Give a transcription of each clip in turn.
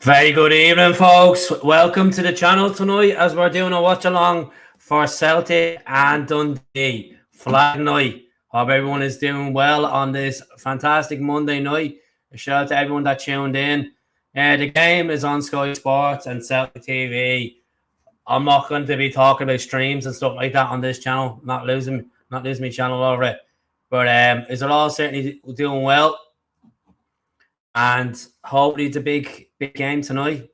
Very good evening, folks. Welcome to the channel tonight as we're doing a watch along for Celtic and Dundee. Flag night. Hope everyone is doing well on this fantastic Monday night. A shout out to everyone that tuned in. The game is on Sky Sports and Celtic TV. I'm not going to be talking about streams and stuff like that on this channel. Not losing my channel over it. But is it all certainly doing well? And hopefully it's a big game tonight.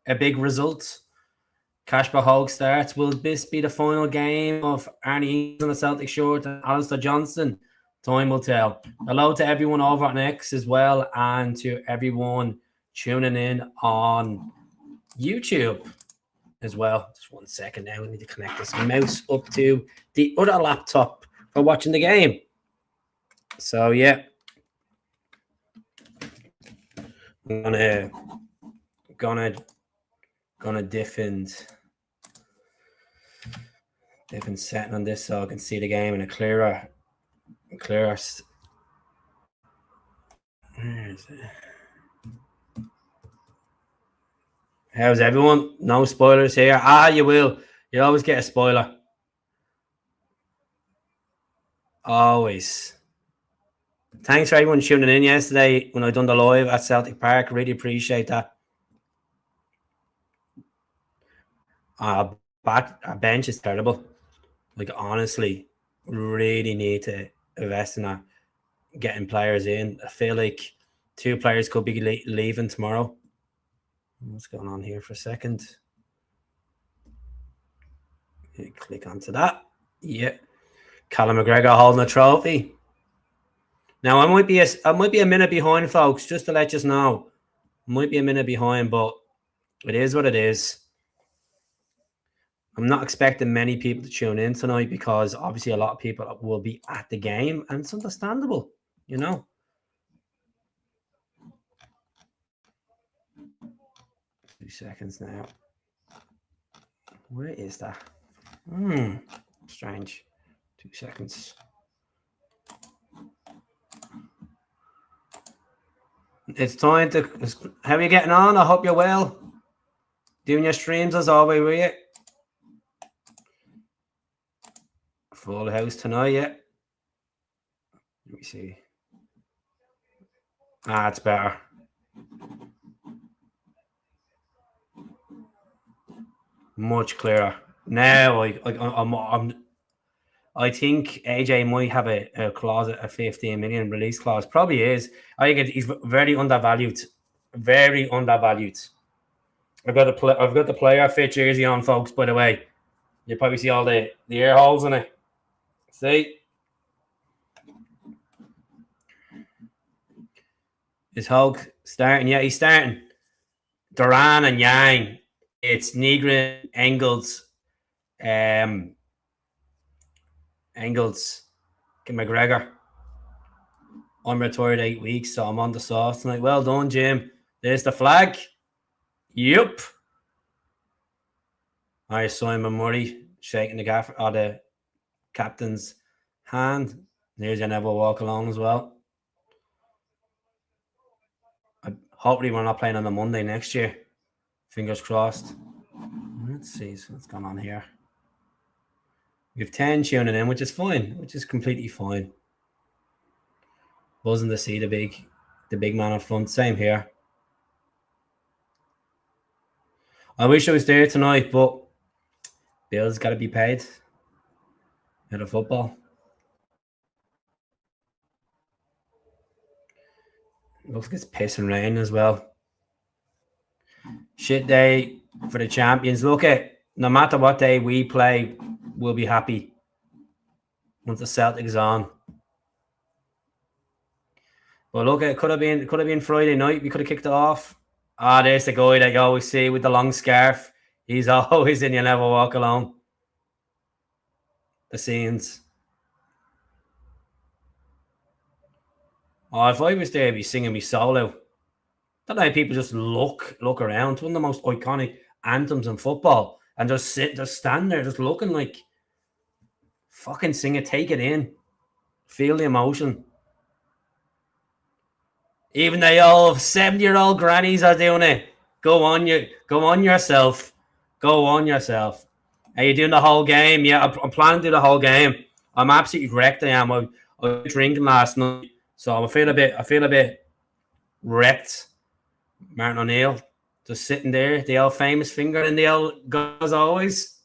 A big result. Kasper Hogh starts. Will this be the final game of Arnie Engels on the Celtic shirt and Alistair Johnston? Time will tell. Hello to everyone over on X as well, and to everyone tuning in on YouTube as well. Just 1 second now. We need to connect this mouse up to the other laptop for watching the game. So yeah. I'm gonna different setting on this so I can see the game in a clearer. Where is it? How's everyone? No spoilers here. You will. You always get a spoiler. Always. Thanks for everyone tuning in yesterday when I done the live at Celtic Park. Really appreciate that. Our bench is terrible. Like, honestly, really need to invest in that, getting players in. I feel like 2 players could be leaving tomorrow. What's going on here for a second? Click onto that. Yeah. Callum McGregor holding a trophy. Now, I might be a minute behind, folks, just to let you know. I might be a minute behind, but it is what it is. I'm not expecting many people to tune in tonight because obviously a lot of people will be at the game, and it's understandable, you know. Two seconds now. Where is that? Strange. 2 seconds. It's time to... How are you getting on? I hope you're well. Doing your streams as always, were you? Full house tonight, yeah. Let me see. It's better. Much clearer. Now I think AJ might have a clause, a 15 million release clause. Probably is. I think he's very undervalued. Very undervalued. I've got the player fit jersey on, folks, by the way. You probably see all the air holes in it. See? Is Hogh starting? Yeah, he's starting. Duran and Yang. It's Nygren, Engels, McGregor. I'm retired 8 weeks, so I'm on the sauce tonight. Well done, Jim. There's the flag. Yup. All right, Simon Murray shaking the captain's hand. There's your Never Walk Alone as well. Hopefully we're not playing on the Monday next year. Fingers crossed. Let's see what's going on here. We have 10 tuning in, which is fine, which is completely fine. Buzzing to see the big man up front. Same here. I wish I was there tonight, but bills got to be paid. Out of football. Looks like it's pissing rain as well. Shit day for the champions. Look at, no matter what day we play, we'll be happy once the Celtic's on. But look, it could have been Friday night. We could have kicked it off. There's the guy that you always see with the long scarf. He's always in You Never Walk Alone. The scenes. If I was there, I'd be singing me solo. Don't know how people just look around. It's one of the most iconic anthems in football. And just stand there, just looking like, fucking sing it, take it in. Feel the emotion. Even the old 70-year-old grannies are doing it. Go on yourself. Go on yourself. Are you doing the whole game? Yeah, I'm planning to do the whole game. I'm absolutely wrecked. I am. I was drinking last night, so I feel a bit wrecked. Martin O'Neill just sitting there, the old famous finger in the old gun as always.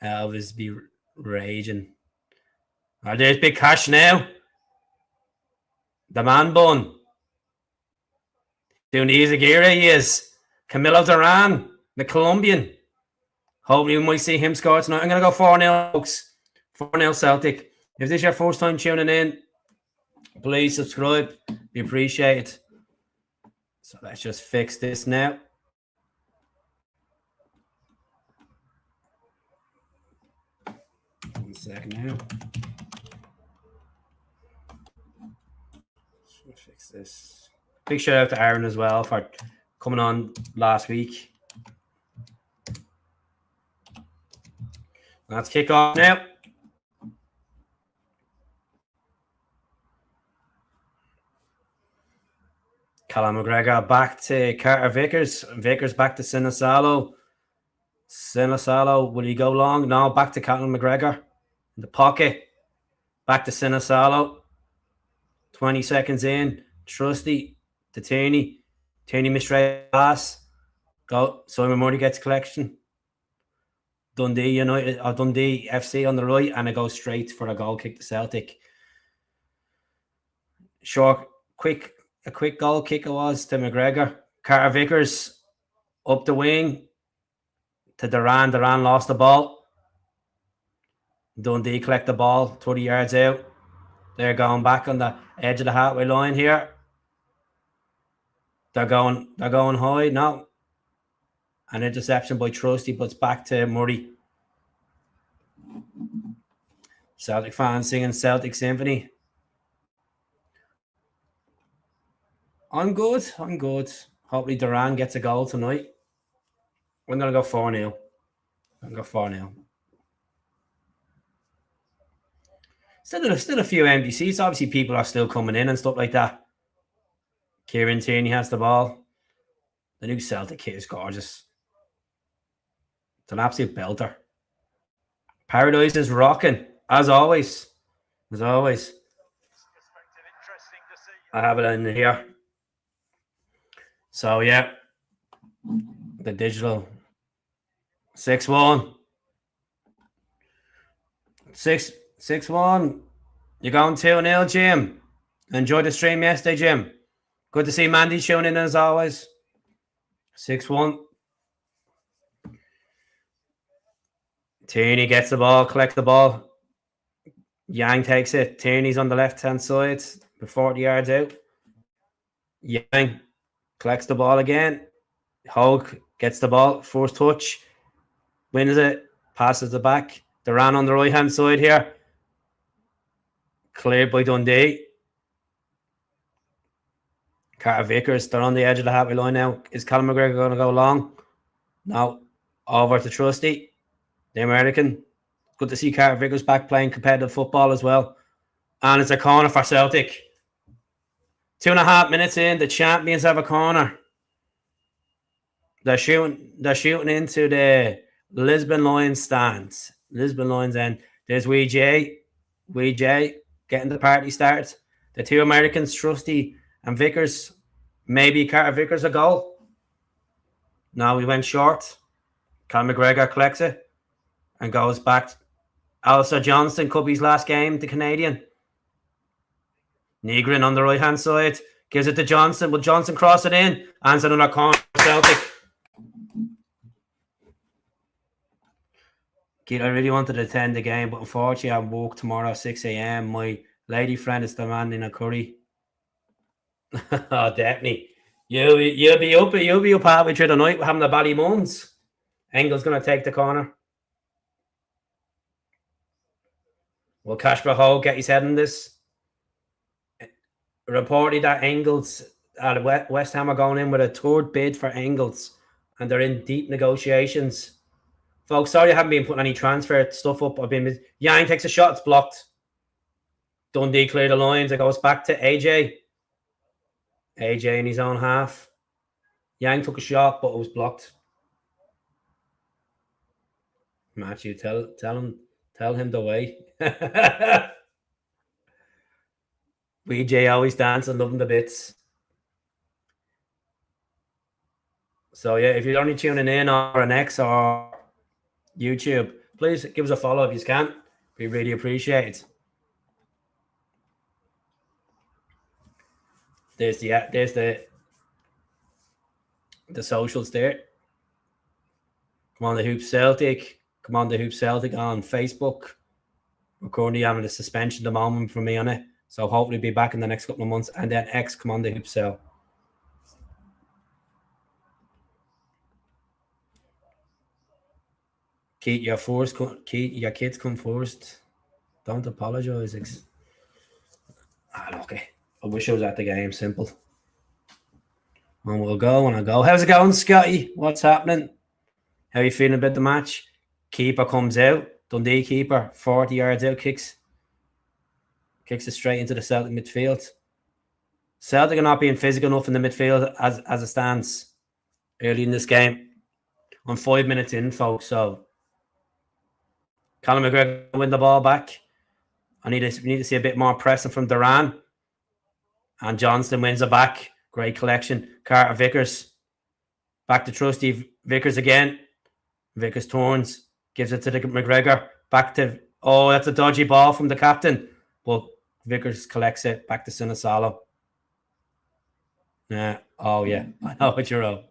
Elvis be raging. Oh, there's Big Cash now. The man bun. Doing the Izaguirre, he is. Camilo Duran, the Colombian. Hopefully we might see him score tonight. I'm going to go 4-0, folks. 4-0 Celtic. If this is your first time tuning in, please subscribe. We appreciate it. So let's just fix this now. One second now. Let's fix this. Big shout out to Aaron as well for coming on last week. Let's kick off now. Callum McGregor back to Carter Vickers. Vickers back to Sinisalo. Sinisalo, will he go long? No, back to Callum McGregor. In the pocket. Back to Sinisalo. 20 seconds in. Trusty to Tierney. Tierney misread pass. Go. Simon Murray gets collection. Dundee United or Dundee FC on the right, and it goes straight for a goal kick to Celtic. Short, a quick goal kick it was to McGregor. Carter Vickers up the wing to Duran. Duran lost the ball. Dundee collect the ball 30 yards out. They're going back on the edge of the halfway line here. They're going high. No. An interception by Trusty, but it's back to Murray. Celtic fans singing Celtic Symphony. I'm good. Hopefully Duran gets a goal tonight. I'm going to go 4-0. I'm going to go 4-0. Still a few empty seats. Obviously, people are still coming in and stuff like that. Kieran Tierney has the ball. The new Celtic kit is gorgeous. It's an absolute belter. Paradise is rocking, as always. As always. I have it in here. So, yeah. The digital. 6-1. 6-1. You're going 2-0, Jim. Enjoyed the stream yesterday, Jim. Good to see Mandy tuning in as always. 6-1. Tierney gets the ball, collects the ball. Yang takes it. Tierney's on the left-hand side, 40 yards out. Yang collects the ball again. Hogh gets the ball, first touch. Wins it, passes it back. Duran on the right-hand side here. Cleared by Dundee. Carter Vickers, they're on the edge of the halfway line now. Is Callum McGregor going to go long? No. Over to Trusty, the American. Good to see Carter Vickers back playing competitive football as well. And it's a corner for Celtic. 2.5 minutes in, the champions have a corner. They're shooting into the Lisbon Lions stands. Lisbon Lions end. There's Wee J getting the party started. The two Americans, Trusty and Vickers. Maybe Carter Vickers a goal. No, we went short. Cal McGregor collects it and goes back. Also, Johnston could be his last game, the Canadian. Negrin on the right-hand side. Gives it to Johnston. Will Johnston cross it in? And it's another corner for Celtic. I really wanted to attend the game, but unfortunately I woke tomorrow at 6 a.m. My lady friend is demanding a curry. Oh, definitely. You'll be up halfway through the night having the bally moans. Engels going to take the corner. Will Kasper Hogh get his head in this? Reported that Engels at West Ham are going in with a third bid for Engels, and they're in deep negotiations. Folks, sorry I haven't been putting any transfer stuff up. Yang takes a shot, it's blocked. Dundee clear the lines. It goes back to AJ. AJ in his own half. Yang took a shot, but it was blocked. Matthew, tell him the way. BJ always dancing, loving the bits. So yeah, if you're only tuning in on an X or YouTube, please give us a follow if you can. We really appreciate it. There's the socials there. Come on the Hoop Celtic. Come on the Hoop Celtic on Facebook. We're currently having a suspension at the moment for me on it. So hopefully be back in the next couple of months. And then X, come on the Hoop Cell. Keith, your kids come first. Don't apologise. Okay. I wish I was at the game. Simple. And we'll go when I go. How's it going, Scotty? What's happening? How are you feeling about the match? Keeper comes out. Dundee keeper, 40 yards out, kicks it straight into the Celtic midfield. Celtic are not being physical enough in the midfield as it stands early in this game. I'm 5 minutes in, folks, so Conor McGregor win the ball back. We need to see a bit more pressing from Duran. And Johnston wins it back. Great collection. Carter Vickers. Back to trusty Vickers again. Vickers turns. Gives it to the McGregor. Back to... Oh, that's a dodgy ball from the captain. But Vickers collects it. Back to Sinisalo. Oh, yeah. I know what you're on.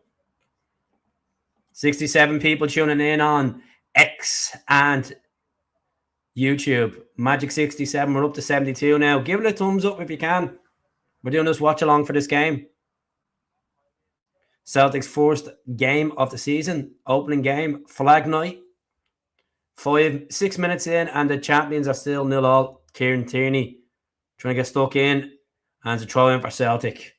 67 people tuning in on X and YouTube. Magic 67. We're up to 72 now. Give it a thumbs up if you can. We're doing this watch along for this game. Celtic's first game of the season. Opening game. Flag night. 6 minutes in and the champions are still 0-0. Kieran Tierney trying to get stuck in. And it's a throw in for Celtic.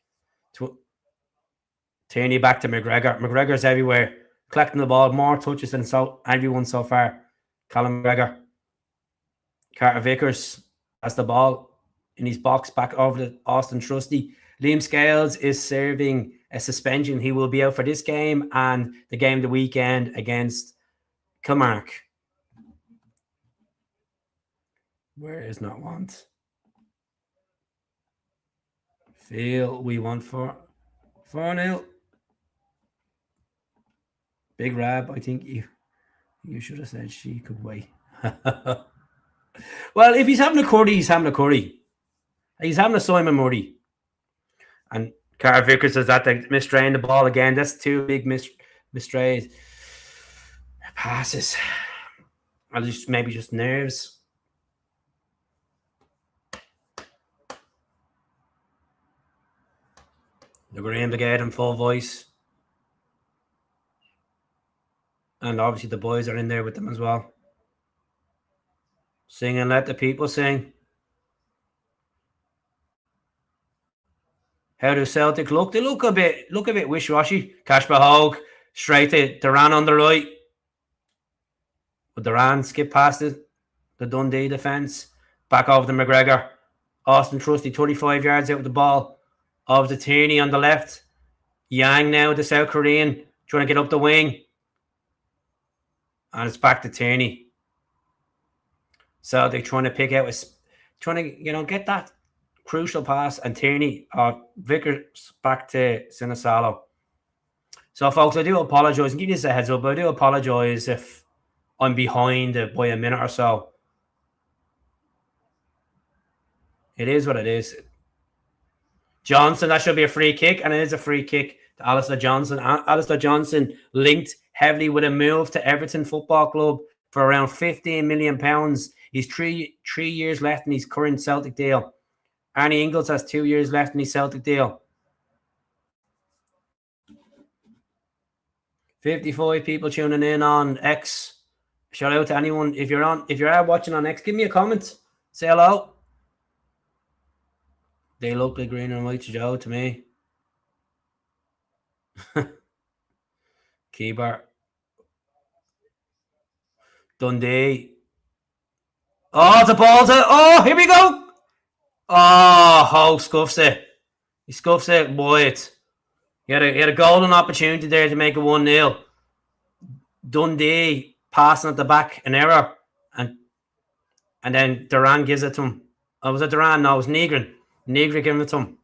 Tierney back to McGregor. McGregor's everywhere. Collecting the ball. More touches than everyone so far. Callum McGregor. Carter Vickers has the ball in his box back over to Austin Trusty. Liam Scales is serving a suspension. He will be out for this game and the game of the weekend against Kilmarnock. Where is not want? Feel we want 4-0. Big Rab, I think you should have said she could wait. Well, if he's having a curry, he's having a curry. He's having a Simon Murray. And Carter Vickers says that they misdrained the ball again. That's two big mistrays. Passes. Or maybe just nerves. The Green Brigade in full voice. And obviously the boys are in there with them as well. Sing and let the people sing. How do Celtic look? They look a bit wishy-washy. Kasper Hogh straight to Duran on the right. But Duran skip past it. The Dundee defence. Back over to McGregor. Austin Trusty 35 yards out with the ball. Over to Tierney on the left. Yang now, the South Korean, trying to get up the wing. And it's back to Tierney. Celtic trying to pick out trying to, get that crucial pass, and Tierney Vickers back to Sinisalo. So, folks, I do apologise and give you a heads up. I do apologise if I'm behind by a minute or so. It is what it is. Johnston, that should be a free kick, and it is a free kick to Alistair Johnston. Alistair Johnston linked heavily with a move to Everton Football Club for around £15 million. He's three years left in his current Celtic deal. Arnie Engels has 2 years left in his Celtic deal. 55 people tuning in on X. Shout out to anyone. If you're watching on X, give me a comment. Say hello. They look like green and white to Joe to me. Keeper. Dundee. Oh, the ball to... Oh, here we go. Oh, Hogh scuffs it. He scuffs it wide. He had a golden opportunity there to make it 1-0. Dundee passing at the back, an error. And then Duran gives it to him. Oh, was it Duran? No, it was Nygren. Nygren giving it to him.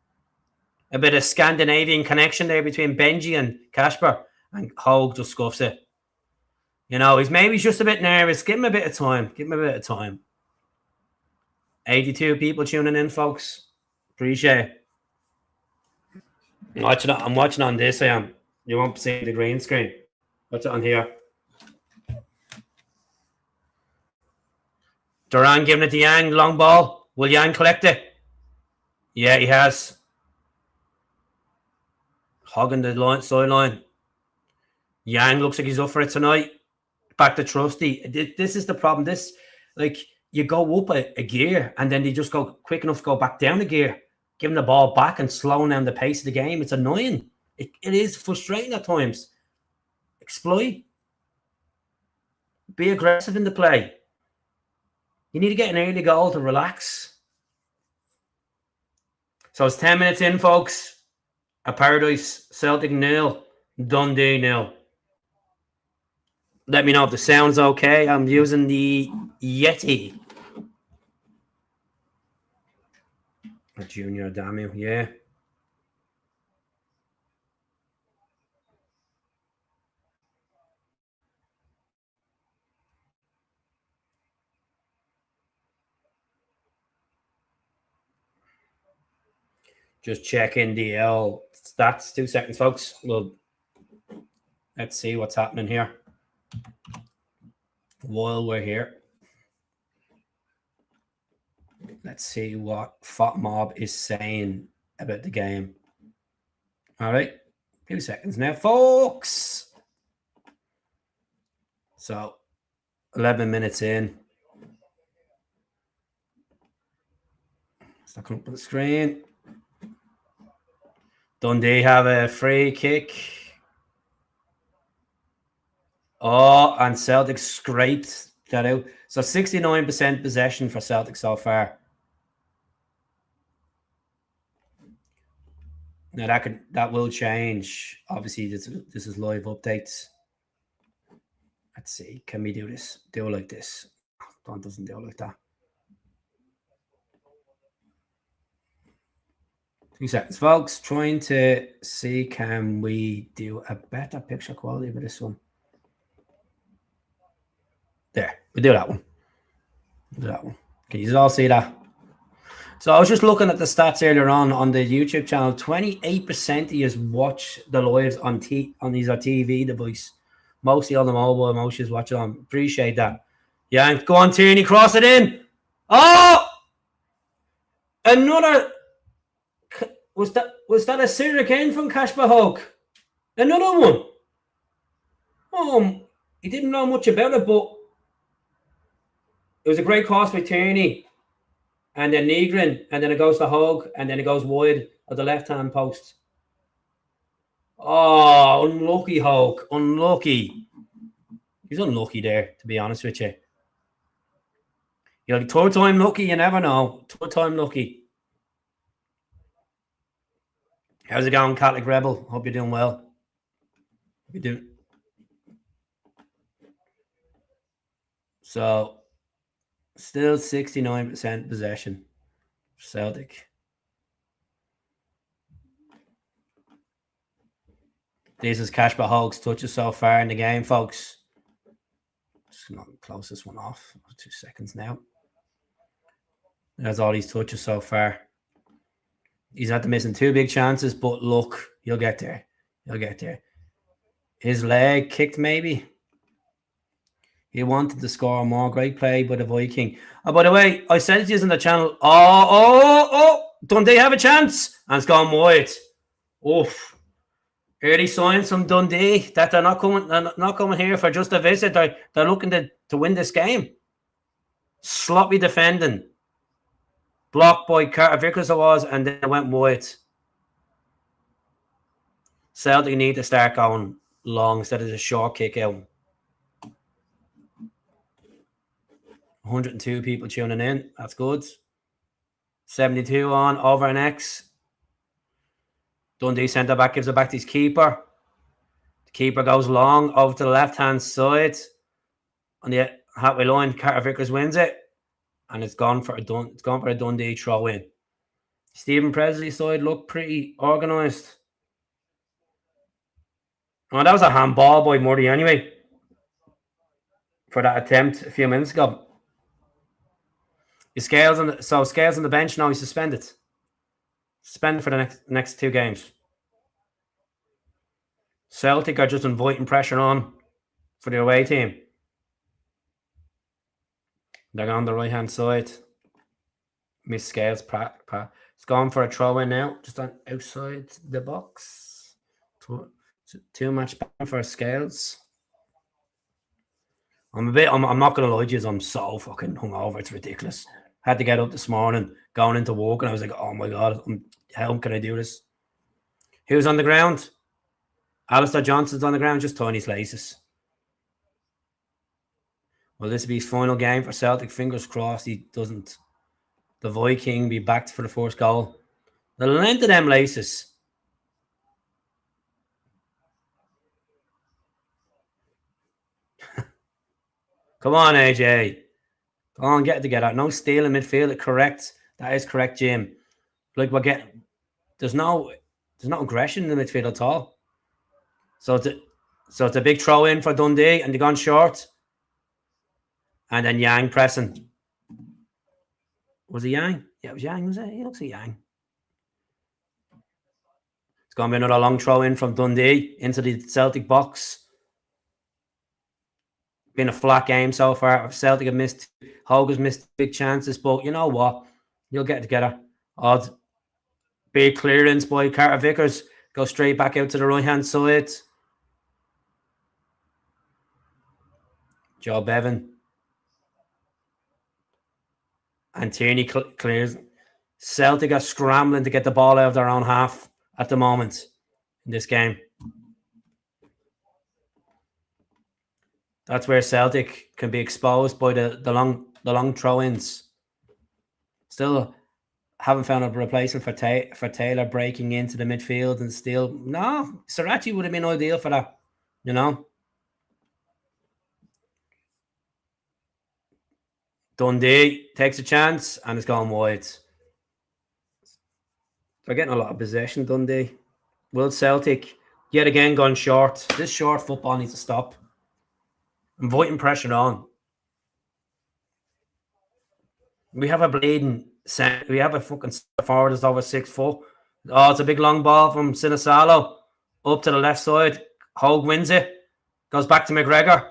A bit of Scandinavian connection there between Benji and Kasper. And Hogh just scuffs it. You know, he's just a bit nervous. Give him a bit of time. 82 people tuning in, folks. Appreciate it. I'm watching on this. I am. You won't see the green screen. Watch it on here. Duran giving it to Yang. Long ball. Will Yang collect it? Yeah, he has. Hogging the sideline. Yang looks like he's up for it tonight. Back to Trusty. This is the problem. You go up a gear and then they just go quick enough to go back down a gear, giving the ball back and slowing down the pace of the game. It's annoying. It is frustrating at times. Exploit. Be aggressive in the play. You need to get an early goal to relax. So it's 10 minutes in, folks. A Paradise, Celtic 0, Dundee 0. Let me know if the sound's okay. I'm using the Yeti. Junior Adamu, yeah. Just checking the stats. 2 seconds, folks. Let's see what's happening here while we're here. Let's see what FOTMob is saying about the game. All right. 2 seconds now, folks. So, 11 minutes in. It's not coming up on the screen. Dundee have a free kick. Oh, and Celtic scraped that out. So 69% possession for Celtic so far. Now that will change. Obviously, this is live updates. Let's see. Can we do this? Do it like this. Don doesn't do it like that. 2 seconds, folks. Trying to see, can we do a better picture quality for this one? There, we do that one. Can you all see that? So I was just looking at the stats earlier on the YouTube channel. 28% of you watch the lives on these TV device. Mostly on the mobile. Most of you watch it on. Appreciate that. Yeah, go on, Tierney, cross it in. Oh, another. Was that a sitter again from Kasper Hogh? Another one. He didn't know much about it, but it was a great cross by Tierney. And then Nygren, and then it goes to Hogh, and then it goes wide at the left-hand post. Oh, unlucky Hogh. Unlucky. He's unlucky there, to be honest with you. You're like, third time lucky, you never know. Third time lucky. How's it going, Catholic Rebel? Hope you're doing well. You do. So, still 69% possession. Celtic. This is Kasper Hogh's touches so far in the game, folks. Just going to close this one off. 2 seconds now. There's all these touches so far. He's not missing 2 big chances, but look, you'll get there. His leg kicked, maybe. He wanted to score more. Great play by the Viking. Oh, by the way, I said it in the channel. Dundee have a chance. And it's gone wide. Oof. Early signs from Dundee that they're not coming here for just a visit. They're looking to win this game. Sloppy defending. Blocked by Carter Vickers it was, and then it went wide. Celtic need to start going long instead of a short kick out. 102 people tuning in. That's good. 72 on over an X. Dundee centre back gives it back to his keeper. The keeper goes long over to the left hand side on the halfway line. Carter Vickers wins it, and it's gone for a Dundee throw in. Stephen Presley's side looked pretty organised. Oh, that was a handball by Murray anyway for that attempt a few minutes ago. Scales on the bench now. He's suspended. Suspended for the next 2 games. Celtic are just inviting pressure on for the away team. They're on the right hand side. Miss Scales. It's gone for a throw in now, just on outside the box. Too much for Scales. I'm not gonna lie to you, I'm so fucking hungover. It's ridiculous. Had to get up this morning, going into work, and I was like, oh my god, how can I do this? Who's on the ground? Alistair Johnston's on the ground, just tiny laces. Well, this will be his final game for Celtic. Fingers crossed he doesn't. The Viking be backed for the first goal. The length of them laces. Come on, AJ. Come on, get it together. No steal in midfield. Correct. That is correct, Jim. Like we're getting. There's no aggression in the midfield at all. So it's a big throw in for Dundee, and they've gone short. And then Yang pressing. Was it Yang? Yeah, it was Yang, was it? He looks like Yang. It's going to be another long throw in from Dundee into the Celtic box. Been a flat game so far. Celtic have missed. Hogh has missed big chances, but you know what? You'll get it together. Odd. Big clearance by Carter Vickers. Go straight back out to the right-hand side. Joe Bevan. And Tierney clears. Celtic are scrambling to get the ball out of their own half at the moment in this game. That's where Celtic can be exposed by the long throw-ins. Still haven't found a replacement for Taylor breaking into the midfield and still. No, Srirachi would have been ideal for that, you know. Dundee takes a chance and it's gone wide. They're getting a lot of possession, Dundee. Will Celtic yet again gone short? This short football needs to stop. Inviting pressure on. We have a bleeding center. We have a fucking forward that's over 6 foot. Oh, it's a big long ball from Sinisalo up to the left side. Hogh wins it. Goes back to McGregor.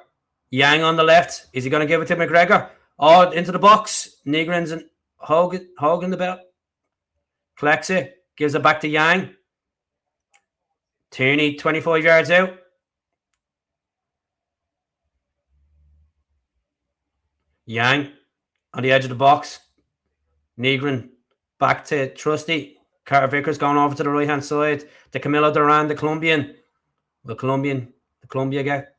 Yang on the left. Is he going to give it to McGregor? Oh, into the box. Negrins and Hogh in the belt. Collects it. Gives it back to Yang. Tierney 25 yards out. Yang on the edge of the box. Negrin back to Trusty. Carter Vickers going over to the right hand side. To Camilo Duran, the Colombian. Will Colombia get?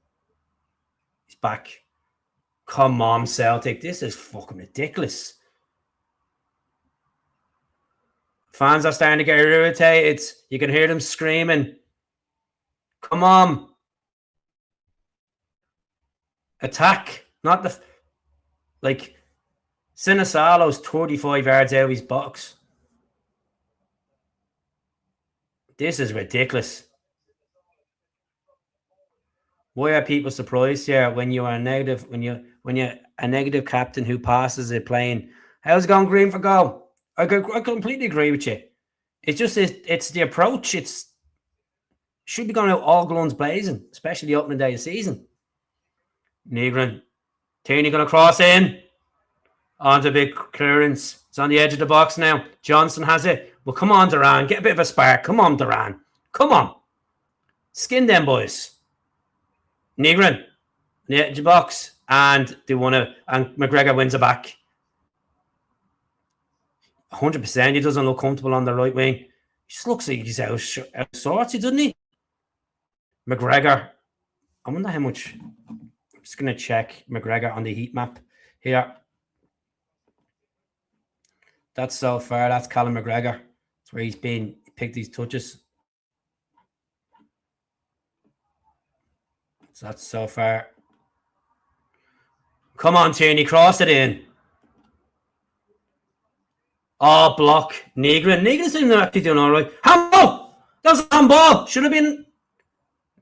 He's back. Come on, Celtic. This is fucking ridiculous. Fans are starting to get irritated. You can hear them screaming. Come on. Attack. Not the... Like, Sinisalo's 35 yards out of his box. This is ridiculous. Why are people surprised here when you are a negative, when you're a negative captain who passes it playing? How's it going green for goal? I completely agree with you. It's just it's the approach. It's should be going out all guns blazing, especially the opening day of the season. Negrin. Tierney going to cross in. Onto big clearance. It's on the edge of the box now. Johnston has it. Well, come on, Duran. Get a bit of a spark. Come on, Duran. Come on. Skin them, boys. Negrin. On the edge of the box. And they want to. And McGregor wins it back. 100%. He doesn't look comfortable on the right wing. He just looks like he's out of sorts, doesn't he? McGregor. I wonder how much. I'm just going to check McGregor on the heat map here. That's so far. That's Callum McGregor. That's where he's been picked these touches. So that's so far. Come on, Tierney, cross it in. Oh, block. Negrin seems to actually doing all right. Handball! That's a handball! Should have been.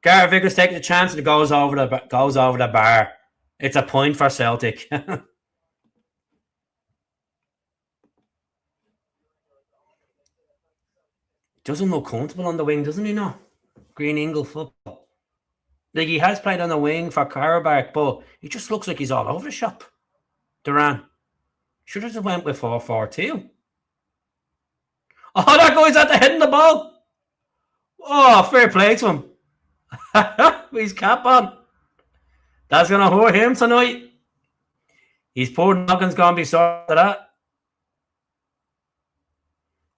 Gareth Vickers taking the chance and it goes over the bar. It's a point for Celtic. Doesn't look comfortable on the wing, doesn't he? No. Green Engels football. Like, he has played on the wing for Karabakh, but he just looks like he's all over the shop. Duran. Should have just went with 4-4-2. Oh, that guy's at the head of the ball. Oh, fair play to him. With his cap on. That's going to hurt him tonight. His poor noggins going to be sorry for that.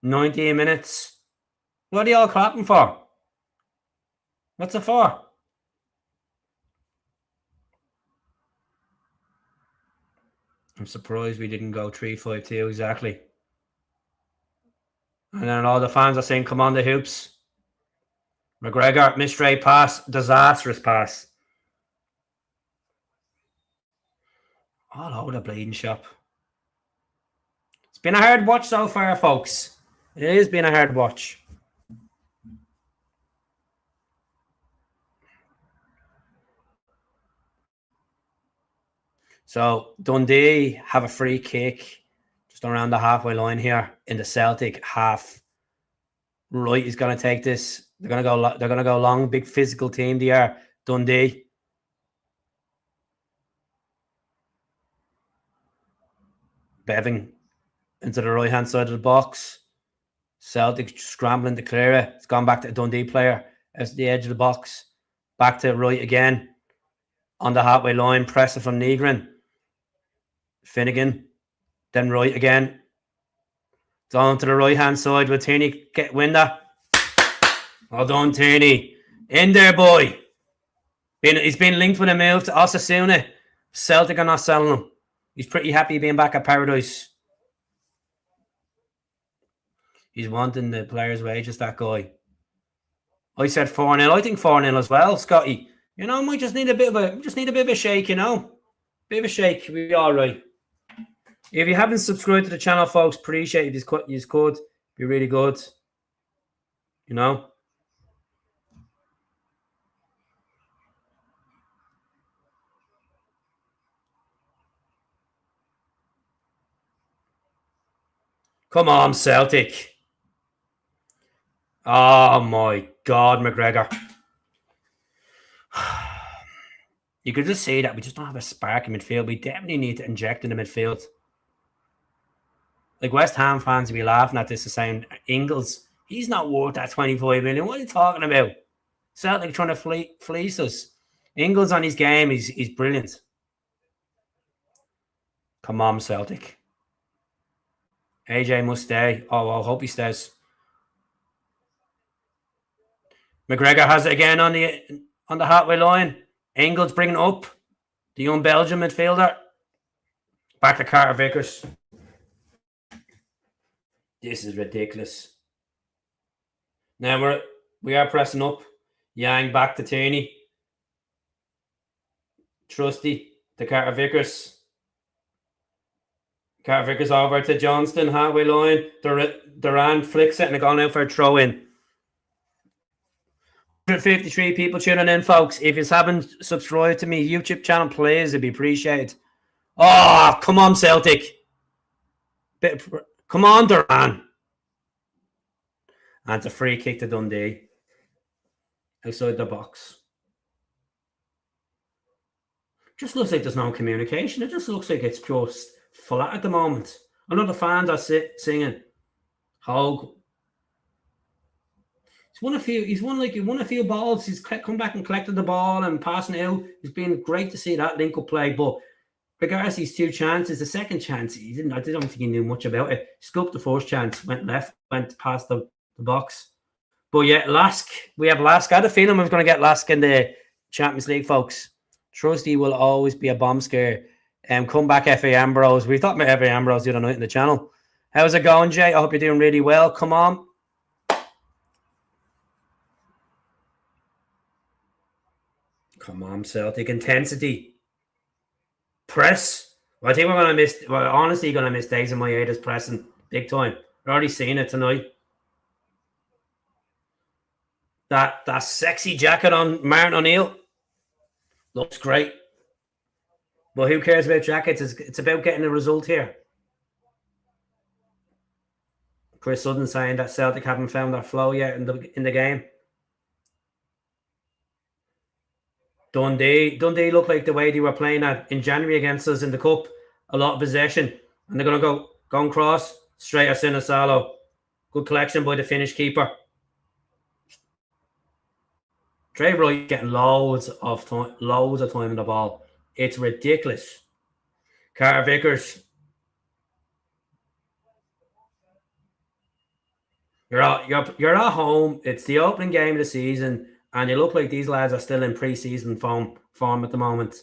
19 minutes. What are you all clapping for? What's it for? I'm surprised we didn't go 3-5-2 exactly. And then all the fans are saying, come on the hoops. McGregor, misstraight pass, disastrous pass. All over the bleeding shop. It's been a hard watch so far, folks. It has been a hard watch. So Dundee have a free kick just around the halfway line here in the Celtic half. Right is going to take this. They're going to go long. Big physical team there. Dundee. Bevan into the right hand side of the box. Celtic scrambling to clear it. It's gone back to a Dundee player as the edge of the box. Back to right again. On the halfway line. Pressing from Negrin. Finnegan. Then right again. Down to the right hand side with Tierney. Win that. Well done, Tierney. In there, boy. He's been linked with a move to Osasuna. Celtic are not selling him. He's pretty happy being back at Paradise. He's wanting the players' wages, that guy. I said 4-0. I think 4-0 as well, Scotty. You know, we just need a bit of a shake, you know. Bit of a shake. We'll be all right. If you haven't subscribed to the channel, folks, appreciate it. If you could. Be really good. You know. Come on, Celtic. Oh, my God, McGregor. You could just see that we just don't have a spark in midfield. We definitely need to inject in the midfield. Like, West Ham fans will be laughing at this and saying, Engels, he's not worth that 25 million. What are you talking about? Celtic trying to fleece us. Engels on his game, he's brilliant. Come on, Celtic. AJ must stay. Oh, I hope he stays. McGregor has it again on the halfway line. Engels bringing up the young Belgian midfielder. Back to Carter Vickers. This is ridiculous. Now we are pressing up. Yang back to Tierney. Trusty to Carter Vickers. Carter Vickers over to Johnston, halfway line. Duran flicks it and gone out for a throw in. 153 people tuning in, folks. If you haven't subscribed to my YouTube channel, please, it'd be appreciated. Oh, come on, Celtic. Come on, Duran. And it's a free kick to Dundee. Outside the box. Just looks like there's no communication. It just looks like it's just flat at the moment. I know the fans are singing. Hogh. He's won a few balls. He's come back and collected the ball and passing it out. It's been great to see that link-up play. But regardless, these two chances, the second chance, I don't think he knew much about it. Scoped the first chance, went left, went past the box. But yeah, Lask, we have Lask. I had a feeling we were going to get Lask in the Champions League, folks. Trusty will always be a bomb scare. Come back, F.A. Ambrose. We talked about F.A. Ambrose the other night in the channel. How's it going, Jay? I hope you're doing really well. Come on. Come on, Celtic. Intensity. Press. Well, I think we're going to miss, well, honestly, going to miss days in my Mayeda's pressing. Big time. We're already seeing it tonight. That sexy jacket on Martin O'Neill looks great. But who cares about jackets? It's about getting a result here. Chris Sutton saying that Celtic haven't found their flow yet in the game. Dundee looked like the way they were playing in January against us in the cup. A lot of possession, and they're going to go cross straight at Sinisalo. Good collection by the Finnish keeper. Trey Wright getting loads of time in the ball. It's ridiculous. Carter Vickers. You're at home. It's the opening game of the season, and you look like these lads are still in pre-season form at the moment.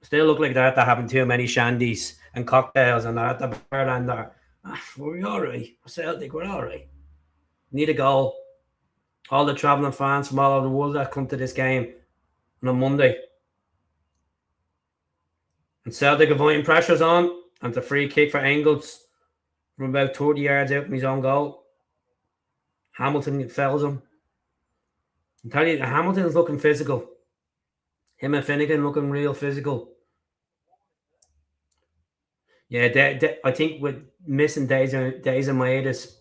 Still look like they're having too many shandies and cocktails, and they're at the bar and they're, we're all right. Celtic, we're all right. Need a goal. All the travelling fans from all over the world that come to this game on a Monday. And Celtic avoiding pressures on, and it's a free kick for Engels from about 30 yards out from his own goal. Hamilton fells him. I'm telling you, Hamilton's looking physical. Him and Finnegan looking real physical. Yeah, I think with missing days and Maeda's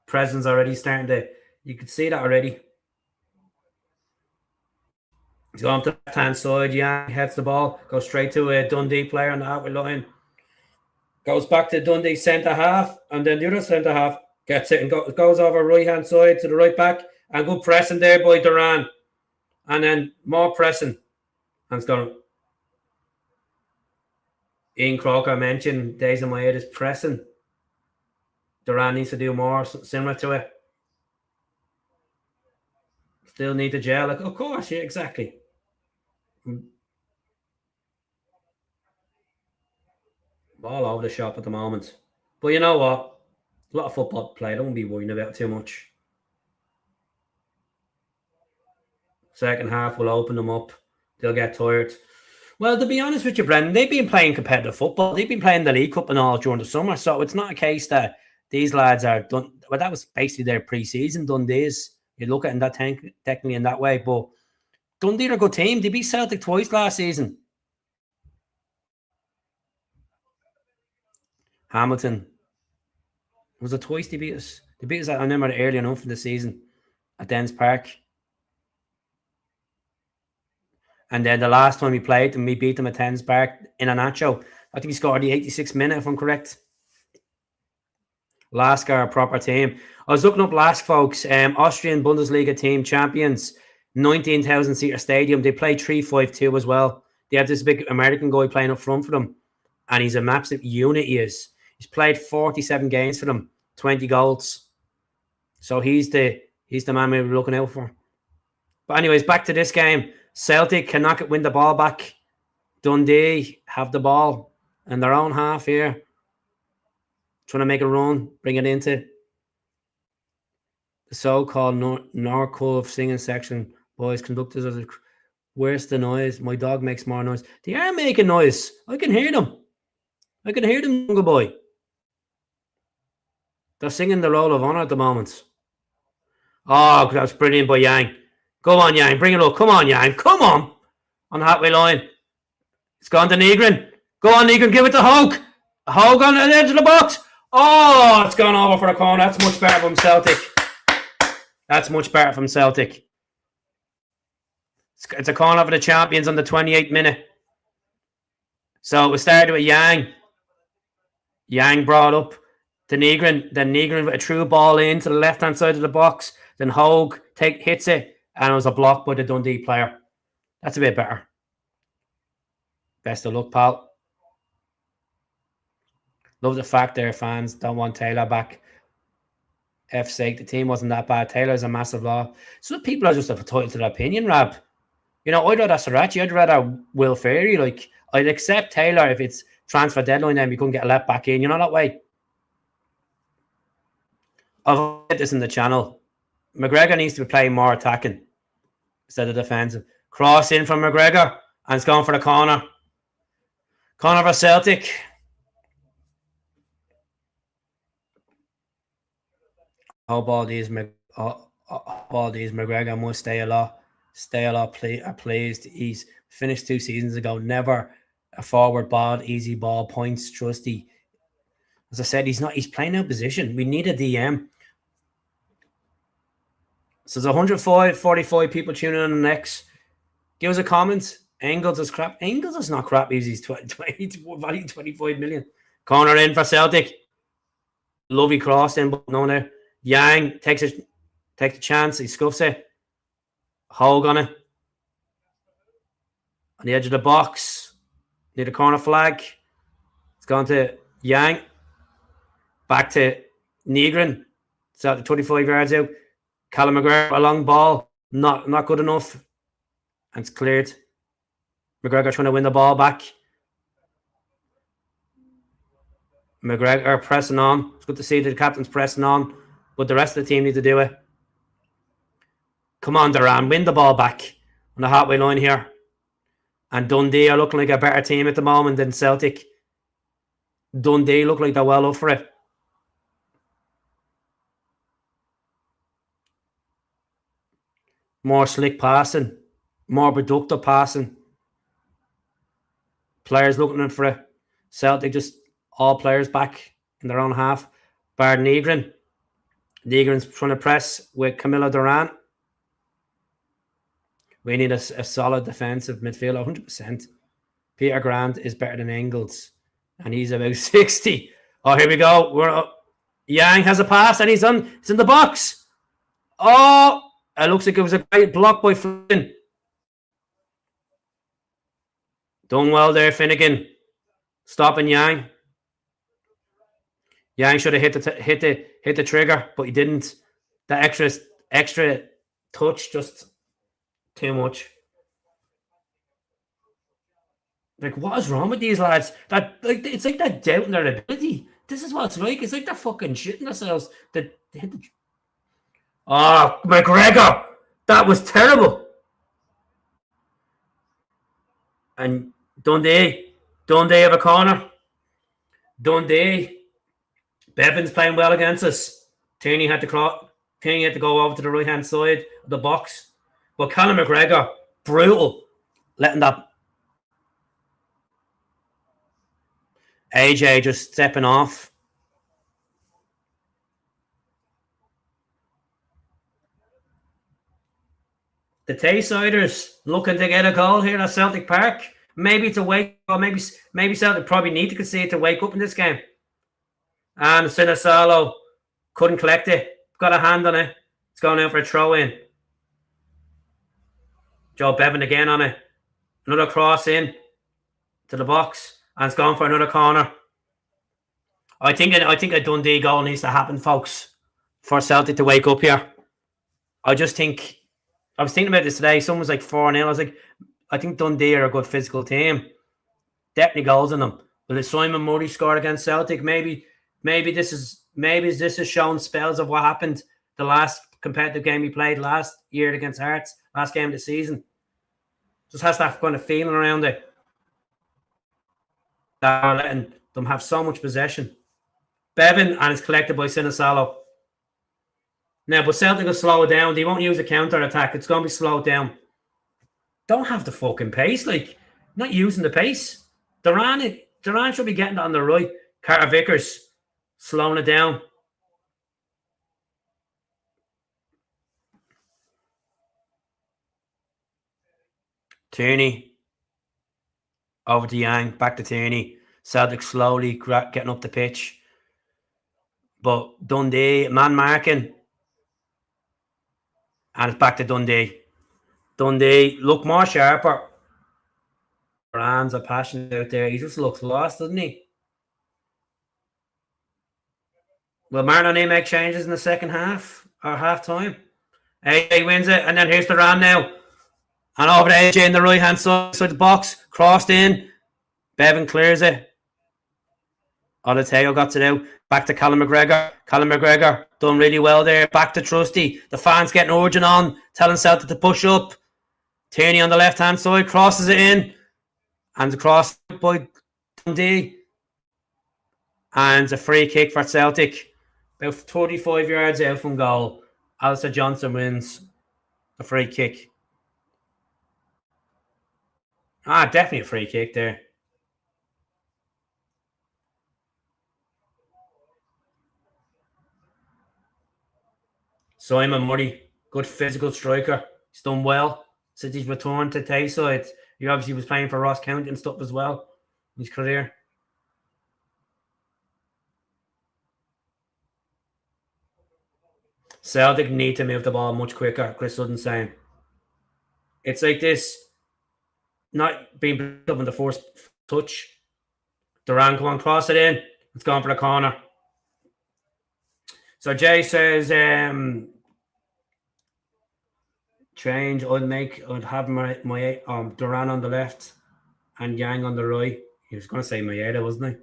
presence already starting to, you could see that already. He's going to the left-hand side. Yang heads the ball, goes straight to a Dundee player on the halfway line. Goes back to Dundee centre half, and then the other centre half gets it and goes over right-hand side to the right back. And good pressing there by Duran. And then more pressing. And it's gone. Ian Croker mentioned Days of Maeda's pressing. Duran needs to do more, similar to it. Still need to gel. Like, of course, yeah, exactly. All over the shop at the moment. But you know what? A lot of football to play. Don't be worrying about it too much. Second half will open them up. They'll get tired. Well, to be honest with you, Brendan, they've been playing competitive football. They've been playing the League Cup and all during the summer. So it's not a case that these lads are done. Well, that was basically their pre-season. Dundee's. You look at it that technically in that way. But Dundee are a good team. They beat Celtic twice last season. Hamilton. Was it twice they beat us? They beat us, I remember, early enough in the season at Dens Park. And then the last time we played them, we beat them at Dens Park in a nacho. I think he scored the 86th minute, if I'm correct. Lask are a proper team. I was looking up Lask, folks. Austrian Bundesliga team champions, 19,000-seater stadium. They play 3-5-2 as well. They have this big American guy playing up front for them. And he's an absolute unit, he is. He's played 47 games for them, 20 goals. So he's the man we were looking out for. But anyways, back to this game. Celtic cannot win the ball back. Dundee have the ball in their own half here. Trying to make a run, bring it into the so-called Norcove singing section. Boys, conductors of the... Where's the noise? My dog makes more noise. They are making noise. I can hear them. I can hear them, young boy. They're singing the Roll of Honour at the moment. Oh, that was brilliant by Yang. Go on, Yang. Bring it up. Come on, Yang. Come on. On the halfway line. It's gone to Negrin. Go on, Negrin. Give it to Hogh. Hogh on the edge of the box. Oh, it's gone over for the corner. That's much better from Celtic. That's much better from Celtic. It's a corner for the champions on the 28th minute. So we started with Yang. Yang brought up to Negrin. Then Negrin with a true ball in to the left-hand side of the box. Then Hogh hits it. And it was a block by the Dundee player. That's a bit better. Best of luck, pal. Love the fact their fans don't want Taylor back. F's sake, the team wasn't that bad. Taylor's a massive law. So people are just entitled to their opinion, Rab. You know, I'd rather Sriracha, I'd rather Will Ferry. Like, I'd accept Taylor if it's transfer deadline and we couldn't get let back in. You know that way? I've said this in the channel. McGregor needs to be playing more attacking instead of defensive. Cross in from McGregor, and it's gone for the corner. Corner for Celtic. All these McGregor must stay a lot pleased. He's finished 2 seasons ago. Never a forward ball, easy ball, points, trusty. As I said, he's playing out position. We need a DM. So there's 145 people tuning in on the next. Give us a comment. Engels is crap. Engels is not crap. He's 25 million. Corner in for Celtic. Lovely cross in, but no there. Yang takes the chance. He scuffs it. Hogh on it. On the edge of the box. Near the corner flag. It's gone to Yang. Back to Negrin. It's out to 25 yards out. Callum McGregor, a long ball. Not good enough. And it's cleared. McGregor trying to win the ball back. McGregor pressing on. It's good to see the captain's pressing on. But the rest of the team need to do it. Come on, Duran. Win the ball back on the halfway line here. And Dundee are looking like a better team at the moment than Celtic. Dundee look like they're well up for it. More slick passing. More productive passing. Players looking for it. Celtic just all players back in their own half. Bar Negrin. Negrin's trying to press with Camilo Duran. We need a solid defensive midfielder, 100%. Peter Grant is better than Engels. And he's about 60. Oh, here we go. We're up. Yang has a pass and it's in the box. Oh, it looks like it was a great block by Flynn. Done well there, Finnegan. Stopping Yang. Yang should have hit the trigger, but he didn't. That extra touch, just too much. Like, what is wrong with these lads? It's like they're doubting their ability. This is what it's like. It's like they're fucking shitting themselves. Oh, McGregor! That was terrible. And Dundee have a corner. Dundee. Bevan's playing well against us. Tierney had to go over to the right hand side of the box. But Callum McGregor, brutal, letting that. AJ just stepping off. The Taysiders looking to get a goal here at Celtic Park. Maybe to wake up, maybe Celtic probably need to concede to wake up in this game. And Sinisalo couldn't collect it. Got a hand on it. It's going out for a throw in. Joe Bevan again on it. Another cross in to the box. And it's gone for another corner. I think a Dundee goal needs to happen, folks, for Celtic to wake up here. I was thinking about this today. Someone was like 4-0. I was like, I think Dundee are a good physical team. Definitely goals in them. Will Simon Murray scored against Celtic? Maybe this is showing spells of what happened the last competitive game we played last year against Hearts, last game of the season. Just has that kind of feeling around it. They're letting them have so much possession. Bevan, and it's collected by Sinisalo. Now, but Celtic will slow it down. They won't use a counter attack. It's going to be slowed down. Don't have the fucking pace, like, not using the pace. Duran should be getting it on the right. Carter Vickers slowing it down. Tierney over to Yang, back to Tierney. Celtic slowly getting up the pitch. But Dundee, man marking. And it's back to Dundee. Dundee look more sharper. Brands are passionate out there. He just looks lost, doesn't he? Will Martin O'Neill make changes in the second half or half time? AJ wins it, and then here's the run now. And over to AJ in the right hand side of the box. Crossed in. Bevan clears it. Olateo got it out. Back to Callum McGregor. Callum McGregor done really well there. Back to Trusty. The fans getting urgent on, telling Celtic to push up. Tierney on the left-hand side, crosses it in, and across by Dundee. And a free kick for Celtic. About 35 yards out from goal. Alistair Johnston wins the free kick. Definitely a free kick there. Simon Murray, good physical striker. He's done well since he's returned to Tayside. He obviously was playing for Ross County and stuff as well in his career. Celtic need to move the ball much quicker, Chris Sutton's saying. It's like this, not being picked up in the first touch. Duran, come on, cross it in. It's gone for the corner. So Jay says, change, I'd have my Duran on the left and Yang on the right. He was going to say Maeda, wasn't he?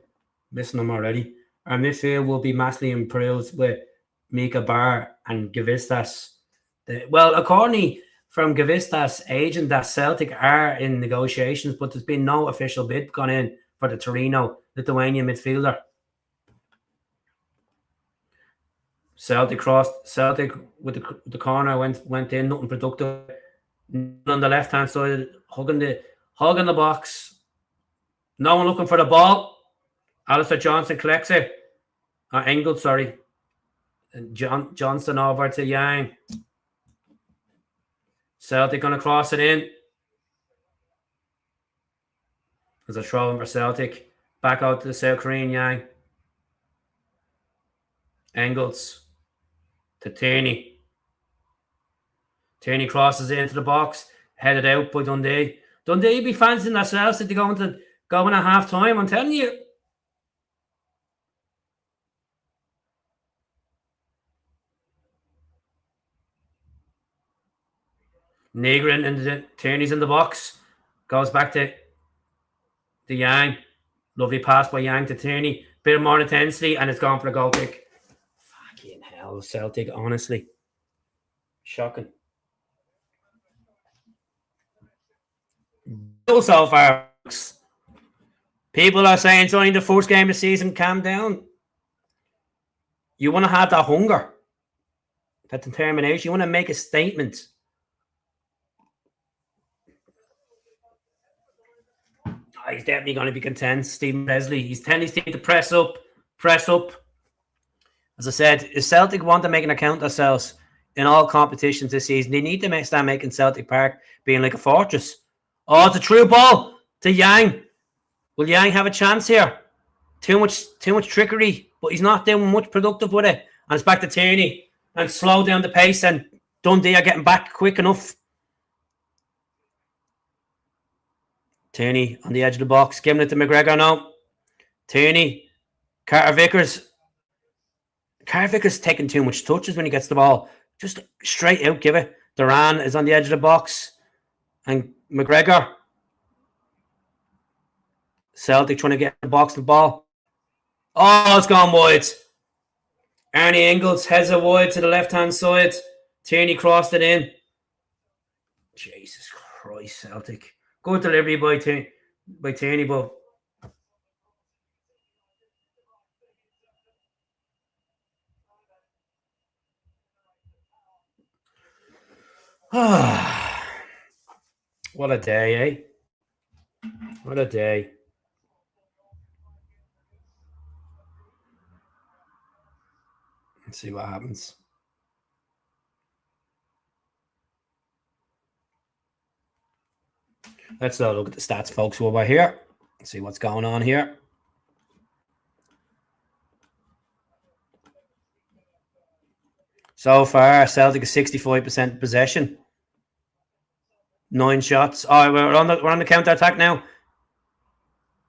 Missing him already. Our midfield will be massively improved with Mika Bar and Gavistas. Well, according from Gavistas' agent, that Celtic are in negotiations, but there's been no official bid gone in for the Torino Lithuanian midfielder. Celtic with the corner went in, nothing productive. On the left hand side, Hogh in the box. No one looking for the ball. Alistair Johnston collects it. Engels, sorry. And Johnston over to Yang. Celtic going to cross it in. There's a throw in for Celtic. Back out to the South Korean Yang. Engels to Tierney. Tierney crosses into the box. Headed out by Dundee. Dundee be fancying themselves that they're going to go in at half time. I'm telling you. Negrin and Tierney's in the box. Goes back to Yang. Lovely pass by Yang to Tierney. Bit more intensity and it's gone for a goal kick. Fucking hell, Celtic, honestly. Shocking. So far, people are saying it's only the first game of the season. Calm down. You want to have that hunger, that determination. You want to make a statement. He's definitely going to be content. Stephen Presley. He's telling his team to press up. As I said, if Celtic want to make an account of themselves in all competitions this season, they need to start making Celtic Park being like a fortress. Oh, it's a true ball to Yang. Will Yang have a chance here? Too much trickery, but he's not doing much productive with it. And it's back to Tierney and slow down the pace, and Dundee are getting back quick enough. Tierney on the edge of the box, giving it to McGregor now. Tierney, Carter Vickers taking too much touches when he gets the ball. Just straight out, give it. Duran is on the edge of the box. And McGregor. Celtic trying to get the box the ball. Oh, it's gone wide. Arnie Engels heads it wide to the left-hand side. Tierney crossed it in. Jesus Christ, Celtic. Good delivery by Tierney, but what a day, eh? What a day. Let's see what happens. Let's look at the stats, folks, over here. See what's going on here. So far, Celtic is 65% possession. 9 shots. Oh, we're on the counter attack now.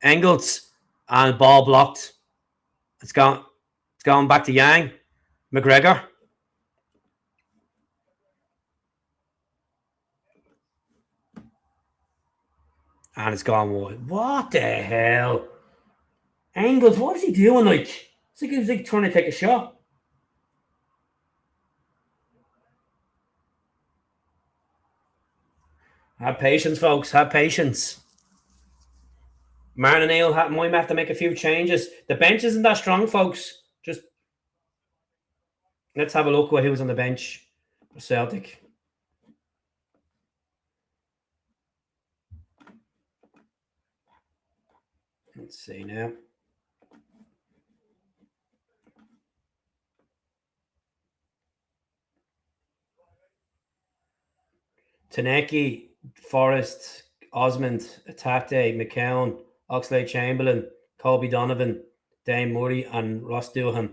Engels and ball blocked. It's going back to Yang. McGregor. And it's gone wide. What the hell? Engels, what is he doing? It's like he was trying to take a shot. Have patience, folks. Have patience. Martin O'Neill might have to make a few changes. The bench isn't that strong, folks. Just let's have a look at who was on the bench for Celtic. Let's see now. Taneki, Forrest, Osmond, Atate, McCown, Oxlade-Chamberlain, Colby Donovan, Dane Murray, and Ross Doohan.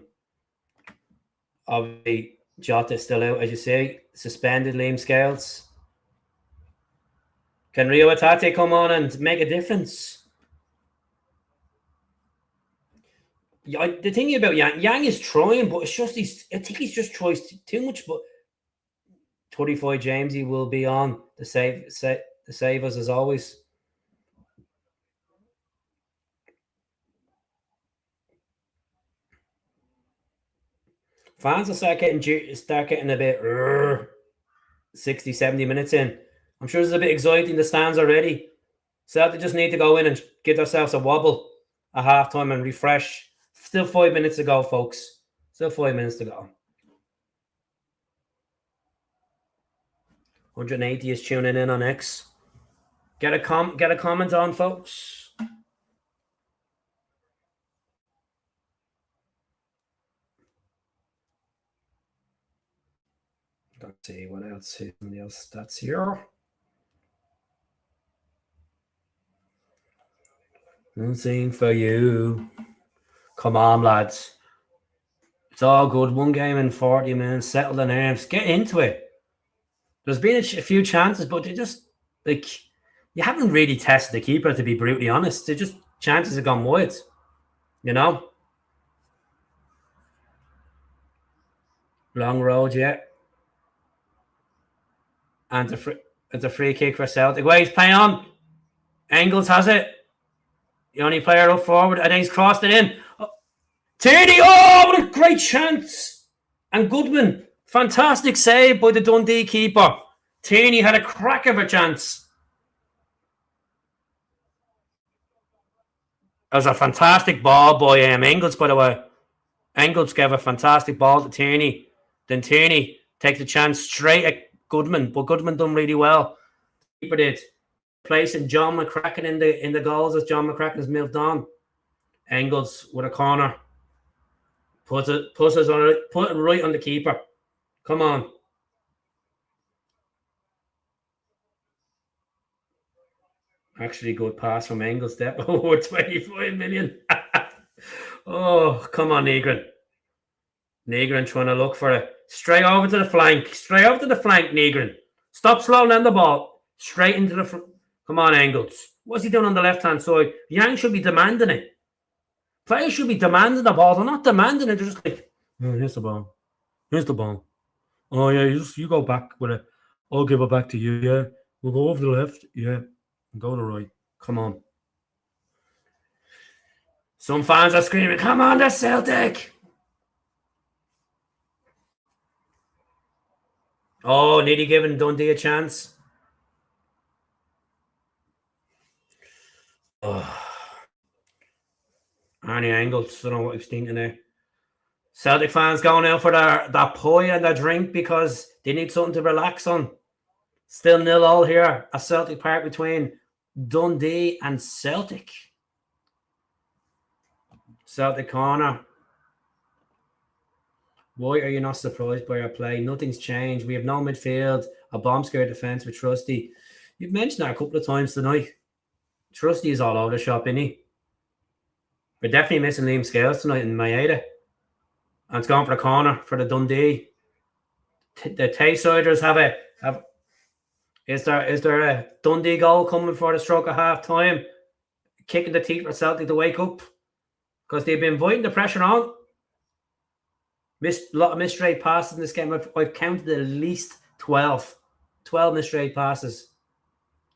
Obviously, Jota is still out, as you say. Suspended Liam Scales. Can Rio Atate come on and make a difference? The thing about Yang is trying, but it's just I think he's just tries too much. But 35 Jamesy will be on to save us as always. Fans will start getting a bit 60, 70 minutes in. I'm sure there's a bit exciting in the stands already. So they just need to go in and give themselves a wobble at halftime and refresh. Still 5 minutes to go, folks. Still 5 minutes to go. 180 is tuning in on X. Get a comment on, folks. Let's see what else. Somebody else that's here. Nothing for you. Come on, lads. It's all good. One game in 40 minutes. Settle the nerves. Get into it. There's been a few chances, but they just you haven't really tested the keeper, to be brutally honest. They just chances have gone wide. You know? Long road, yeah. And it's a free kick for Celtic. Wait, he's playing on. Engels has it. The only player up forward. And then he's crossed it in. Tierney! Oh, what a great chance. And Goodman. Fantastic save by the Dundee keeper. Tierney had a crack of a chance. It was a fantastic ball by Engels, by the way. Engels gave a fantastic ball to Tierney. Then Tierney takes the chance straight at Goodman, but Goodman done really well. Keeper did. Placing John McCracken in the goals as John McCracken has moved on. Engels with a corner. Put it right on the keeper. Come on. Actually, good pass from Engels. Step over 25 million. Oh, come on, Negrin. Negrin trying to look for it. Straight over to the flank. Straight over to the flank, Negrin. Stop slowing down the ball. Straight into the front. Come on, Engels. What's he doing on the left-hand side? Yang should be demanding it. Players should be demanding the ball. They're not demanding it. They're just like, oh, here's the ball. Here's the ball. Oh, yeah, you go back with it. I'll give it back to you, yeah. We'll go over the left, yeah. And go to the right. Come on. Some fans are screaming, come on, the Celtic! Oh, nearly giving Dundee a chance. Oh. Arnie Engels, I don't know what he's thinking there. Celtic fans going out for their pie and their drink because they need something to relax on. Still 0-0 here at Celtic Park between Dundee and Celtic. Celtic corner. Why are you not surprised by our play? Nothing's changed. We have no midfield, a bomb-scared defence with Trusty. You've mentioned that a couple of times tonight. Trusty is all over the shop, isn't he? We're definitely missing Liam Scales tonight in Maeda. And it's gone for the corner for the Dundee. The Taysiders have. Is there a Dundee goal coming for the stroke of half time? Kicking the teeth for Celtic to wake up because they've been inviting the pressure on. Missed a lot of misstraight passes in this game. I've counted at least 12 misstraight passes.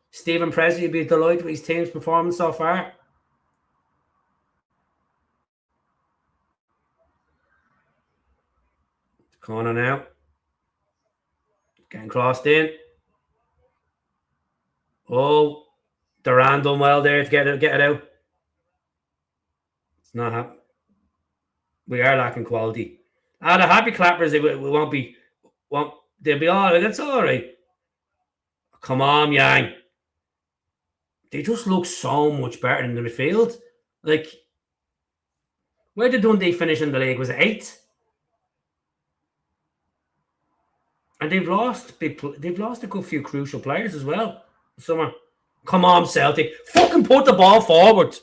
Stephen Presley would be delighted with his team's performance so far. Corner now. Getting crossed in. Oh, Duran done well there to get it out. It's not happening. We are lacking quality. Ah, the happy clappers, we won't be, won't, they'll be all right. That's all right. Come on, Yang. They just look so much better in the midfield. Like, where did Dundee finish in the league? Was it 8th? And they've lost a good few crucial players as well. Summer. Come on, Celtic. Fucking put the ball forward.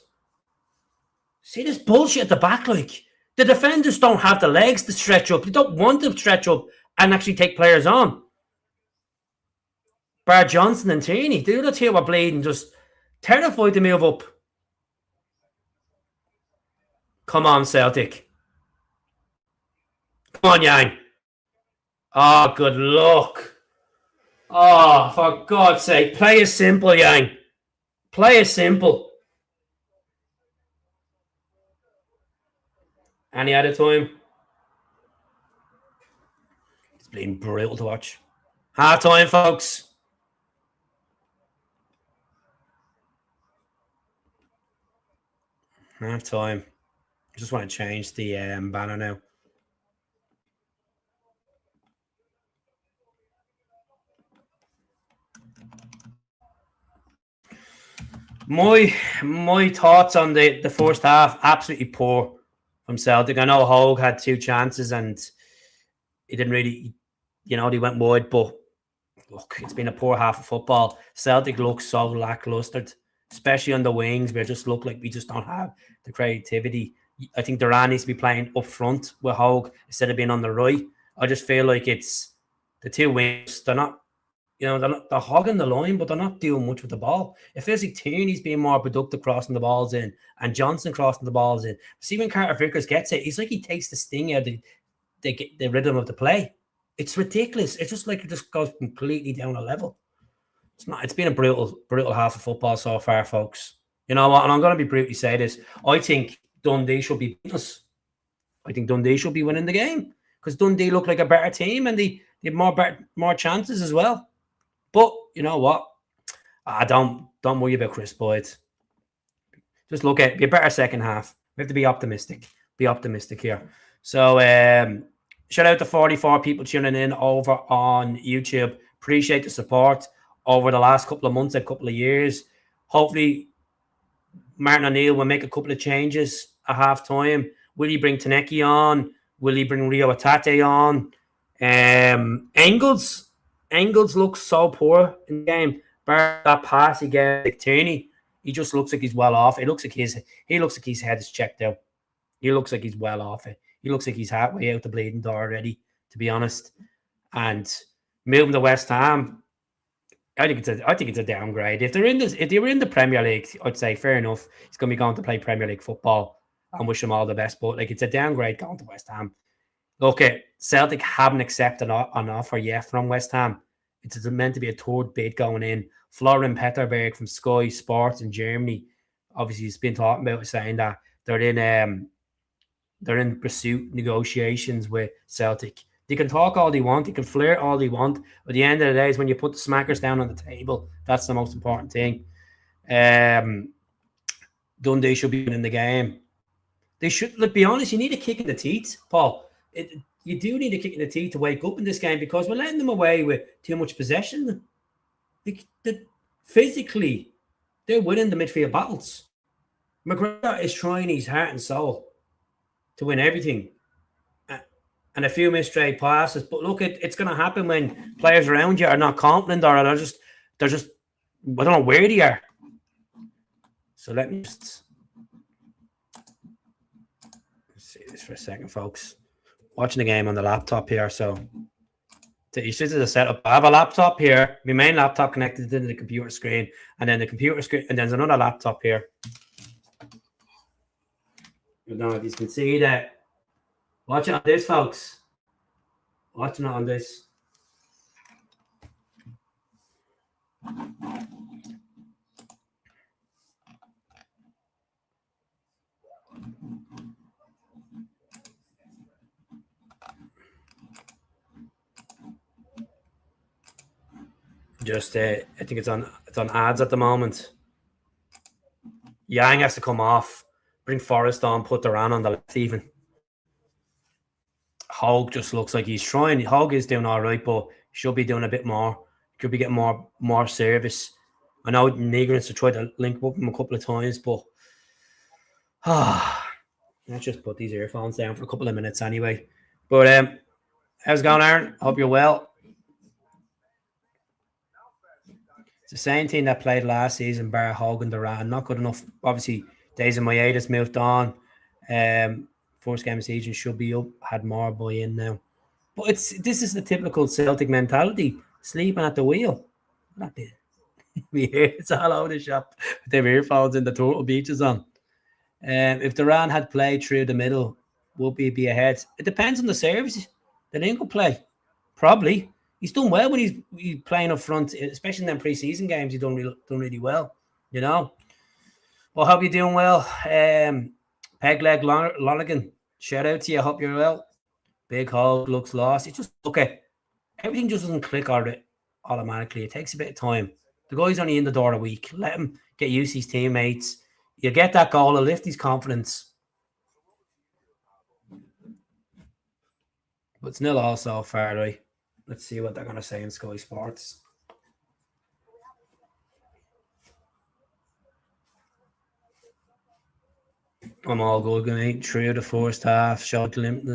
See this bullshit at the back, like. The defenders don't have the legs to stretch up. They don't want to stretch up and actually take players on. Bar Johnston and Tierney. The other two were bleeding, just terrified to move up. Come on, Celtic. Come on, Yang. Oh, good luck. Oh, for God's sake. Play it simple, Yang. Play it simple. Any other time? It's been brutal to watch. Half time, folks. Half time. I just want to change the banner now. My thoughts on the first half, absolutely poor from Celtic. I know Hogh had 2 chances and he didn't really, they went wide, but look, it's been a poor half of football. Celtic looks so lackluster, especially on the wings. We just look like we just don't have the creativity. I think Duran needs to be playing up front with Hogh instead of being on the right. I just feel like it's the 2 wings. They're not, they're hogging the line, but they're not doing much with the ball. It feels like Tierney's being more productive crossing the balls in and Johnston crossing the balls in. See, when Carter Vickers gets it, he's like he takes the sting out of the rhythm of the play. It's ridiculous. It's just like it just goes completely down a level. It's not. It's been a brutal half of football so far, folks. You know what? And I'm going to be brutally say this. I think Dundee should be beating us. I think Dundee should be winning the game because Dundee look like a better team and they have more chances as well. But you know what? I don't worry about Chris Boyd. Just look at be a better second half. We have to be optimistic. Be optimistic here. So shout out to 44 people tuning in over on YouTube. Appreciate the support over the last couple of months, a couple of years. Hopefully, Martin O'Neill will make a couple of changes at half time. Will he bring Taneki on? Will he bring Rio Atate on? Engels looks so poor in the game. Bar that pass he gets like Tierney, he just looks like he's well off. He looks like his head is checked out. He looks like he's well off it. He looks like he's halfway out the bleeding door already, to be honest. And moving to West Ham, I think it's a downgrade. If they were in the Premier League, I'd say fair enough. He's going to be going to play Premier League football and wish him all the best. But like it's a downgrade going to West Ham. Okay, Celtic haven't accepted an offer yet from West Ham. It's meant to be a third bid going in. Florian Petterberg from Sky Sports in Germany, obviously, he's been talking about saying that they're in pursuit negotiations with Celtic. They can talk all they want, they can flirt all they want, but at the end of the day is when you put the smackers down on the table, that's the most important thing. Dundee should be in the game. They should, let's be honest, you need a kick in the teeth, Paul. You do need a kick in the teeth to wake up in this game because we're letting them away with too much possession. Physically, they're winning the midfield battles. McGregor is trying his heart and soul to win everything. And a few missed straight passes. But look, it's going to happen when players around you are not confident or they're just I don't know where they are. So let me just see this for a second, folks. Watching the game on the laptop here, so you see the setup. I have a laptop here, my main laptop connected to the computer screen, and then the computer screen, and there's another laptop here. I don't know if you can see that. Watch it on this, folks. Watching it on this. Just I think it's on ads at the moment. Yang has to come off. Bring Forrest on. Put Duran on the left even. Hogh just looks like he's trying. Hogh is doing all right, but should be doing a bit more. Could be getting more service. I know Negrins have tried to link up him a couple of times, but let's just put these earphones down for a couple of minutes anyway. But how's it going, Aaron? Hope you're well. It's the same team that played last season, bar Hogh and Duran. Not good enough. Obviously, Days of Moyeda's moved on. First game of season should be up. Had more buy-in now. But this is the typical Celtic mentality. Sleeping at the wheel. Not it. It's all over the shop with their earphones and the Turtle Beaches on. If Duran had played through the middle, would we be ahead? It depends on the service. The Engels play. Probably. He's done well when he's playing up front, especially in them pre-season games. He's done really well, you know. Well, hope you're doing well. Pegleg Lonergan, shout out to you. Hope you're well. Big Hogh looks lost. It's just okay. Everything just doesn't click automatically. It takes a bit of time. The guy's only in the door a week. Let him get used to his teammates. You get that goal, it'll lift his confidence. But it's nil all so far, right? Let's see what they're going to say in Sky Sports. I'm all good, mate. Through the first half, shot limp.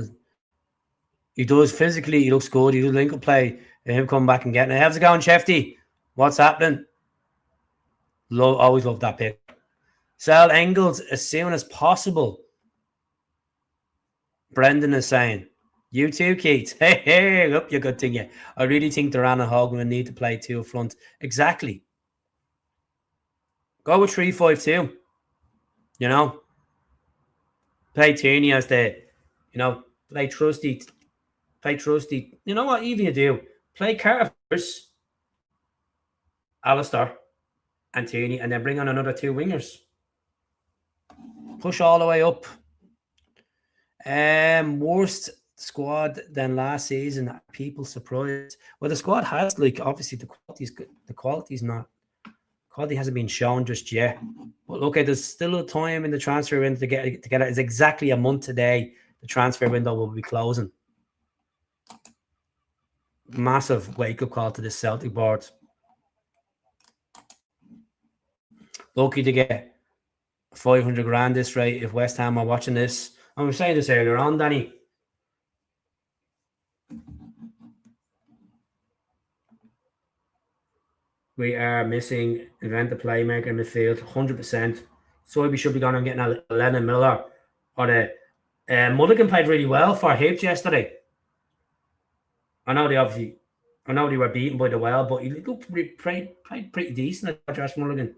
He does physically, he looks good. He does link up play. And him come back and getting it. How's it going, Shefty? What's happening? Always love that pick. Sell Engels as soon as possible. Brendan is saying. You too, Keith. Hey, up you good thing, yeah. I really think Duran and Hogh will need to play two up front. Exactly. Go with 3-5-2. You know? Play Tierney as the, play Trusty. You know what? Even you do. Play Carter first, Alistair, and Tierney, and then bring on another two wingers. Push all the way up. Worst squad than last season. People surprised. Well, the squad has obviously the quality's good. The quality hasn't been shown just yet. But look, there's still a time in the transfer window to get it. It's exactly a month today. The transfer window will be closing. Massive wake-up call to the Celtic board. Lucky to get 500 grand this rate if West Ham are watching this. I was saying this earlier on, Danny. We are missing event the playmaker in midfield, 100%. So we should be going and getting a Lennon Miller or the Mulligan played really well for Hibs yesterday. I know they were beaten by the Well, but he looked played pretty decent at Josh Mulligan.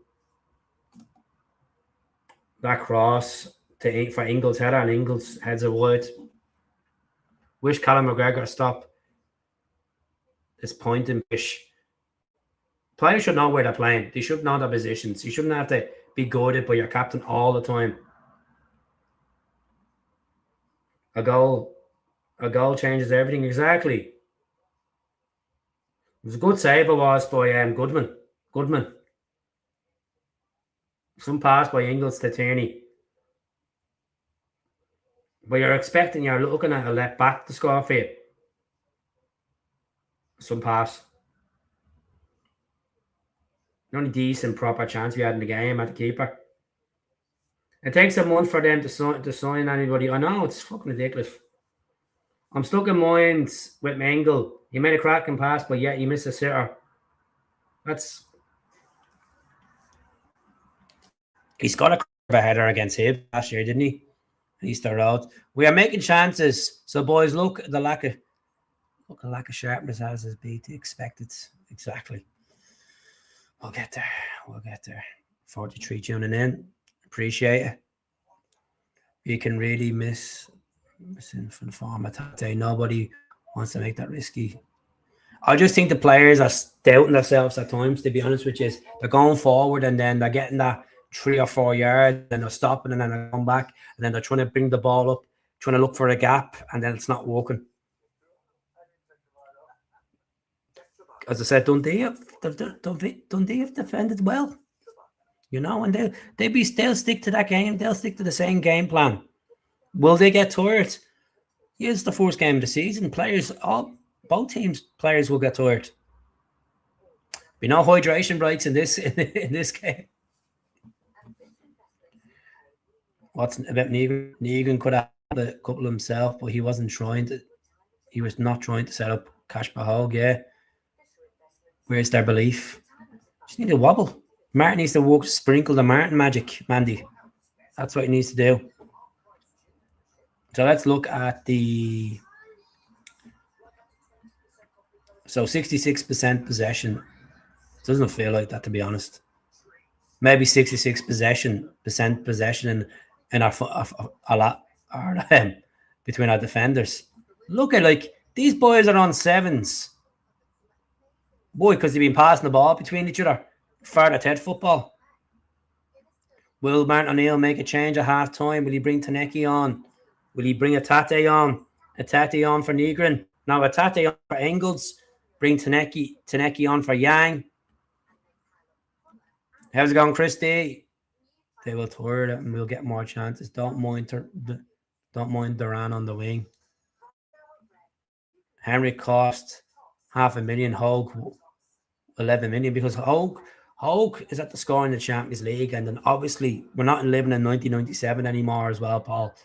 That cross for Engels' header, and Engels heads it wide. Wish Callum McGregor stop this pointing fish. Players should know where they're playing. They should know their positions. You shouldn't have to be guided by your captain all the time. A goal changes everything. Exactly. It was a good save it was by Goodman. Some pass by Engels to Tierney. But you're looking at a left back to score for you. Some pass. The only decent proper chance we had in the game at the keeper. It takes a month for them to sign anybody. I know, it's fucking ridiculous. I'm stuck in minds with Engels. He made a cracking pass, but yet he missed a sitter. He's got a header against him last year, didn't he? Easter Road. We are making chances. So, boys, look at the lack of sharpness as is be to expected. Exactly. We'll get there. 43 tuning in. Appreciate it. You can really miss in from the format that day. Nobody wants to make that risky. I just think the players are doubting themselves at times, to be honest with you. They're going forward and then they're getting that 3 or 4 yards, and they're stopping and then they're going back, and then they're trying to bring the ball up, trying to look for a gap, and then it's not working. as I said, Dundee have defended well. You know, and they'll stick to that game. They'll stick to the same game plan. Will they get tired? Yeah, it's the first game of the season. Both teams' players will get tired. Be no hydration breaks in this game. What's about Negan? Negan could have had a couple himself, but he wasn't trying to. He was not trying to set up cash by Hogh. Yeah, where's their belief? Just need a wobble. Martin needs to sprinkle the Martin magic, Mandy. That's what he needs to do. So let's look at the. So 66% possession. Doesn't feel like that, to be honest. Maybe 66% possession in a lot between our defenders. Look at, like, these boys are on sevens. Boy, because they've been passing the ball between each other. Further Ted football. Will Martin O'Neill make a change at half time? Will he bring Taneki on? Will he bring a Tate on? A Tate on for Negrin? Now a Tate on for Engels. Bring Taneki on for Yang. How's it going, Christy? They will tire it and we'll get more chances. Don't mind Duran on the wing. Henry cost $500,000. Hogh 11 million, because Hogh is at the score in the Champions League, and then obviously we're not living in 1997 anymore as well, Paul.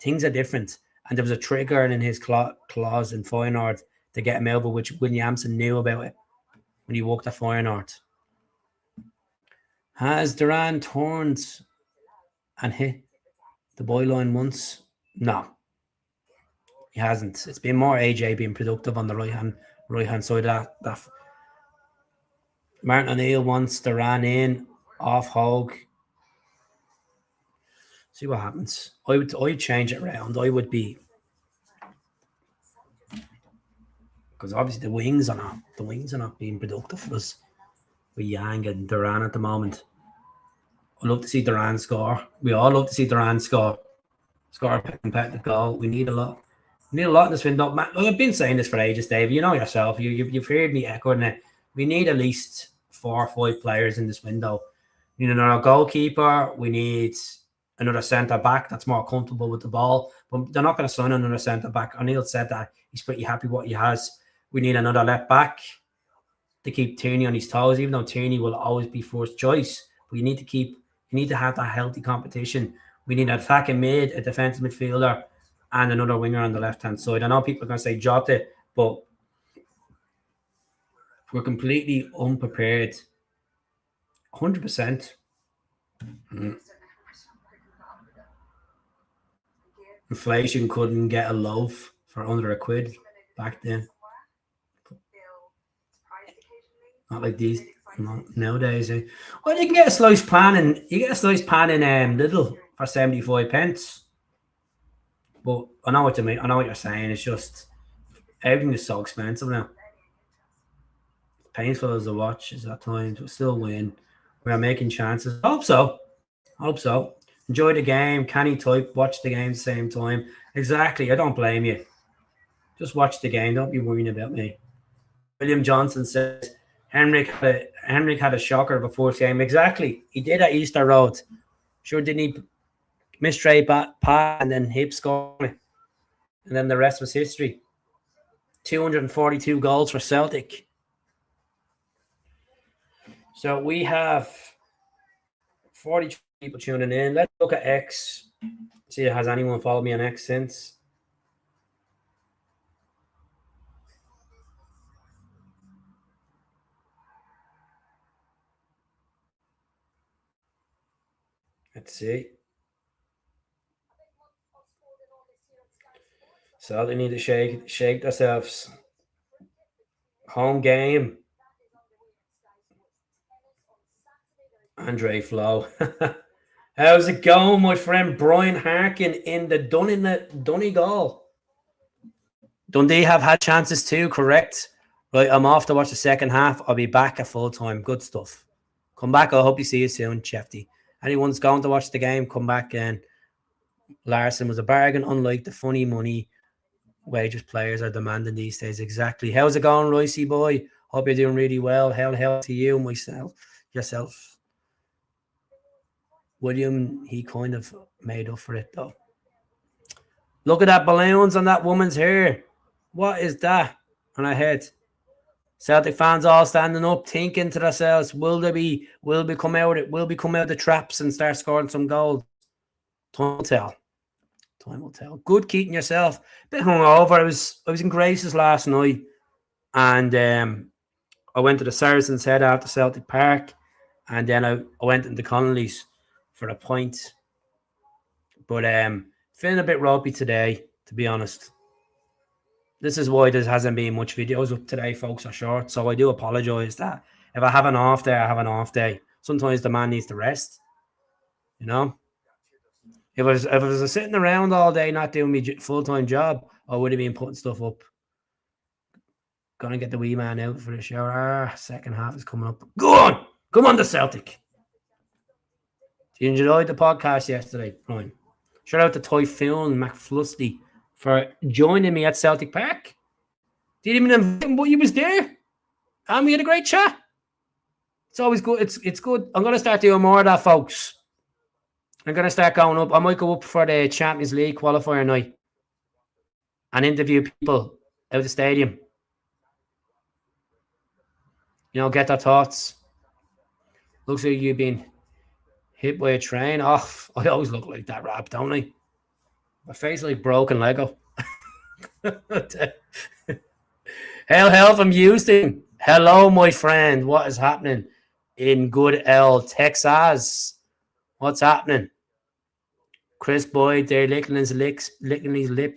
Things are different, and there was a trigger in his clause in Feyenoord to get him over, which Williamson knew about it when he worked at Feyenoord. Has Duran turned and hit the byline once? No, he hasn't. It's been more AJ being productive on the right hand side of that. Martin O'Neill wants Duran in off Hogh. See what happens. I'd change it around. I would be, because obviously the wings are not being productive for us with Yang and Duran at the moment. I'd love to see Duran score. We all love to see Duran score a competitive goal. We need a lot. We need a lot in this window. Man, I've been saying this for ages, Dave. You know yourself. You've heard me echoing it. We need at least 4 or 5 players in this window. We need another goalkeeper. We need another centre back that's more comfortable with the ball. But they're not going to sign another centre back. O'Neill said that he's pretty happy what he has. We need another left back to keep Tierney on his toes, even though Tierney will always be first choice. But you need to have that healthy competition. We need an attacking mid, a defensive midfielder, and another winger on the left-hand side. I know people are going to say Jota, but we're completely unprepared. 100%. Inflation couldn't get a loaf for under £1 back then. Not like these nowadays. Well, you can get a sliced pan in Lidl for 75 pence. But I know what you mean. I know what you're saying. It's just everything is so expensive now. Painful as a watch is at times, but still win. We are making chances. Hope so. Enjoy the game. Canny type. Watch the game at the same time. Exactly. I don't blame you. Just watch the game. Don't be worrying about me. William Johnston says Henrik had a shocker of a first game. Exactly. He did at Easter Road. Sure, didn't he? Miss straight pass and then hip scoring. And then the rest was history. 242 goals for Celtic. So we have 42 people tuning in. Let's look at X. See, has anyone followed me on X since? Let's see. So they need to shake themselves. Home game. Andre Flo. How's it going, my friend Brian Harkin in the Donegal? Dundee have had chances too, correct? Right, I'm off to watch the second half. I'll be back at full time. Good stuff. Come back. I hope you see you soon, Chefty. Anyone's going to watch the game, come back in. Larson was a bargain, unlike the funny money wages players are demanding these days. Exactly. How's it going, Ricey boy? Hope you're doing really well. Hell to you, yourself. William, he kind of made up for it though. Look at that balloons on that woman's hair. What is that on her head? Celtic fans all standing up, thinking to themselves, will we come out of the traps and start scoring some goals? Time will tell. Time will tell. Good keeping yourself. Bit hungover. I was in Grace's last night, and I went to the Saracens Head after Celtic Park, and then I went into Connolly's for a pint. But feeling a bit ropey today, to be honest. This is why there hasn't been much videos up today, folks, are short. So I do apologise that if I have an off day, I have an off day. Sometimes the man needs to rest, you know. If I was sitting around all day not doing my full-time job, I would have been putting stuff up. Gonna get the wee man out for the shower. Second half is coming up. Go on! Come on, the Celtic. You enjoyed the podcast yesterday, Brian. Shout out to Typhoon McFlusty for joining me at Celtic Park. Didn't even invite him, but he was there. And we had a great chat. It's always good. It's good. I'm going to start doing more of that, folks. I'm going to start going up. I might go up for the Champions League qualifier night and interview people out of the stadium. You know, get their thoughts. Looks like you've been hit by a train. Oh, I always look like that rap, don't I? My face like broken Lego. Hell from Houston. Hello, my friend. What is happening in good L, Texas? What's happening? Chris Boyd there licking his lips,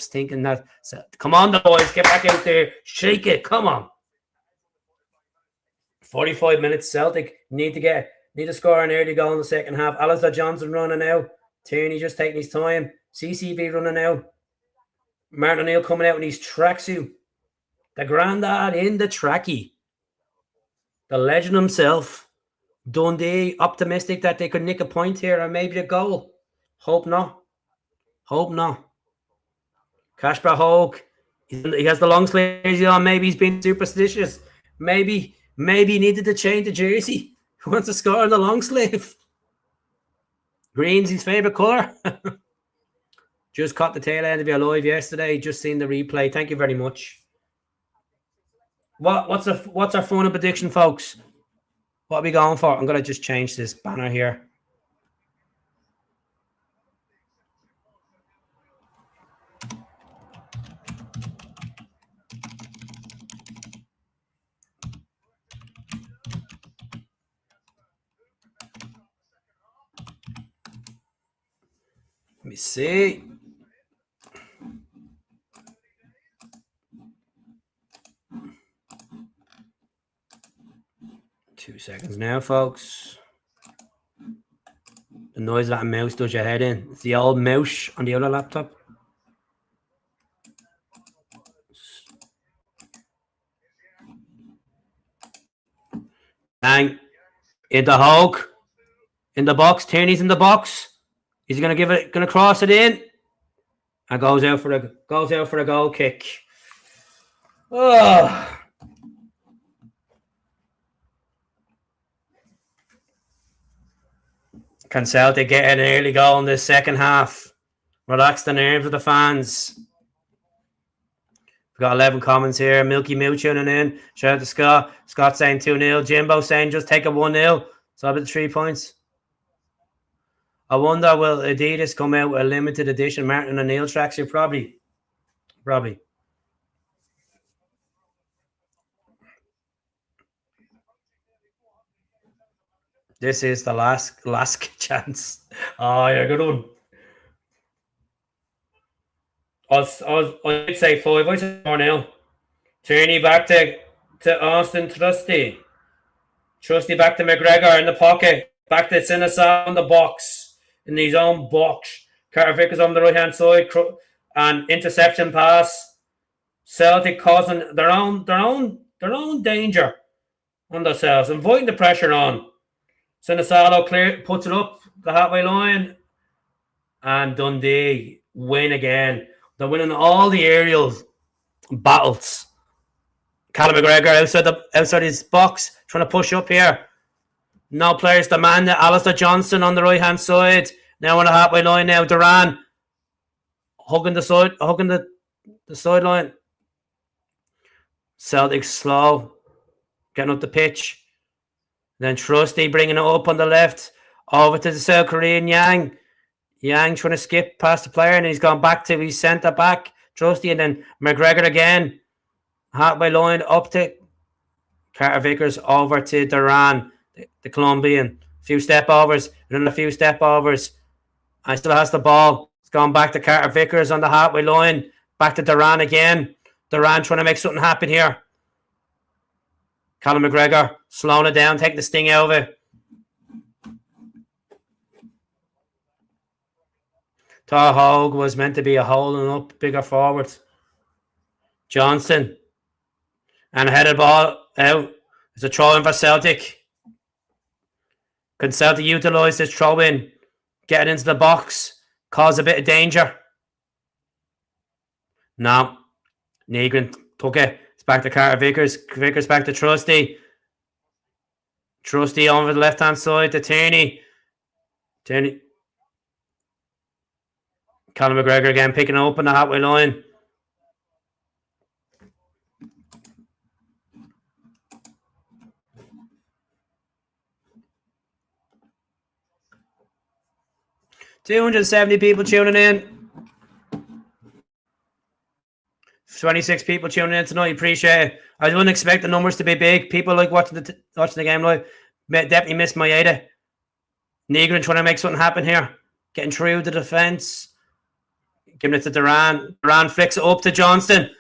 thinking that. Come on, the boys, get back out there, shake it. Come on. 45 minutes. Celtic need to score an early goal in the second half. Alistair Johnston running out. Tierney just taking his time. CCB running out. Martin O'Neill coming out in his tracksuit. The granddad in the trackie. The legend himself. Dundee optimistic that they could nick a point here or maybe a goal. Hope not. Kasper Hogh. He has the long sleeves on. Maybe he's been superstitious. Maybe he needed to change the jersey. He wants to score in the long sleeve. Green's his favourite colour. Just caught the tail end of your live yesterday. Just seen the replay. Thank you very much. What's our final prediction, folks? What are we going for? I'm going to just change this banner here. Let me see. Two seconds now, folks. The noise that mouse does your head in. It's the old mouse on the other laptop. Bang. Into Hogh. In the box. Tierney's in the box. He's gonna cross it in. And goes out for a goal kick. Oh. Can Celtic get an early goal in this second half? Relax the nerves of the fans. We've got 11 comments here. Milky Mooch tuning in. Shout out to Scott. Scott saying 2-0. Jimbo saying just take a 1-0. So about 3 points. I wonder, will Adidas come out with a limited edition Martin O'Neill tracksuit? Probably. This is the last chance. Oh, you're a good one. I'd say 5. I say 4-0. Tierney back to Austin Trusty. Trusty back to McGregor in the pocket. Back to Sinisal in the box. In his own box. Carter Vickers on the right hand side. And interception pass. Celtic causing their own danger on themselves. Inviting the pressure on. Sinisalo puts it up the halfway line. And Dundee win again. They're winning all the aerial battles. Callum McGregor outside his box, trying to push up here. No players demand it. Alistair Johnston on the right hand side. Now on the halfway line now. Duran hugging the sideline. Celtic slow, getting up the pitch. Then Trusty bringing it up on the left. Over to the South Korean Yang. Yang trying to skip past the player and he's gone back to his centre back. Trusty and then McGregor again. Halfway line up to Carter Vickers over to Duran, the Colombian. A few step overs, and then a few step overs. And still has the ball. It's gone back to Carter Vickers on the halfway line. Back to Duran again. Duran trying to make something happen here. Callum McGregor slowing it down, taking the sting out of it. Hogh was meant to be a holding up, bigger forward. Johnston. And a headed ball out. It's a throw in for Celtic. Can Celtic utilise this throw in? Get it into the box. Cause a bit of danger. No. Negrin took it. It's back to Carter Vickers. Vickers back to Trusty. Trusty over the left hand side to Tierney. Tierney. Callum McGregor again picking it up on the halfway line. $270 people tuning in. 26 people tuning in tonight. Appreciate it. I wouldn't expect the numbers to be big. People like watching the game live. Definitely missed my Ada. Negrin trying to make something happen here. Getting through the defence. Giving it to Duran. Duran flicks it up to Johnston.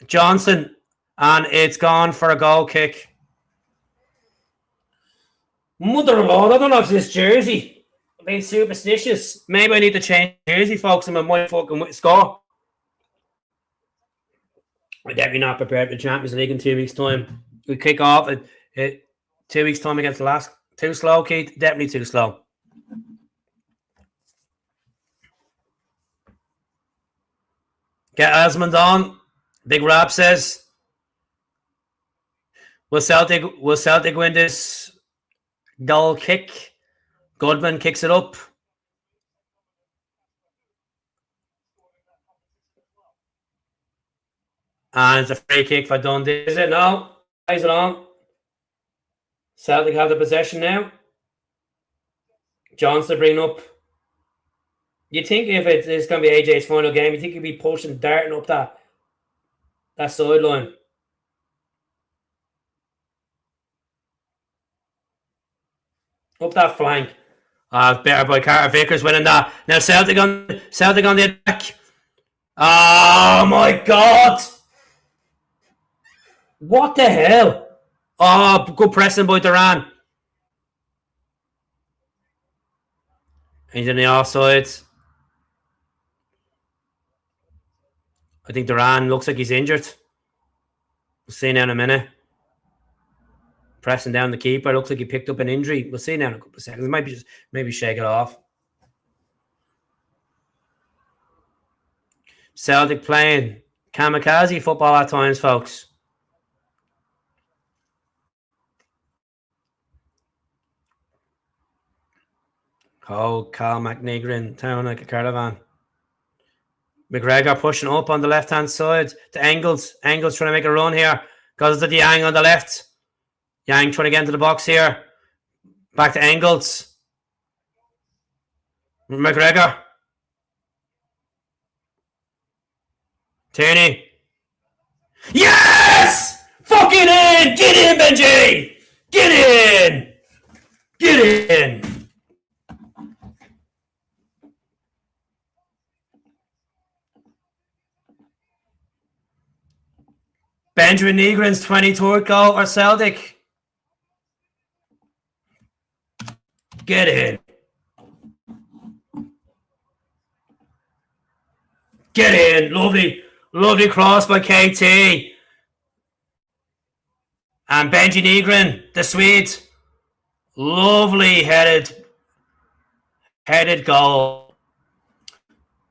Johnston. And it's gone for a goal kick. Mother of Lord, I don't know if this jersey. I'm being superstitious. Maybe I need to change jersey, folks, and I might fucking score. We're definitely not prepared for the Champions League in 2 weeks' time. We kick off at 2 weeks' time against the last. Too slow, Keith? Definitely too slow. Get Asmund on. Big Rap says, will Celtic win this goal kick? Goodman kicks it up. And it's a free kick for Dundee. Is it? No. Plays it on. Celtic have the possession now. Johnston bring up. You think if it's going to be AJ's final game, you think he'd be pushing, darting up that sideline. Up that flank. Better by Carter Vickers winning that. Now Celtic on the attack. Oh my God! What the hell? Oh, good pressing by Duran. He's in the offside. I think Duran looks like he's injured. We'll see now in a minute. Pressing down the keeper. Looks like he picked up an injury. We'll see now in a couple of seconds. Maybe shake it off. Celtic playing kamikaze football at times, folks. Oh, Carl McNigrin, town like a caravan. McGregor pushing up on the left-hand side to Engels. Engels trying to make a run here. Goes to the Yang on the left. Yang trying to get into the box here. Back to Engels. McGregor. Tierney. Yes! Fucking in! Get in, Benji! Get in! Get in! Benjamin Negrin's 23rd goal for Celtic. Get in. Get in. Lovely cross by KT. And Benji Negrin, the Swede. Lovely headed goal.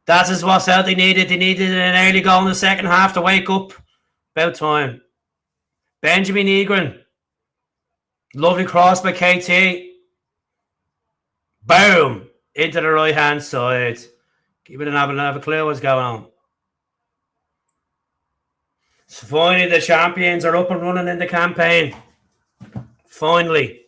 That is what Celtic needed. They needed an early goal in the second half to wake up. About time. Benjamin Egrin. Lovely cross by KT. Boom! Into the right-hand side. Keep it and have a clue what's going on. So finally, the champions are up and running in the campaign. Finally.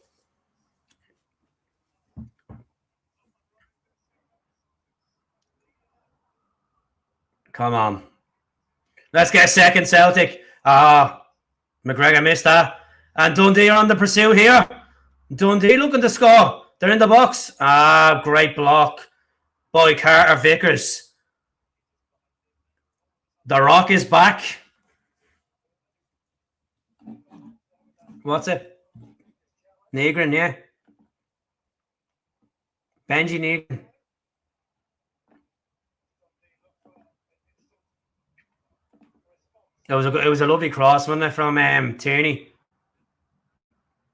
Come on. Let's get second, Celtic. McGregor missed that. And Dundee are on the pursuit here. Dundee looking to score. They're in the box. Great block by Carter Vickers. The Rock is back. What's it? Negrin, yeah. Benji Negrin. It was a lovely cross, wasn't it, from Tierney?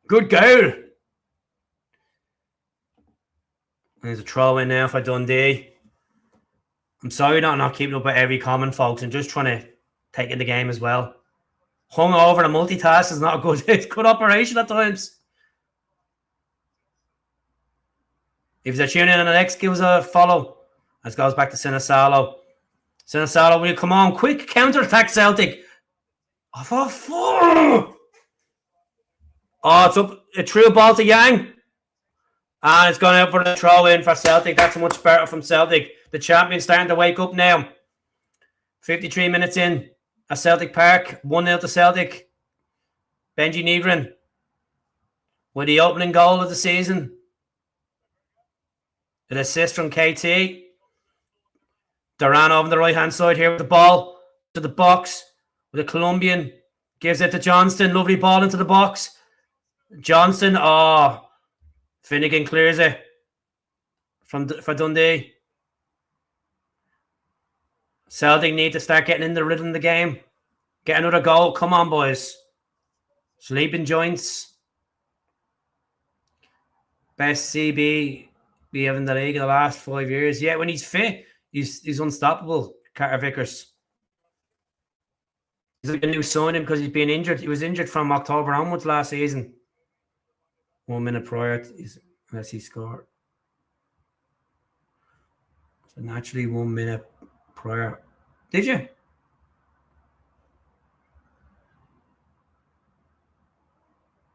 Good goal. There's a throw in now for Dundee. I'm sorry not keeping up with every comment, folks. I'm just trying to take in the game as well. Hung over the multitask is not a good. It's good operation at times. If you're tuning in on the next, give us a follow. This goes back to Sinisalo. Sinisalo, will you come on? Quick counter-attack, Celtic. Oh, it's up. A true ball to Yang. And it's gone out for the throw-in for Celtic. That's much better from Celtic. The champions starting to wake up now. 53 minutes in at Celtic Park. 1-0 to Celtic. Benji Negrin with the opening goal of the season. An assist from KT. Duran over the right-hand side here with the ball to the box. With the Colombian. Gives it to Johnston. Lovely ball into the box. Johnston. Finnegan clears it for Dundee. Celtic need to start getting in the rhythm of the game. Get another goal. Come on, boys. Sleeping joints. Best CB we have in the league in the last 5 years. Yeah, when he's fit, he's unstoppable. Carter Vickers. He's like a new signing because he's been injured. He was injured from October onwards last season. 1 minute prior, unless he scored. So naturally, 1 minute prior. Did you?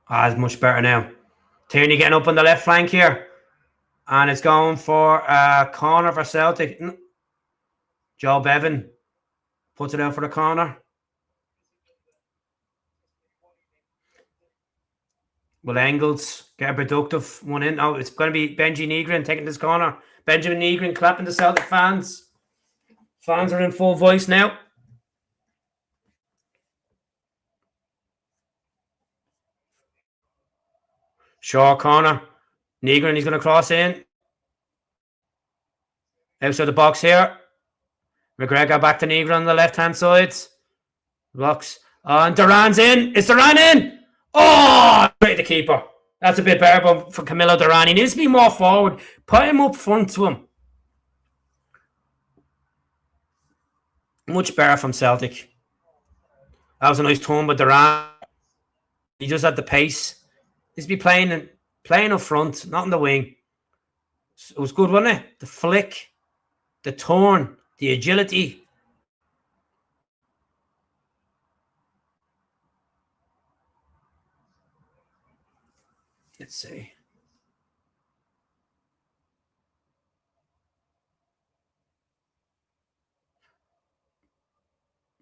It's much better now. Tierney getting up on the left flank here. And it's going for a corner for Celtic. Joe Bevan puts it out for the corner. Will Engels get a productive one in? Oh, it's going to be Benji Negrin taking this corner. Benjamin Negrin clapping the Celtic fans. Fans are in full voice now. Short corner. Negrin, he's going to cross in. Outside the box here. McGregor back to Negrin on the left-hand side. Blocks. And Duran's in. Is Duran in? Oh, great the keeper. That's a bit better for Camilo Duran. He needs to be more forward. Put him up front to him. Much better from Celtic. That was a nice turn by Duran. He just had the pace. He's be playing up front, not in the wing. It was good, wasn't it? The flick, the turn, the agility. Let's see.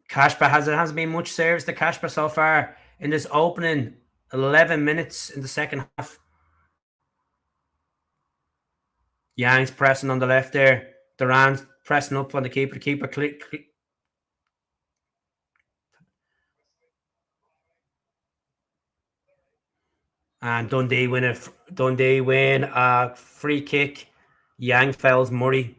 Kasper hasn't been much service to Kasper so far in this opening 11 minutes in the second half. Yang's pressing on the left there. Duran's pressing up on the keeper. The keeper click. And Dundee win a free kick. Yang fells Murray.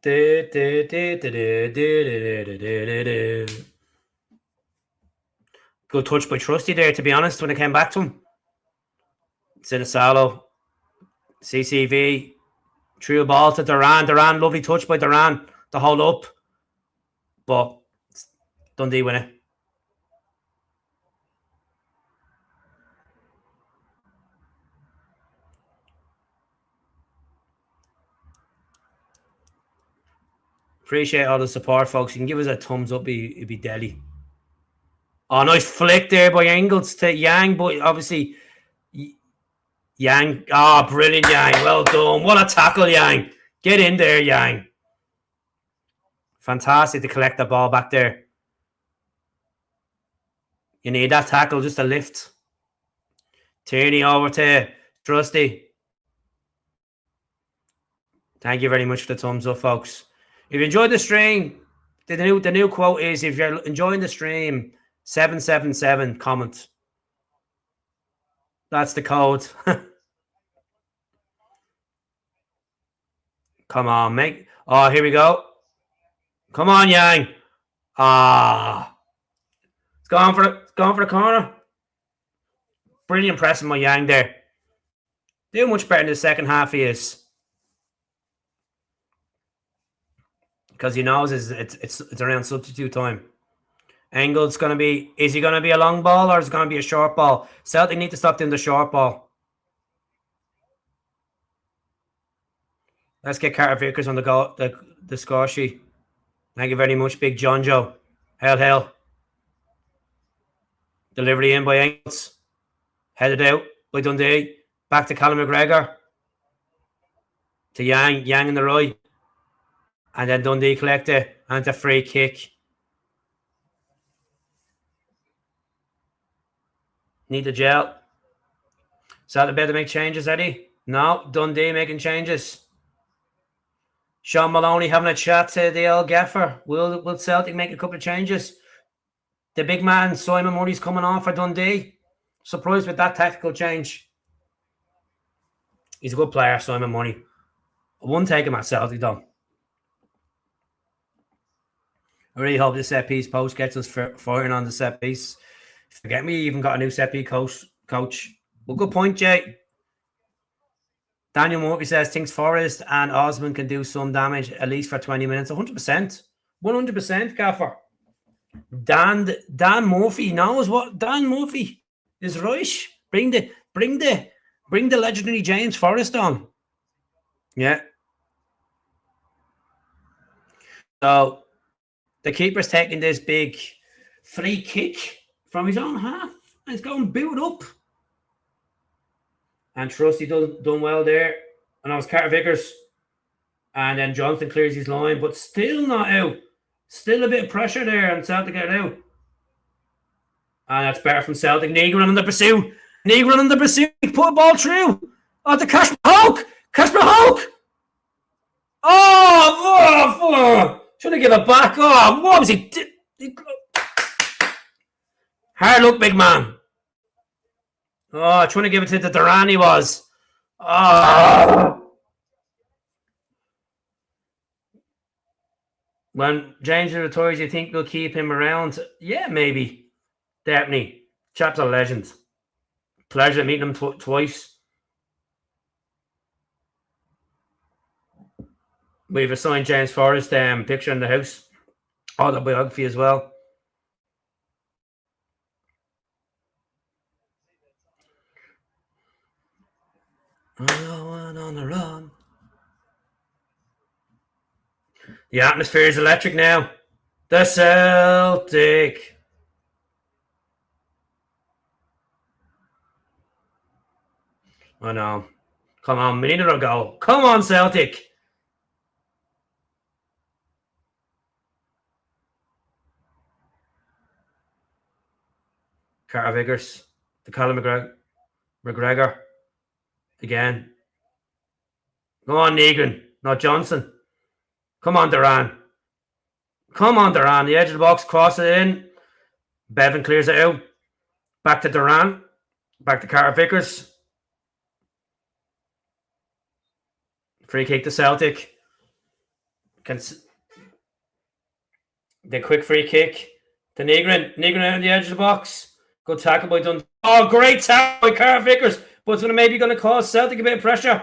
Good touch by Trusty there, to be honest, when it came back to him. Sinisalo, CCV, threw a ball to Duran. Duran, lovely touch by Duran to hold up. But Dundee win it. Appreciate all the support, folks. You can give us a thumbs up, it'd be deadly. Oh, nice flick there by Engels to Yang, but obviously Yang. Oh, brilliant, Yang. Well done. What a tackle, Yang. Get in there, Yang. Fantastic to collect the ball back there. You need that tackle just to lift. Tierney over to Trusty. Thank you very much for the thumbs up, folks. If you enjoyed the stream, the new quote is, if you're enjoying the stream, 777 comment. That's the code. Come on, mate. Oh, here we go. Come on, Yang. Ah. It's gone for the corner. Brilliant pressing by Yang there. Doing much better in the second half he is. Because he knows it's around substitute time. Engels going to be... Is he going to be a long ball or is it going to be a short ball? Celtic need to stop doing the short ball. Let's get Carter Vickers on the score sheet. Thank you very much, Big John Joe. Hell. Delivery in by Engels. Headed out by Dundee. Back to Callum McGregor. To Yang. Yang in the right. And then Dundee collect it. And a free kick. Need the gel. Celtic better make changes, Eddie? No. Dundee making changes. Sean Maloney having a chat to the old gaffer. Will Celtic make a couple of changes? The big man, Simon Murray's coming on for Dundee. Surprised with that tactical change. He's a good player, Simon Murray. I wouldn't take him at Celtic, though. I really hope this set piece post gets us firing on the set piece. Forget me, even got a new set piece coach. Well, good point, Jay. Daniel Murphy says, thinks Forrest and Osman can do some damage, at least for 20 minutes. 100%. 100%, Gaffer. Dan Murphy knows what Dan Murphy is right. Bring the legendary James Forrest on. Yeah. So the keeper's taking this big free kick from his own half. And it's going build up. And Trusty done well there. And that was Carter Vickers. And then Johnston clears his line, but still not out. Still a bit of pressure there and Celtic get it out. And that's better from Celtic. Negron on the pursuit. Put a ball through. Oh, to Kasper Hogh. Oh, should have given it back. Oh, what was he? Hard luck, big man. Oh, trying to give it to the Duran he was. Oh. When James retires, you think they'll keep him around? Yeah, maybe. Definitely. Chap's a legend. Pleasure meeting him twice. We've assigned James Forrest picture in the house. Autobiography as well. On the run. The atmosphere is electric now. The Celtic. I know. Come on, we need another goal. Come on, Celtic. Carter Vickers. To Callum McGregor. Again. Come on, Negron. Not Johnston. Come on, Duran. The edge of the box. Cross it in. Bevan clears it out. Back to Duran. Back to Carter Vickers. Free kick to Celtic. The quick free kick. The Negrin out on the edge of the box. Good tackle by Dundee. Oh, great tackle by Carl Vickers, but it's maybe going to cause Celtic a bit of pressure.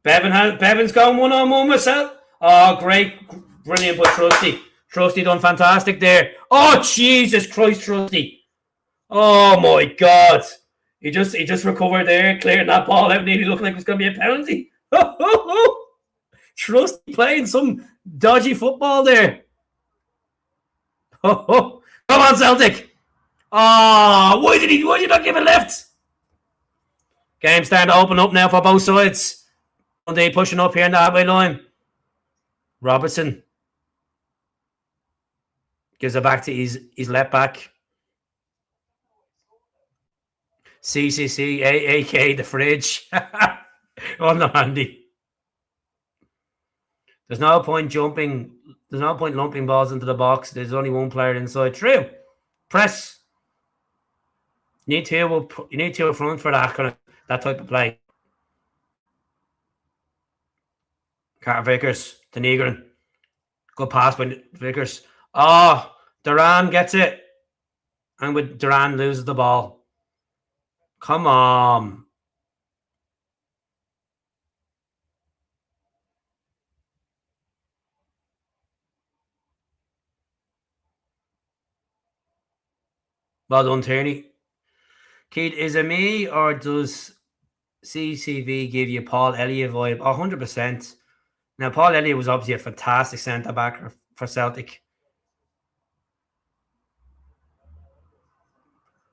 Bevan's going one-on-one with Celtic. Oh, great. Brilliant by Trusty. Trusty done fantastic there. Oh, Jesus Christ, Trusty. Oh, my God. He just recovered there, clearing that ball out, nearly looking like it was going to be a penalty. Trusty playing some dodgy football there. Come on, Celtic. Oh, why did you not give it left? Game starting to open up now for both sides. Dundee pushing up here in the halfway line. Robertson gives it back to his left back. CCC, aka the fridge. On the handy. There's no point jumping. There's no point lumping balls into the box. There's only one player inside. True. Press. You need two up front for that type of play. Carter Vickers to Negrin. Good pass by Vickers. Oh, Duran gets it. And with Duran loses the ball. Come on. Well done, Tierney. Keith, is it me or does CCV give you Paul Elliott vibe? 100%. Now, Paul Elliott was obviously a fantastic centre-back for Celtic.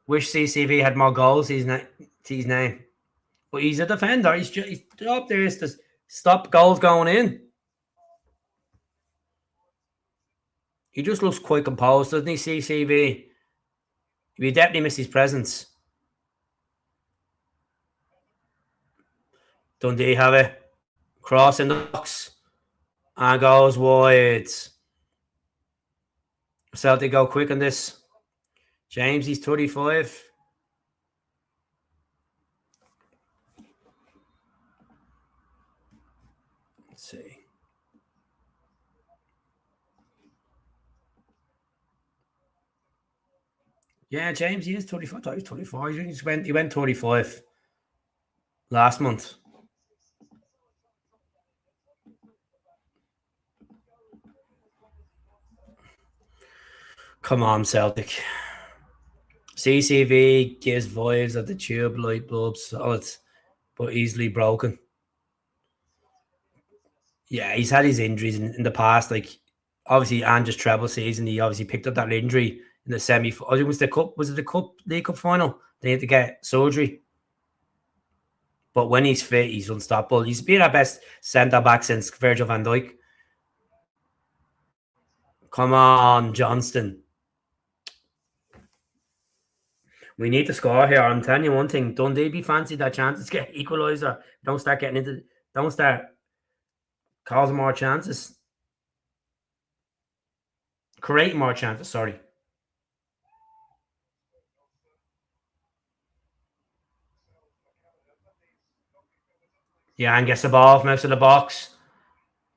Wish CCV had more goals to his name. But he's a defender. His job there is to stop goals going in. He just looks quite composed, doesn't he, CCV? We definitely miss his presence. Dundee have it. Cross in the box. And goes wide. Celtic go quick on this. James, he's 35. Let's see. Yeah, James, he is 35. I thought he was 24. He went 35 last month. Come on, Celtic. CCV gives vibes of the tube light bulbs, solid, but easily broken. Yeah, he's had his injuries in the past. Like, obviously, Andrew's treble season, he obviously picked up that injury in the semi. It was the League Cup final? They had to get surgery. But when he's fit, he's unstoppable. He's been our best centre back since Virgil van Dijk. Come on, Johnston. We need to score here. I'm telling you one thing. Dundee be fancy that chances to get equaliser. Don't start causing more chances. Creating more chances, sorry. Yang gets the ball from out of the box.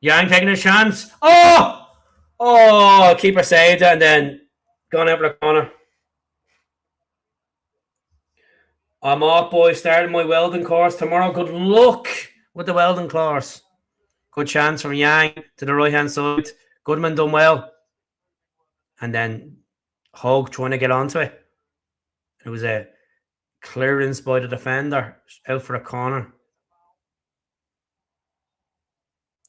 Yang taking a chance. Oh, keeper saved it and then gone out for the corner. I'm off, boys. Starting my welding course tomorrow. Good luck with the welding course. Good chance from Yang to the right-hand side. Goodman done well. And then Hogh trying to get onto it. It was a clearance by the defender out for a corner.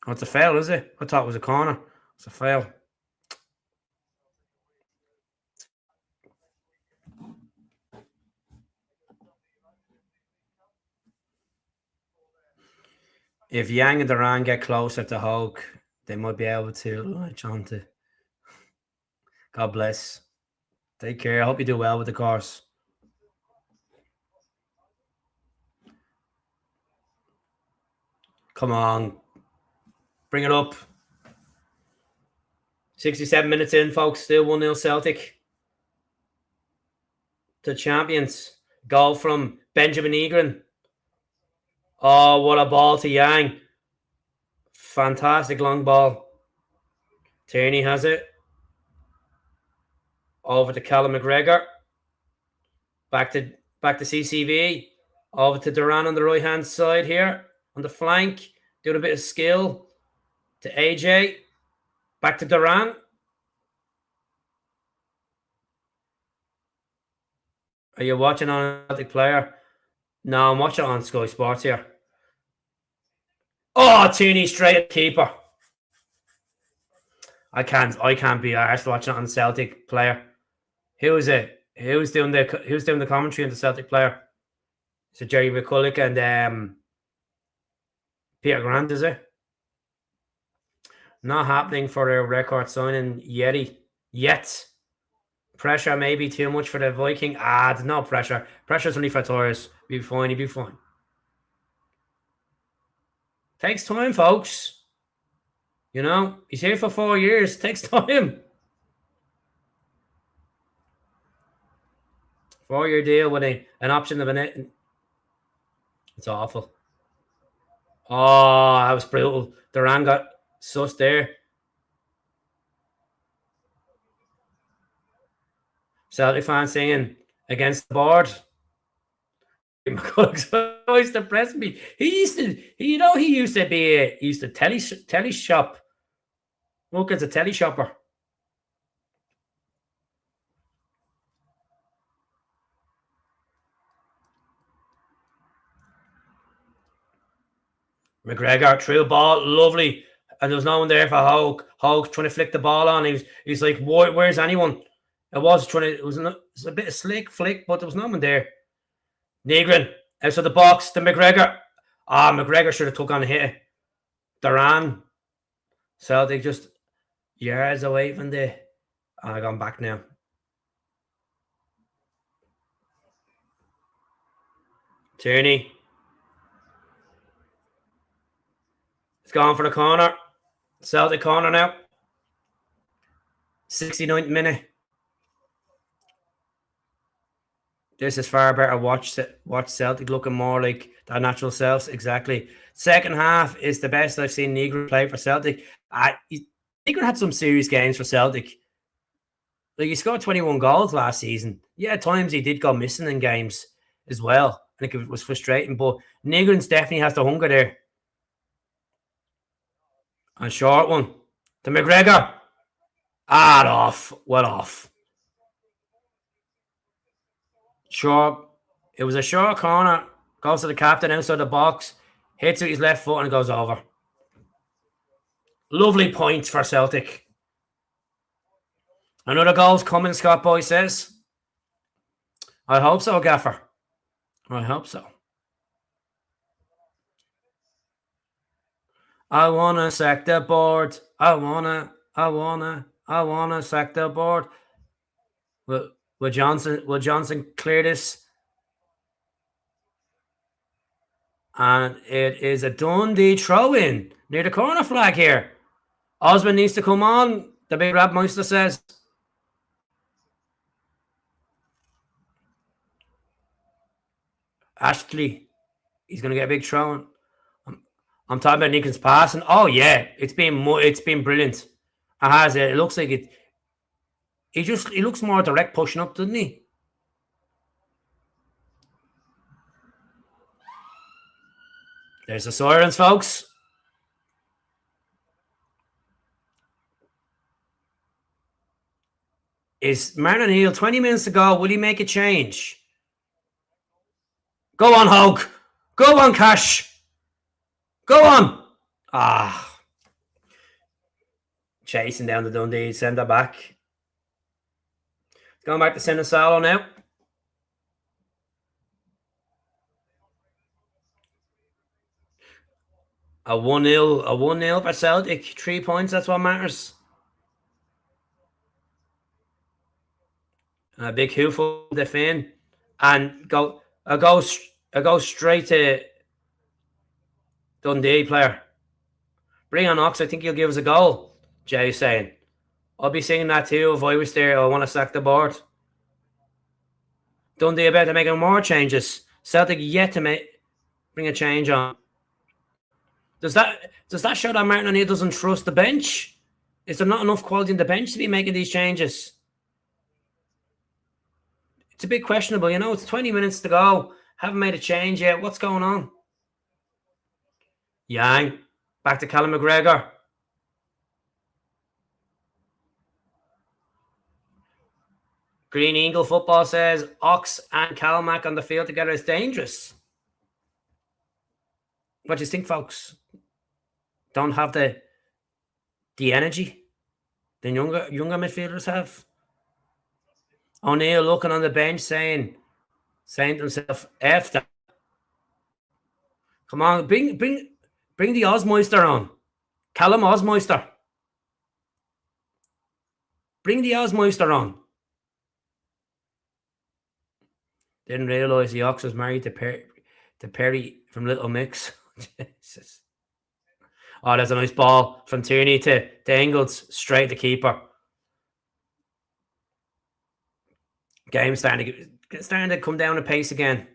Oh, it's a foul, is it? I thought it was a corner. It's a foul. If Yang and Duran get closer to Hogh, they might be able to latch on to. God bless. Take care. I hope you do well with the course. Come on. Bring it up. 67 minutes in, folks. Still 1-0 Celtic. The champions. Goal from Benjamin Egrin. Oh, what a ball to Yang. Fantastic long ball. Tierney has it. Over to Callum McGregor. Back to CCV. Over to Duran on the right hand side here. On the flank. Doing a bit of skill. To AJ. Back to Duran. Are you watching on a Celtic player? No, I'm watching on Sky Sports here. Oh, Tierney straight at keeper. I can't be arsed watching it on the Celtic player. Who's doing the commentary on the Celtic player? So Jerry McCulloch and Peter Grant, is it? Not happening for a record signing yet. Pressure may be too much for the Viking. There's no pressure. Pressure's only for Torres. He'll be fine. Takes time, folks. You know, he's here for 4 years. Takes time. 4-year deal with an option of an. It's awful. Oh, that was brutal. Duran got sus there. Celtic fans singing against the board. McCulloch's always depressed me. He used to telly shop. Look, it's a telly shopper. McGregor, threw ball, lovely. And there was no one there for Hogh. Hogh trying to flick the ball on. He's like, where's anyone? It was a bit of slick flick, but there was no one there. Negrin, out of the box to McGregor. McGregor should have took on a hit. Duran. Celtic just yards away from the. I've gone back now. Tierney. It's gone for the corner. Celtic corner now. 69th minute. This is far better. Watch Celtic looking more like their natural selves. Exactly. Second half is the best I've seen Negrin play for Celtic. Negrin had some serious games for Celtic. Like, he scored 21 goals last season. Yeah, at times he did go missing in games as well. I think it was frustrating, but Negrin's definitely has the hunger there. A short one to McGregor. Off. Well off. Short. It was a short corner. Goes to the captain outside the box. Hits with his left foot and goes over. Lovely points for Celtic. Another goal's coming, Scott Boy says. I hope so, Gaffer. I hope so. I wanna sack the board. I wanna sack the board. Will Johnston clear this? And it is a Dundee throw-in near the corner flag here. Osmond needs to come on, the big Rabmeister says. Ashley, he's going to get a big throw-in. I'm talking about Nickens passing. Oh, yeah, it's been brilliant. It has. It looks like it. He looks more direct pushing up, doesn't he? There's the sirens, folks. Is Martin Hill 20 minutes to go? Will he make a change? Go on, Hogh. Go on, Cash. Go on. Chasing down the Dundee centre back. Going back to Sinisalo now. A 1-0 for Celtic. 3 points, that's what matters. A big hoof for the fin. And go straight to Dundee player. Bring on Ox, I think he'll give us a goal, Jay's saying. I'll be singing that too if I was there. I want to sack the board. Dundee about to make more changes. Celtic yet to bring a change on. Does that show that Martin O'Neill doesn't trust the bench? Is there not enough quality in the bench to be making these changes? It's a bit questionable. It's 20 minutes to go. Haven't made a change yet. What's going on? Yang. Back to Callum McGregor. Green Eagle Football says Ox and Calmac on the field together is dangerous. What do you think, folks? Don't have the energy the younger midfielders have. O'Neill looking on the bench saying to himself, F that. Come on, bring the Osmeister on. Callum Osmeister. Bring the Osmeister on. Didn't realise the Ox was married to Perry from Little Mix. Jesus. Oh, there's a nice ball from Tierney to Engels, straight to keeper. Game starting to come down a pace again.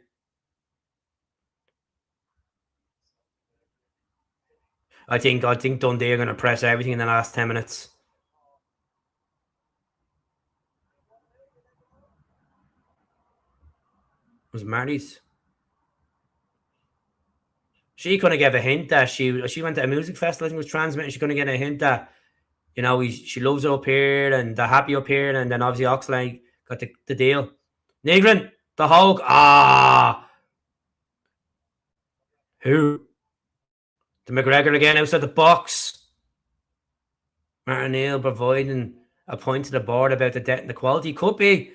I think Dundee are going to press everything in the last 10 minutes. It was Marty's. She couldn't give a hint that she went to a music festival. I think it was transmitting. She couldn't get a hint that she loves it up here and they're happy up here, and then obviously Oxlade got the deal. Nigrin, the Hogh. Who? The McGregor again outside the box. Martin O'Neill providing a point to the board about the depth and the quality. Could be.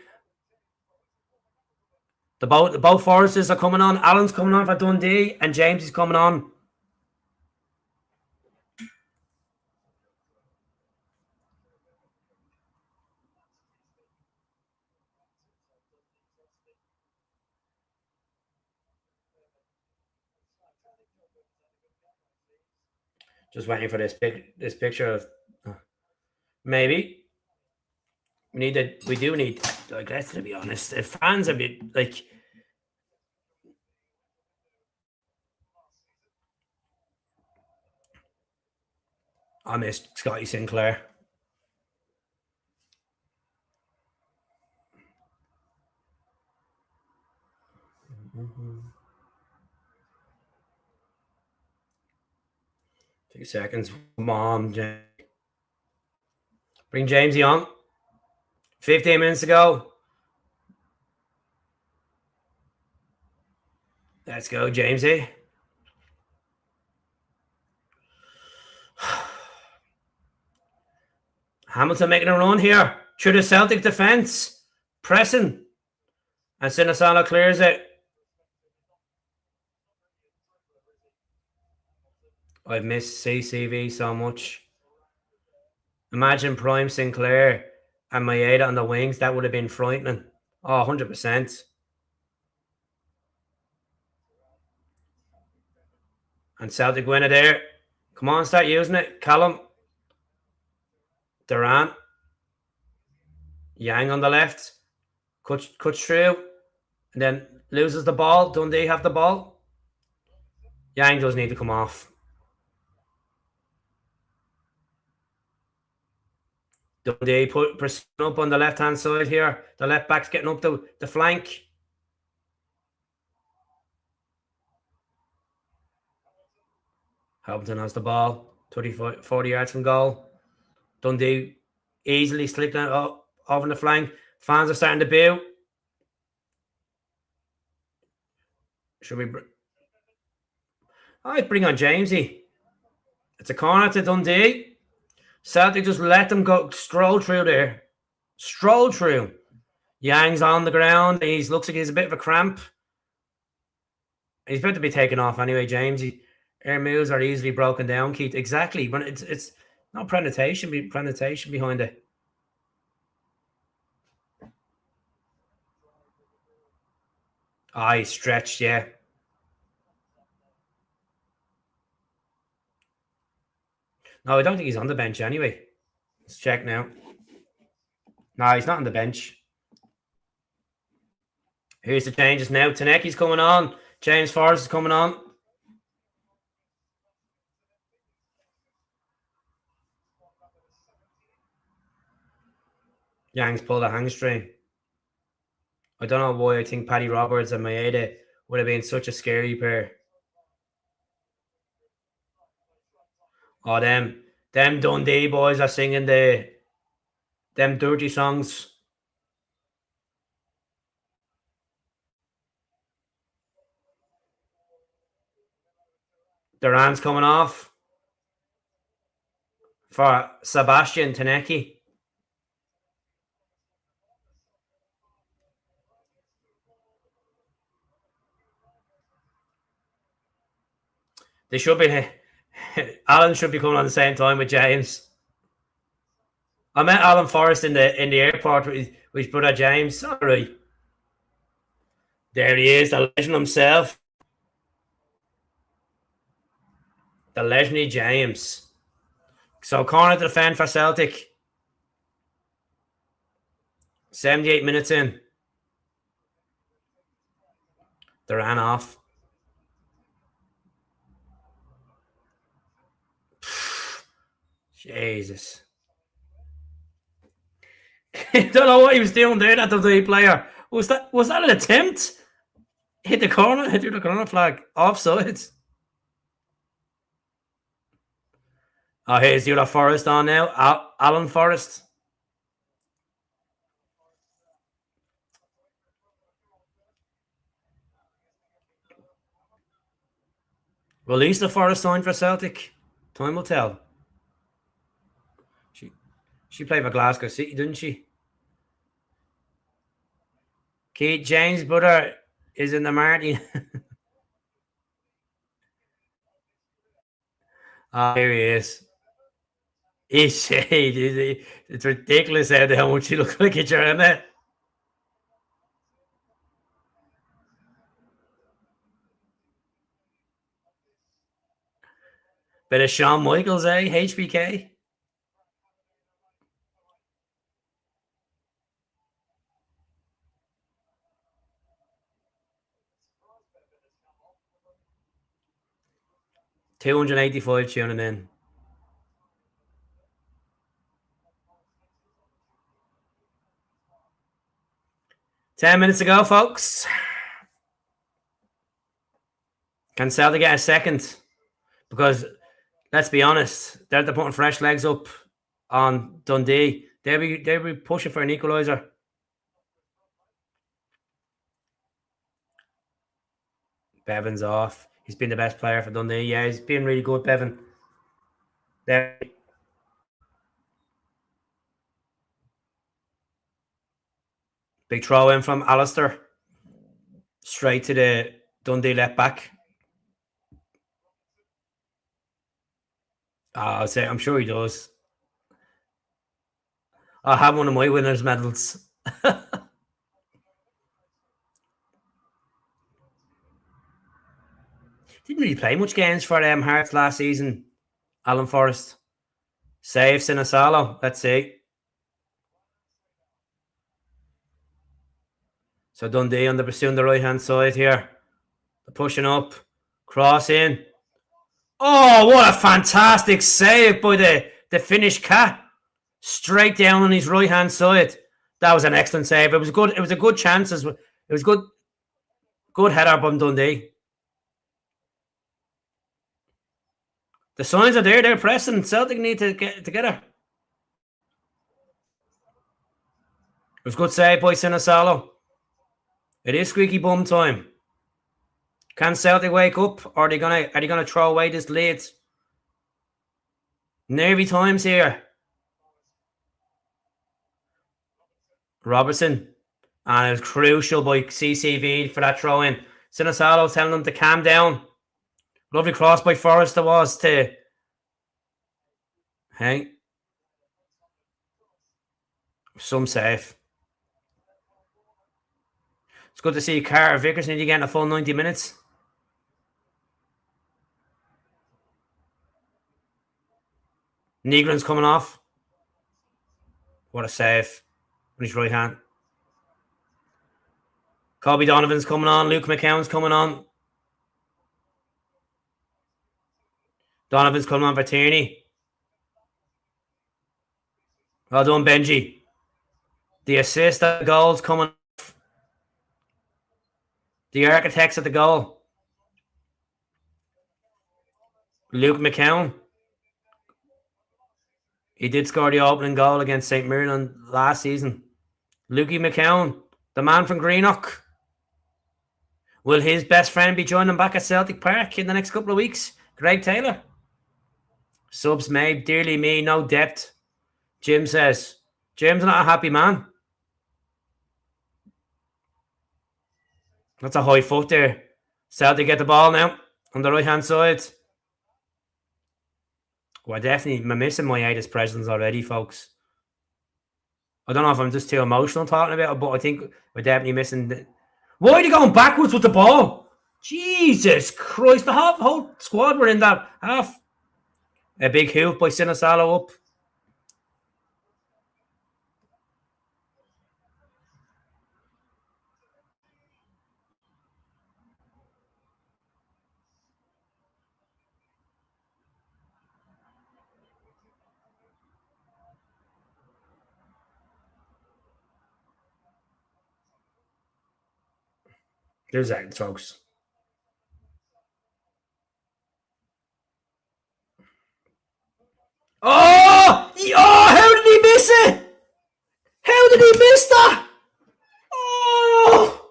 The both Foresters are coming on. Allen's coming on for Dundee, and James is coming on. Just waiting for this picture of maybe. We do need, I guess, to be honest. If fans are like, I missed Scotty Sinclair. Mm-hmm. 2 seconds. Mom, bring Jamesy on. 15 minutes ago. Let's go, Jamesy. Hamilton making a run here through the Celtic defence. Pressing. And Sinisalo clears it. I've missed CCV so much. Imagine Prime Sinclair and Maeda on the wings. That would have been frightening. Oh, 100%. And Celtic winner there. Come on, start using it. Callum. Durant. Yang on the left. Cuts through. And then loses the ball. Dundee have the ball. Yang does need to come off. Dundee pressing up on the left-hand side here. The left back's getting up the flank. Hamilton has the ball. 40 yards from goal. Dundee easily slipped off on the flank. Fans are starting to boo. Should we... I'd bring on Jamesy. It's a corner to Dundee. Celtic just let them go, stroll through there. Stroll through. Yang's on the ground. He looks like he's a bit of a cramp. He's about to be taken off anyway, James. Air moves are easily broken down, Keith. Exactly. But it's not presentation behind it. He's stretched, yeah. No, I don't think he's on the bench anyway. Let's check now. No, he's not on the bench. Here's the changes now. Taneki's coming on. James Forrest is coming on. Yangs pulled a hamstring. I don't know why I think Paddy Roberts and Maeda would have been such a scary pair. Oh, them Dundee boys are singing them dirty songs. Duran's coming off for Sebastian Tanecki. They should be. Alan should be coming on the same time with James. I met Alan Forrest in the airport with his brother James. Sorry. There he is, the legend himself. The legendary James. So corner to defend for Celtic. 78 minutes in. They ran off. Jesus. I don't know what he was doing there, that Dundee player. Was that an attempt? Hit the corner flag. Offsides. Oh, here's the other Forrest on now. Alan Forrest. Release the Forrest sign for Celtic. Time will tell. She played for Glasgow City, didn't she? Keith James' brother is in the Marty. Here he is. It's ridiculous how much he looks like a German. Bit of Shawn Michaels, HBK. $285 tuning in. Ten minutes ago, folks. Can Celtic get a second? Because let's be honest, they're putting fresh legs up on Dundee. They'll be pushing for an equaliser. Bevan's off. He's been the best player for Dundee. Yeah, he's been really good, Bevan. There. Big throw in from Alistair. Straight to the Dundee left back. I'll say, I'm sure he does. I have one of my winners' medals. Didn't really play much games for Hearts last season. Alan Forrest. Save Sinisalo. Let's see. So Dundee on the pursuing the right-hand side here. They're pushing up. Cross in. Oh, what a fantastic save by the Finnish cat. Straight down on his right-hand side. That was an excellent save. It was good. It was a good chance as well. It was good header from Dundee. The signs are there. They're pressing. Celtic need to get together. It was good save by Sinisalo. It is squeaky bum time. Can Celtic wake up, or are they gonna throw away this lead? Nervy times here. Robertson, and it was crucial by CCV for that throw in. Sinisalo telling them to calm down. Lovely cross by Forrest there was to. Hey, some save. It's good to see Carter Vickers nearly getting a full 90 minutes. Negron's coming off. What a save. On his right hand. Colby Donovan's coming on. Luke McCown's coming on. Donovan's coming on for Tierney. Well done, Benji. The assist at the goal's coming. The architects at the goal. Luke McCown. He did score the opening goal against St. Mirren last season. Lukey McCown, the man from Greenock. Will his best friend be joining back at Celtic Park in the next couple of weeks? Greg Taylor. Subs made. Dearly me, no depth. Jim says. Jim's not a happy man. That's a high foot there. Celtic get the ball now on the right-hand side. Well, definitely, I'm missing my Aida's presence already, folks. I don't know if I'm just too emotional talking about it, but I think we're definitely missing. Why are you going backwards with the ball? Jesus Christ, the whole squad were in that half. A big hoof by Sinisalo up. There's that, folks. Oh! Oh! How did he miss it? How did he miss that? Oh!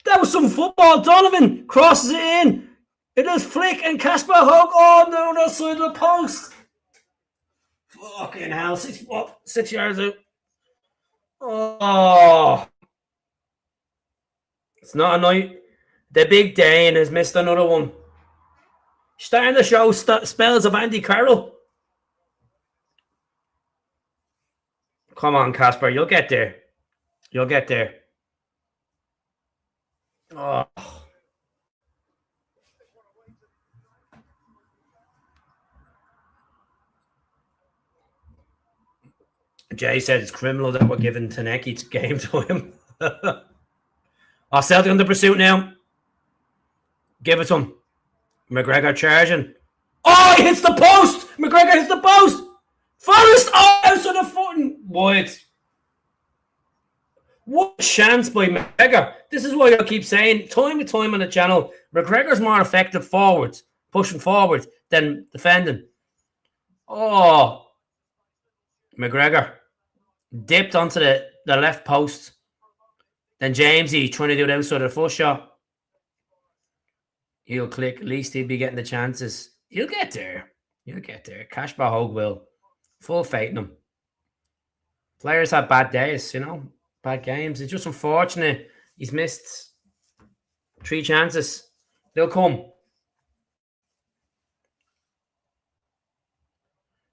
That was some football. Donovan crosses it in. It is flick and Casper Hogh. Oh no, that's side of the post. Fucking hell. 6 yards out. Oh. It's not a night. The big Dane has missed another one. Starting to show spells of Andy Carroll. Come on, Casper. You'll get there. You'll get there. Oh. Jay said it's criminal that we're giving Taneki game time. Oh, Celtic under pursuit now. Give it to him. McGregor charging. Oh, he hits the post! McGregor hits the post! Forrest! Oh, outside the foot! Wide. What a chance by McGregor. This is why I keep saying, time and time on the channel, McGregor's more effective forward, pushing forward, than defending. Oh. McGregor dipped onto the left post. Then Jamesy trying to do the outside of the foot shot. He'll click. At least he'll be getting the chances. He'll get there. He'll get there. Casper Hogh will. Full faith in him. Players have bad days, you know. Bad games. It's just unfortunate. He's missed 3 chances. They'll come.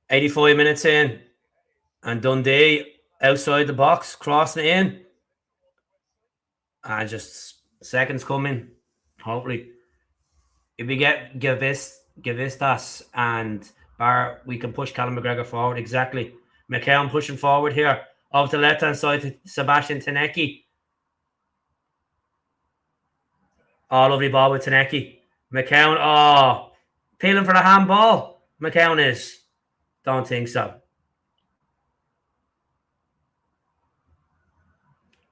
85 minutes in. And Dundee outside the box, crossing it in. And just seconds coming. Hopefully. If we get Gavistas and Bar, we can push Callum McGregor forward. Exactly. McCown pushing forward here. Off the left-hand side to Sebastian Taneki. Oh, lovely ball with Taneki. McCown, oh. Peeling for the handball. McCown is. Don't think so.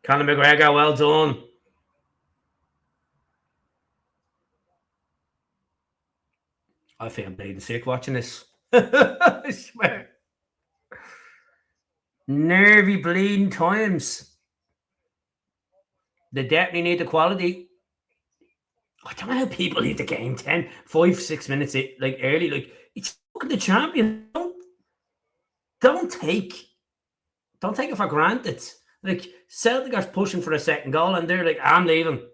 Callum McGregor, well done. I think I'm bleeding sick watching this. I swear. Nervy bleeding times. They definitely need the quality. I don't know how people leave the game 10, 5, 6 minutes like early. Like, it's fucking the champion. Don't take it for granted. Like, Celtic are pushing for a second goal and they're like, I'm leaving.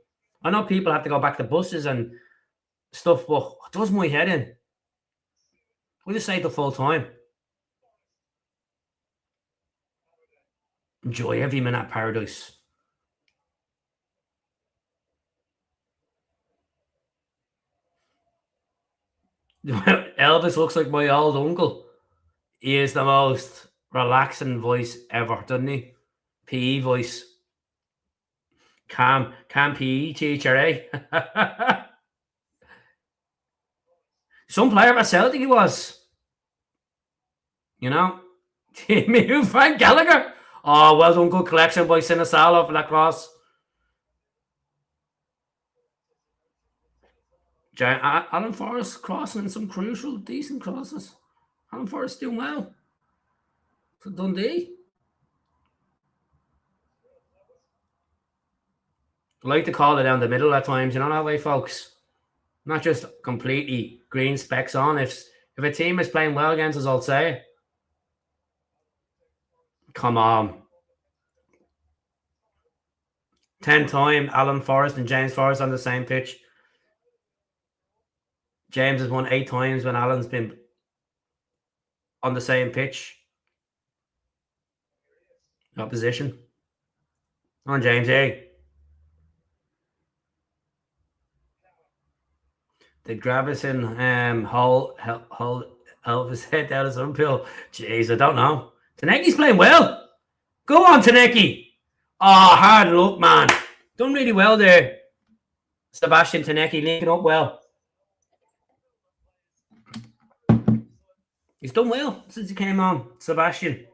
I know people have to go back to buses and stuff, but it does my head in. We just say the full time. Enjoy every minute at paradise. Elvis looks like my old uncle. He is the most relaxing voice ever, doesn't he? PE voice. Calm PE teacher, eh? Some player at Celtic he was. You know? Team Frank Gallagher. Oh, well done. Good collection by Sinisalo for that cross. Alan Forrest crossing some crucial, decent crosses. Alan Forrest doing well for Dundee. I like to call it down the middle at times, you know that way, folks. Not just completely green specks on. If a team is playing well against us, I'll say. Come on. 10 time Alan Forrest and James Forrest on the same pitch. James has won 8 times when Alan's been on the same pitch. Opposition. On James, hey. The Gravison Hogh Elvis head down his pill. Jeez, I don't know. Taneki's playing well. Go on, Taneki. Oh, hard luck, man. Done really well there. Sebastian Taneki linking up well. He's done well since he came on, Sebastian.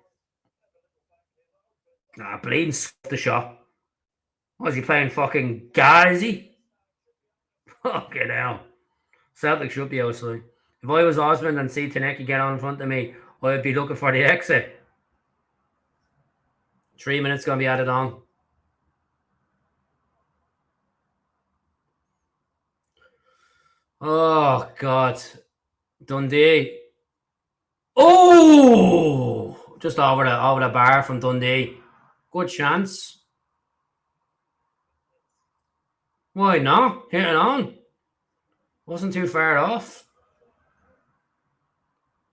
Bleeding the shot. Was he playing fucking guard, is he? Fucking hell. Celtic should be outside. If I was Osmond and see Taneki get on in front of me, I'd be looking for the exit. 3 minutes going to be added on. Oh, God. Dundee. Oh! Just over the bar from Dundee. Good chance. Why not? Hit it on. Wasn't too far off.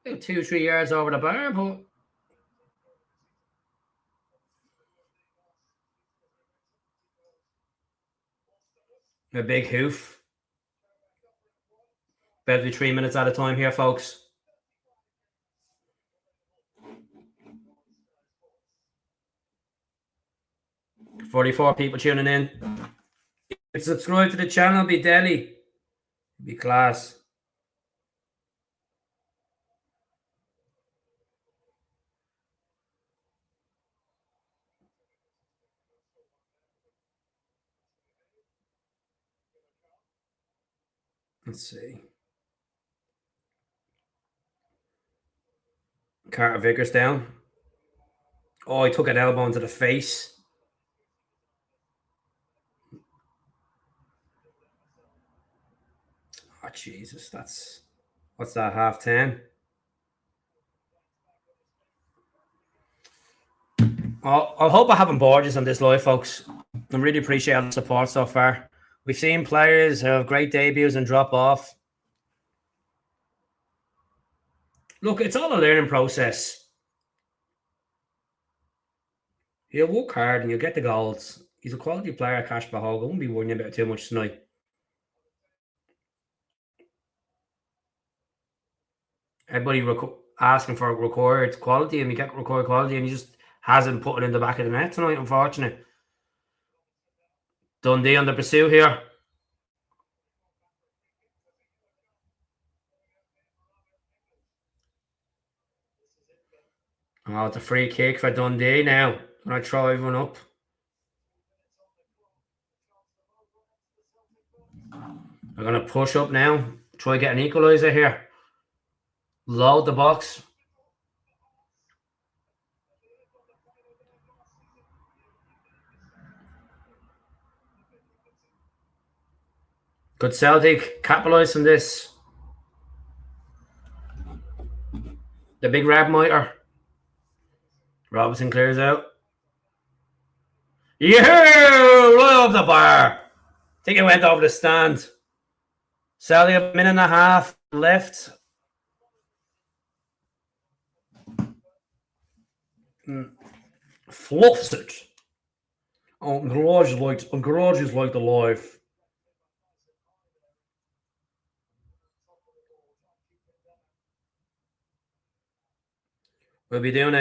About 2-3 yards over the bar, but a big hoof. About to be 3 minutes at a time here, folks. $44 people tuning in. Subscribe to the channel, be Delhi. Be class. Let's see. Carter Vickers down. Oh, he took an elbow into the face. Oh, Jesus, that's... What's that, 10:30? I hope I haven't bored you on this live, folks. I really appreciate the support so far. We've seen players who have great debuts and drop off. Look, it's all a learning process. He'll work hard and you'll get the goals. He's a quality player, Cash Hogh. I won't be worrying about it too much tonight. Everybody asking for required quality, and we get required quality, and he just hasn't put it in the back of the net tonight, unfortunately. Dundee on the pursuit here. Oh, it's a free kick for Dundee now. Gonna try everyone up. They're gonna push up now. Try get an equaliser here. Load the box. Good Celtic capitalise on this. The big Rab Mitre. Robinson clears out. Yeah! Right off the bar. I think it went over the stand. Celtic a minute and a half left. Fluffs it. Oh, garage is like the life. We'll be doing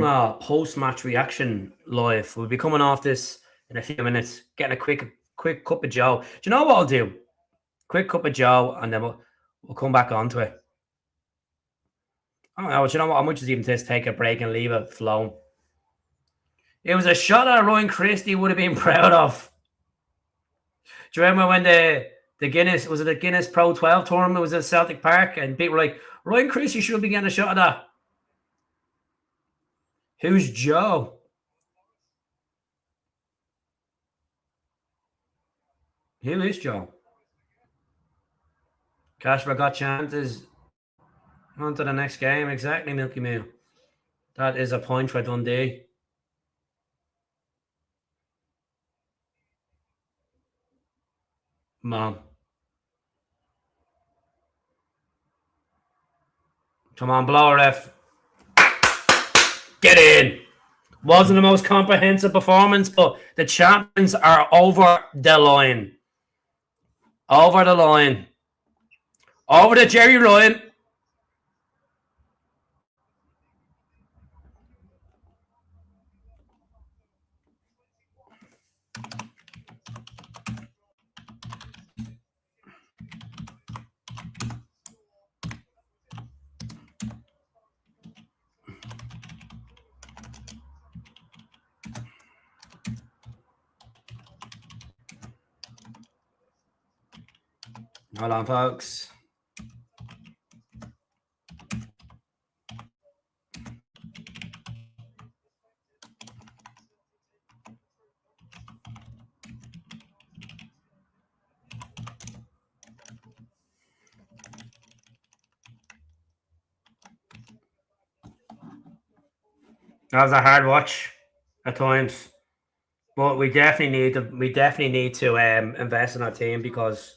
a post-match reaction live. We'll be coming off this in a few minutes, getting a quick cup of Joe. Do you know what I'll do? Quick cup of Joe, and then we'll come back onto it. I don't know. You know what? I might just even just take a break and leave it flown. It was a shot that Ryan Christie would have been proud of. Do you remember when the Guinness, was it the Guinness Pro 12 tournament was at Celtic Park, and people were like, Ryan Christie should be getting a shot of that. Who's Joe? Who is Joe? Cashver got chances. On to the next game. Exactly, Milky Moo. That is a point for Dundee. Mom. Come on, blower ref. Get in. Wasn't the most comprehensive performance, but the champions are over the line. Over the line. Over the Jerry Ryan. Hold on, folks. That was a hard watch at times, but we definitely need to invest in our team, because,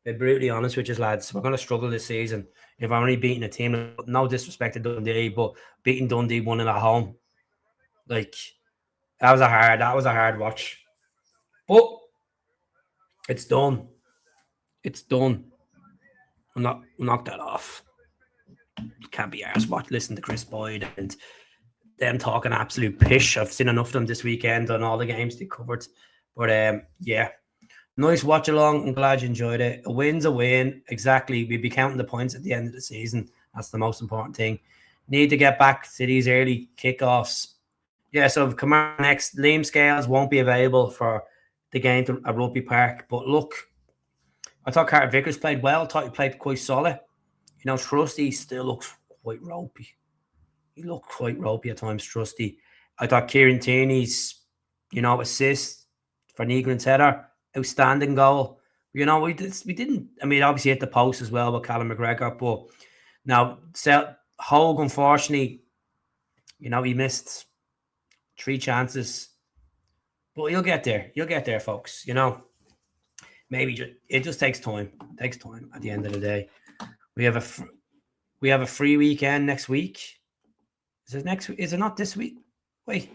to be brutally honest with you, lads, we're going to struggle this season if we're only beating a team. No disrespect to Dundee, but beating Dundee 1-0 at home, like, that was a hard watch. But it's done. It's done. We'll knock that off. Can't be arsed listen to Chris Boyd and them talking absolute pish. I've seen enough of them this weekend on all the games they covered. But yeah, nice watch along. I'm glad you enjoyed it. A win's a win. Exactly. We'll be counting the points at the end of the season. That's the most important thing. Need to get back to these early kickoffs. Yeah, so come on next. Liam Scales won't be available for the game at Rugby Park. But look, I thought Carter Vickers played well. I thought he played quite solid. You know, Trusty still looks quite ropey. He looked quite ropey at times, Trusty. I thought Kieran Tierney's, assist for Negrin's header, outstanding goal. We didn't. I mean, obviously hit the post as well with Callum McGregor, but now Hogh, unfortunately, he missed 3 chances, but he'll get there. You'll get there, folks. Maybe it just takes time. It takes time at the end of the day. We have a free weekend next week. Is it next week? Is it not this week? Wait.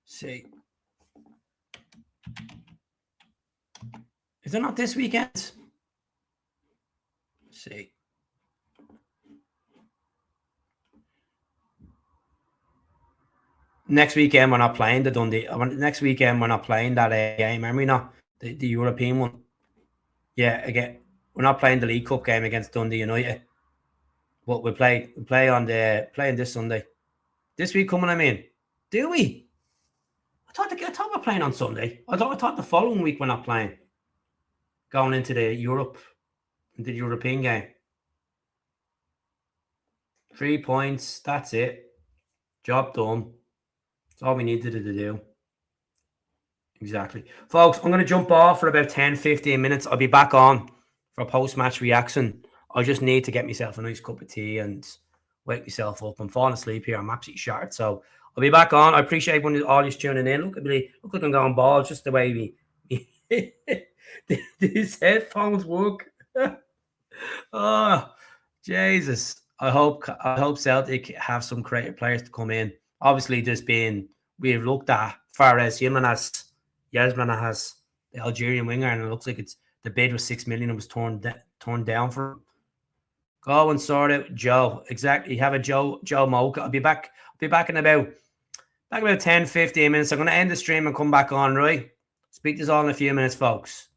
See. Is it not this weekend? See. Next weekend we're not playing the Dundee. Next weekend we're not playing that game. Remember, not the European one. Yeah, again, we're not playing the League Cup game against Dundee United. But we play playing this Sunday. This week coming, I mean. Do we? I thought we're playing on Sunday. I thought the following week we're not playing. Going into the European game. 3 points. That's it. Job done. That's all we needed to do. Exactly. Folks, I'm going to jump off for about 10-15 minutes. I'll be back on for a post-match reaction. I just need to get myself a nice cup of tea and wake myself up. I'm falling asleep here. I'm absolutely shattered. So I'll be back on. I appreciate when all you tuning in. Look like I'm going bald, just the way these headphones work. Oh, Jesus. I hope Celtic have some creative players to come in. Obviously, we've looked at Fares Yasmin has the Algerian winger, and it looks like the bid was 6 million. It was torn down for him. Go and sort out Joe. Exactly. Have a Joe Mocha. I'll be back in about 10-15 minutes. I'm going to end the stream and come back on, right? Speak to us all in a few minutes, folks.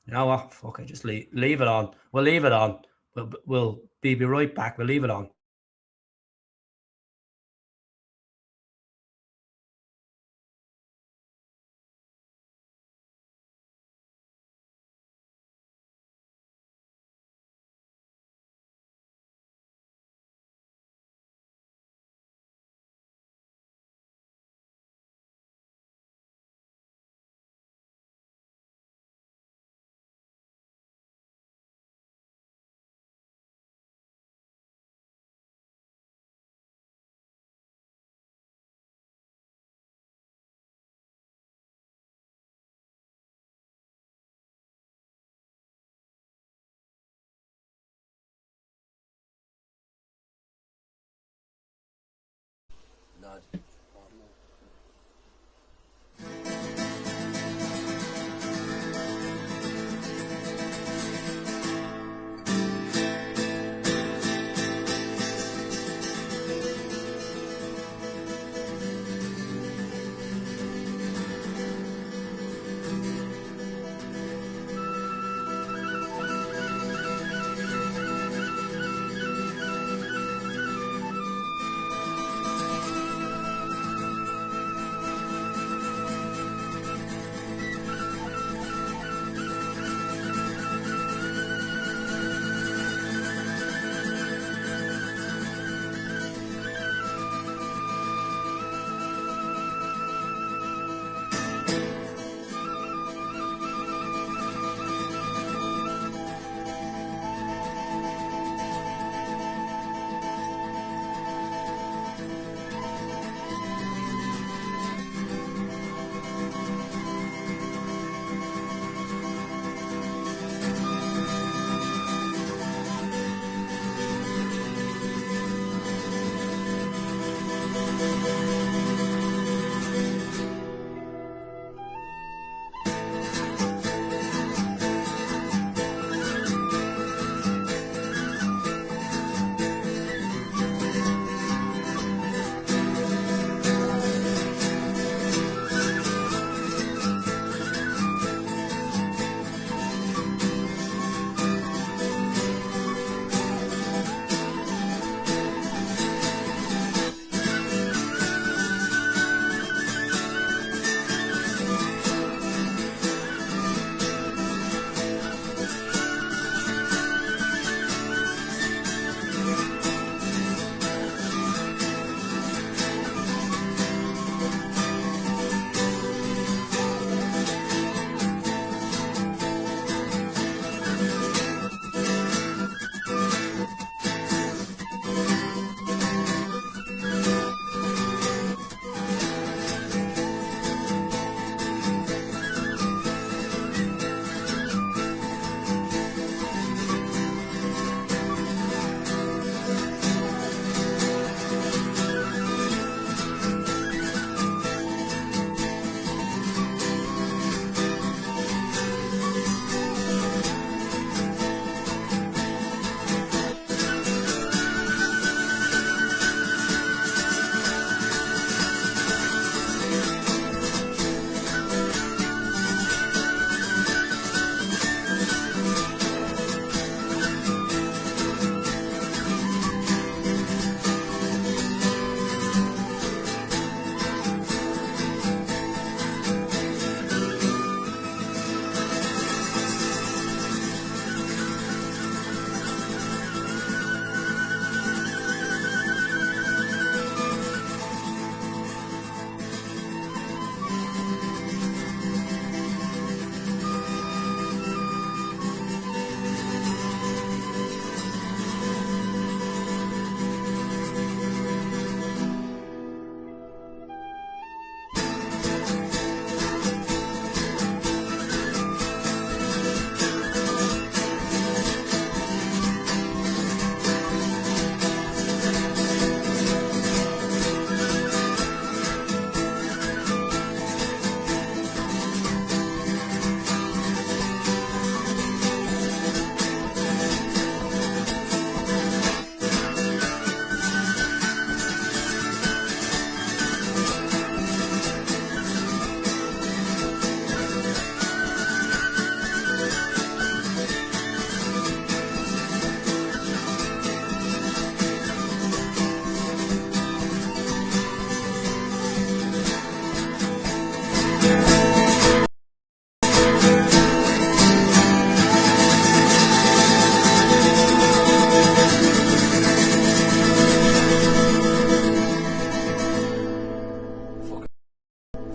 You know what? Fuck it. Just leave it on. We'll leave it on. We'll be right back. We'll leave it on.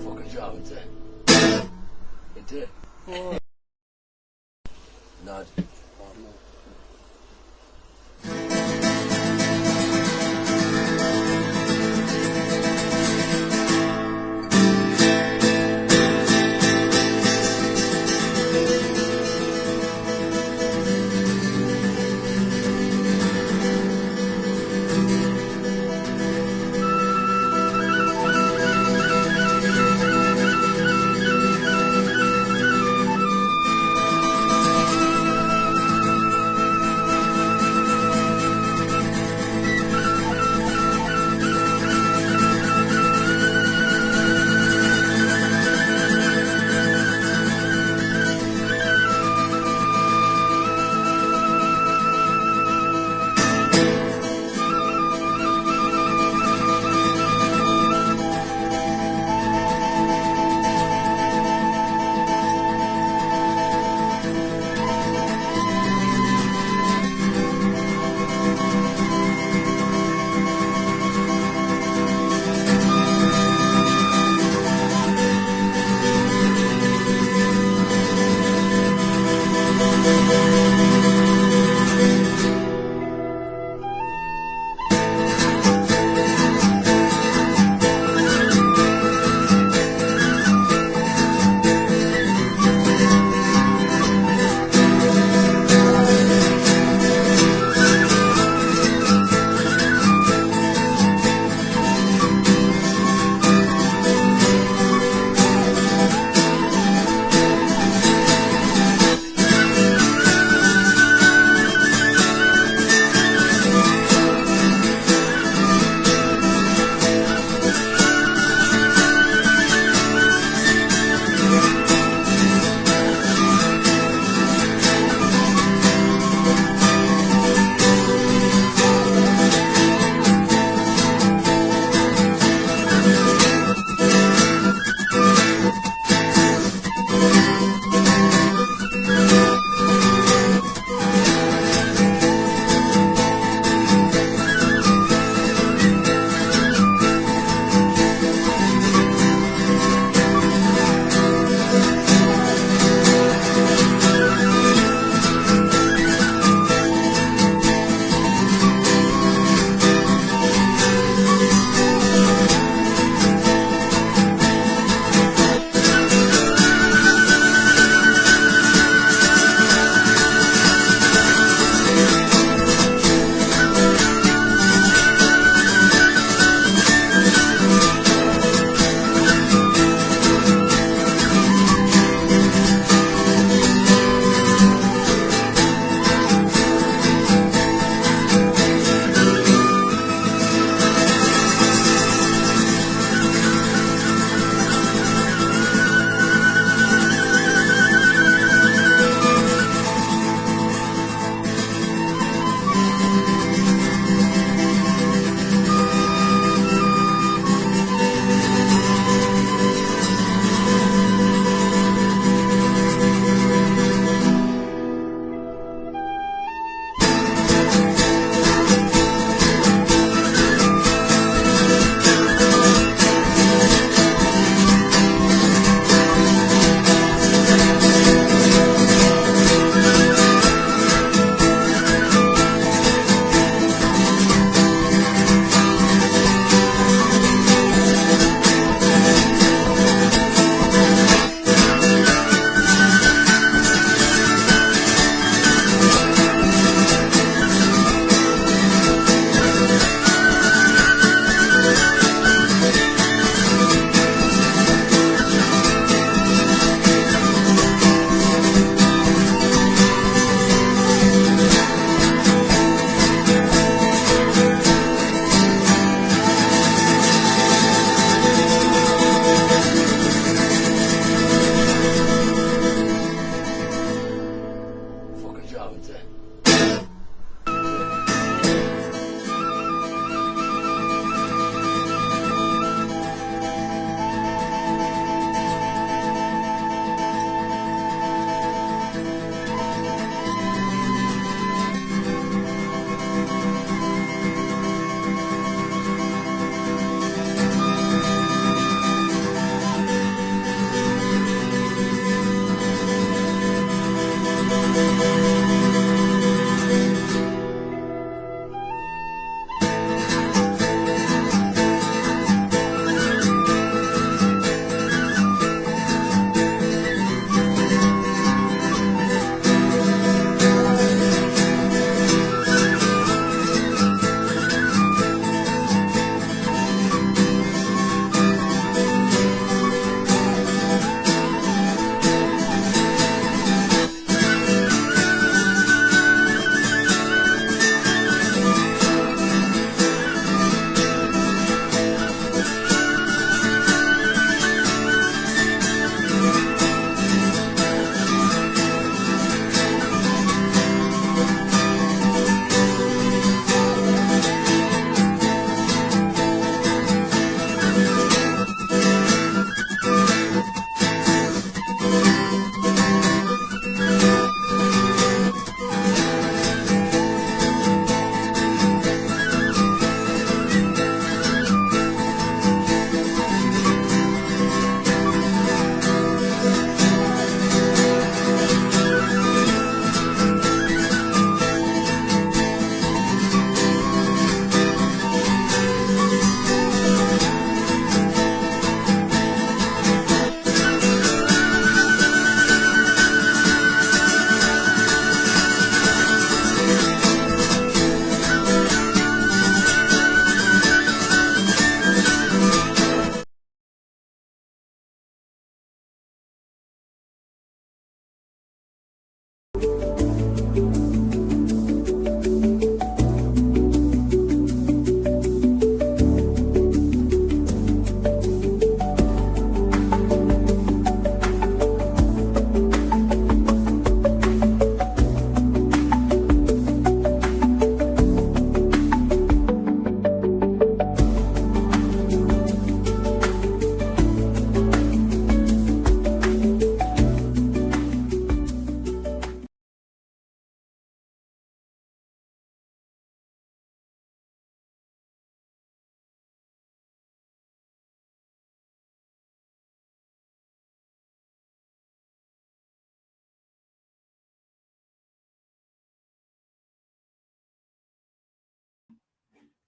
Fucking job, it did. It did. Nod.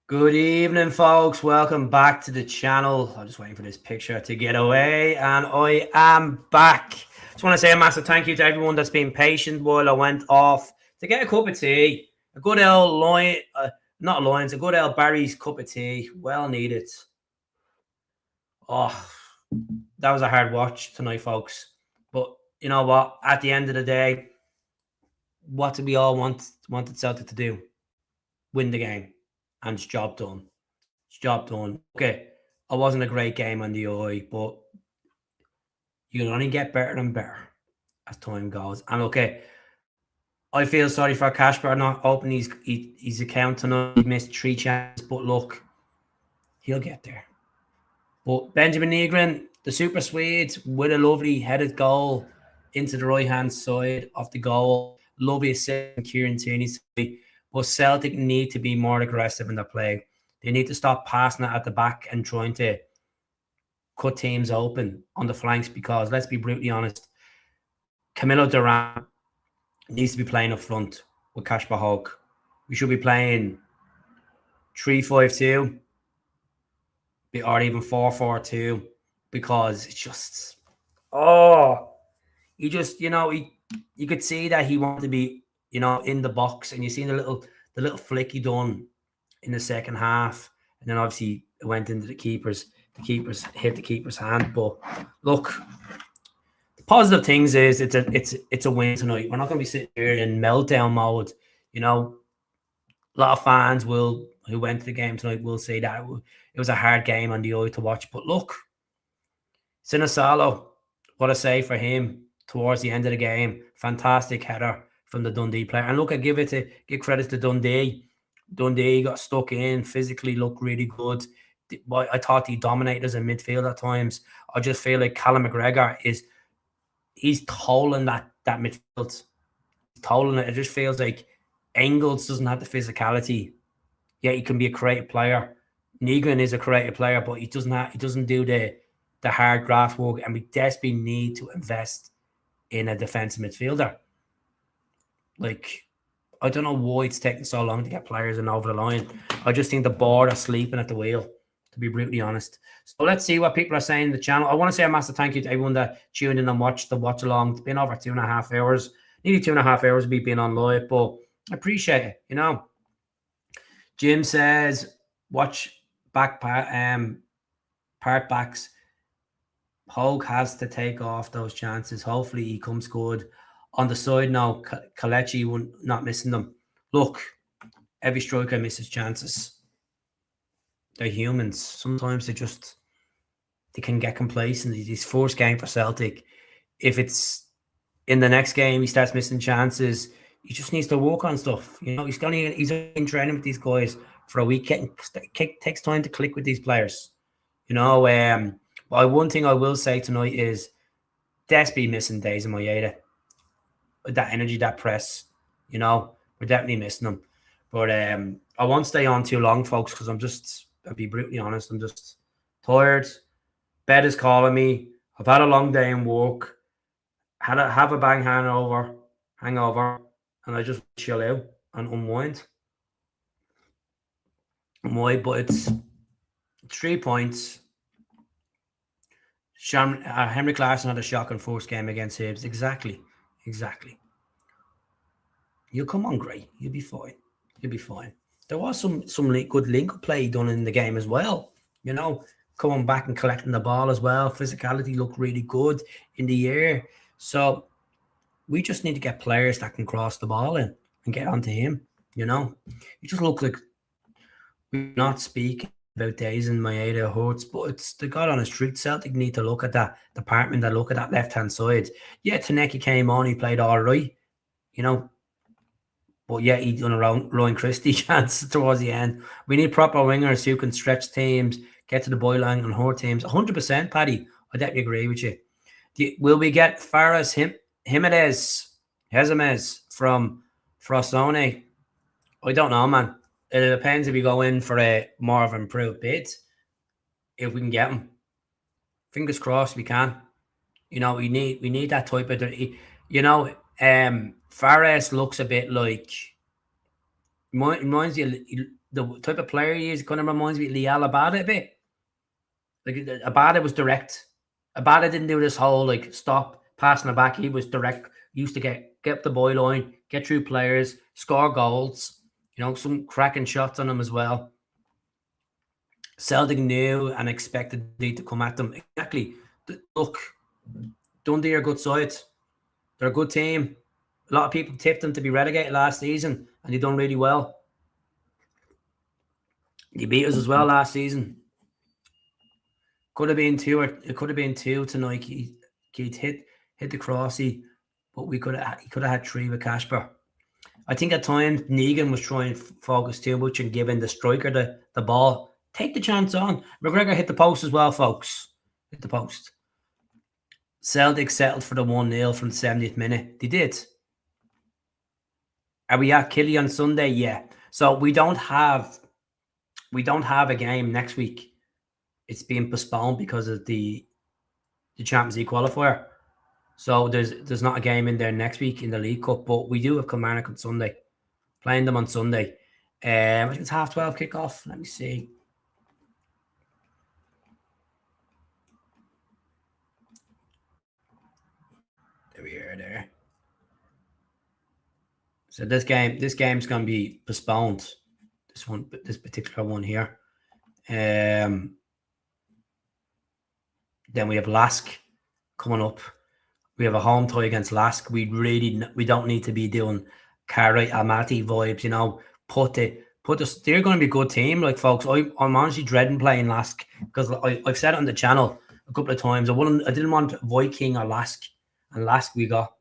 Good evening, folks. Welcome back to the channel. I'm just waiting for this picture to get away, and I am back. Just want to say a massive thank you to everyone that's been patient while I went off to get a cup of tea. A good old Lion, not Lions, a good old Barry's cup of tea. Well needed. Oh, that was a hard watch tonight, folks. But you know what? At the end of the day, what did we all wanted Celtic to do? Win the game. And it's job done. It's job done. Okay, it wasn't a great game on the eye, but you can only get better and better as time goes. And okay, I feel sorry for Kasper not opening his account tonight. He missed 3 chances, but look, he'll get there. But Benjamin Nygren, the Super Swede, with a lovely headed goal into the right-hand side of the goal. Lovely assist from Kieran Tierney's side. But Celtic need to be more aggressive in their play. They need to stop passing it at the back and trying to cut teams open on the flanks, because let's be brutally honest, Camilo Duran needs to be playing up front with Kasper Hogh. We should be playing 3-5-2 or even 4-4-2, because it's just, you could see that he wanted to be, in the box, and you seen the little flick he done in the second half, and then obviously it went into the keepers. The keepers hit the keeper's hand. But look, the positive things is it's a win tonight. We're not going to be sitting here in meltdown mode. A lot of fans who went to the game tonight will say that it was a hard game on the eye to watch. But look, Sinisalo, what a save for him towards the end of the game. Fantastic header from the Dundee player. And look, I give credit to Dundee. Dundee got stuck in, physically looked really good. I thought he dominated as a midfield at times. I just feel like Callum McGregor he's tolling that midfield. He's tolling it. It just feels like Engels doesn't have the physicality. Yeah, he can be a creative player. Nygren is a creative player, but he doesn't do the hard graft work, and we desperately need to invest in a defensive midfielder. Like, I don't know why it's taking so long to get players in over the line. I just think the board are sleeping at the wheel, to be brutally honest. So let's see what people are saying in the channel. I want to say a massive thank you to everyone that tuned in and watched the watch along. It's been over 2.5 hours, nearly 2.5 hours we've been on live, but I appreciate it. Jim says, watch back part backs. Hogh has to take off those chances. Hopefully he comes good. On the side now, Kalechi not missing them. Look, every striker misses chances. They're humans. Sometimes they can get complacent. His first game for Celtic. If it's in the next game he starts missing chances, he just needs to work on stuff. He's in training with these guys for a week. Takes time to click with these players. But one thing I will say tonight is desperately missing Days in Moyeda. That energy, that press, we're definitely missing them. But I won't stay on too long, folks, because I'll be brutally honest, I'm just tired. Bed is calling me. I've had a long day in work. Have a bang hangover, and I just chill out and unwind. But it's 3 points. Henry Clarkson had a shocking first game against Hibs. Exactly. You'll come on great. You'll be fine. There was some good link play done in the game as well. Coming back and collecting the ball as well. Physicality looked really good in the air. So we just need to get players that can cross the ball in and get onto him. You just look like we're not speaking about days in Maeda Hurts, but it's the God honest truth. Celtic need to look at that department, that look at that left-hand side. Yeah, Taneki came on, he played all right, but yeah, he done a Ryan Christie chance towards the end. We need proper wingers who can stretch teams, get to the byline and hurt teams. 100%, Paddy. I definitely agree with you. Will we get Fares Jimenez from Frosone? I don't know, man. It depends if we go in for a more of an improved bid. If we can get him, fingers crossed we can. We need that type of. Fares looks a bit like. Reminds you the type of player he is. Kind of reminds me of Lial Abada a bit. Like Abada was direct. Abada didn't do this whole like stop passing it back. He was direct. Used to get up the byline, get through players, score goals. Some cracking shots on him as well. Celtic knew and expected to come at them. Exactly. Look, Dundee are a good side. They're a good team. A lot of people tipped them to be relegated last season, and they done really well. They beat us as well last season. Could have been two. It could have been two tonight. He'd hit the crossy, but he could have had three with Casper. I think at times Negan was trying to focus too much and giving the striker the ball. Take the chance on. McGregor hit the post as well, folks. Hit the post. Celtic settled for the 1-0 from the 70th minute. They did. Are we at Killy on Sunday? Yeah. So we don't have a game next week. It's being postponed because of the Champions League qualifier. So there's not a game in there next week in the League Cup, but we do have Kilmarnock on Sunday. Playing them on Sunday. I think it's 12:30 kickoff. Let me see. There we are there. So this game's gonna be postponed. This particular one here. Then we have Lask coming up. We have a home tie against Lask. We don't need to be doing Carey Almaty vibes, they're going to be a good team. Like, folks, I'm honestly dreading playing Lask because I've said it on the channel a couple of times. I didn't want Viking or Lask, and Lask we got.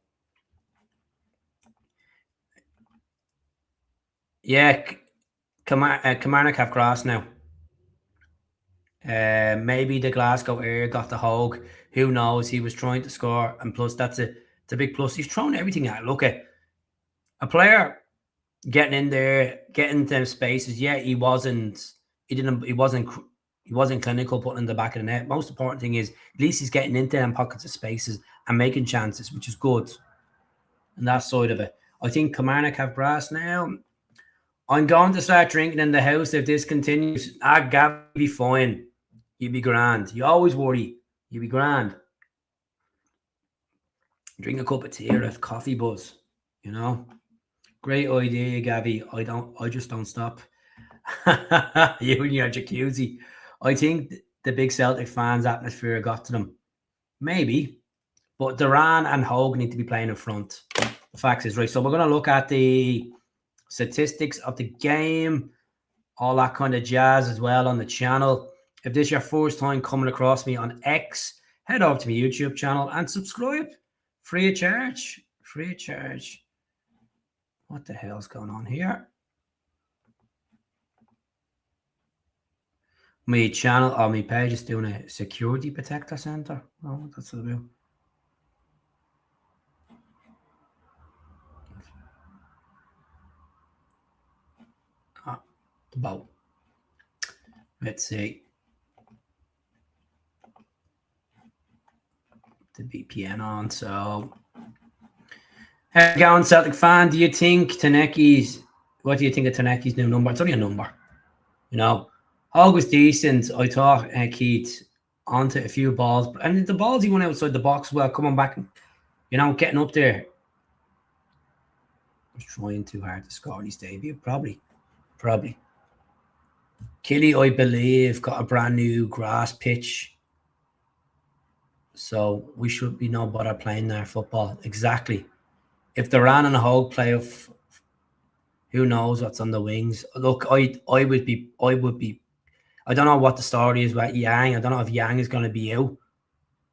Yeah, Kilmarnock have grass now. Maybe the Glasgow area got the Hogh. Who knows? He was trying to score, and plus it's a big plus. He's thrown everything at it. Look at a player getting in there, getting them spaces. Yeah, he wasn't clinical putting in the back of the net. Most important thing is at least he's getting into them pockets of spaces and making chances, which is good. And that side of it. I think Kilmarnock have brass now. I'm going to start drinking in the house if this continues. Gav, be fine. You'll be grand. You always worry. You'll be grand. Drink a cup of tea or a coffee buzz. Great idea, Gabby. I just don't stop. You and your jacuzzi. I think the big Celtic fans' atmosphere got to them. Maybe. But Duran and Hogh need to be playing in front. The facts is right. So we're going to look at the statistics of the game, all that kind of jazz as well on the channel. If this is your first time coming across me on X, head over to my YouTube channel and subscribe. Free of charge. Free of charge. What the hell's going on here? My channel or my page is doing a security protector center. Oh, that's what about. About. Let's see. The VPN on. So, how you going, Celtic fan? Do you think Taneki's? What do you think of Taneki's new number? It's only a number. Hogh was decent. I thought Keith onto a few balls, and the balls he went outside the box well, coming back, getting up there. I was trying too hard to score his debut. Probably. Killy, I believe, got a brand new grass pitch. So we should be no bother playing their football. Exactly. if the Ran and the Hogh playoff, who knows what's on the wings? Look, I would be. I don't know what the story is about Yang. I don't know if Yang is going to be out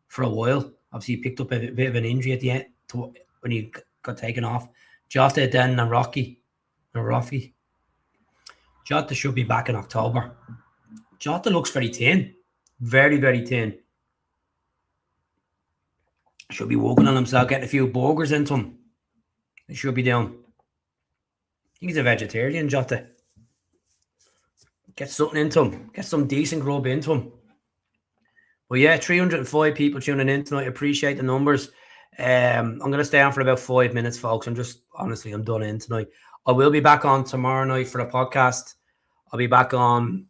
for a while. Obviously, he picked up a bit of an injury at the end when he got taken off. Jota then and Rafi. Jota should be back in October. Jota looks very thin. Very, very thin. Should be working on himself, getting a few burgers into him. He should be doing. I think he's a vegetarian, Jota. Get something into him. Get some decent grub into him. Well, yeah, 305 people tuning in tonight. Appreciate the numbers. I'm going to stay on for about 5 minutes, folks. I'm done in tonight. I will be back on tomorrow night for the podcast. I'll be back on.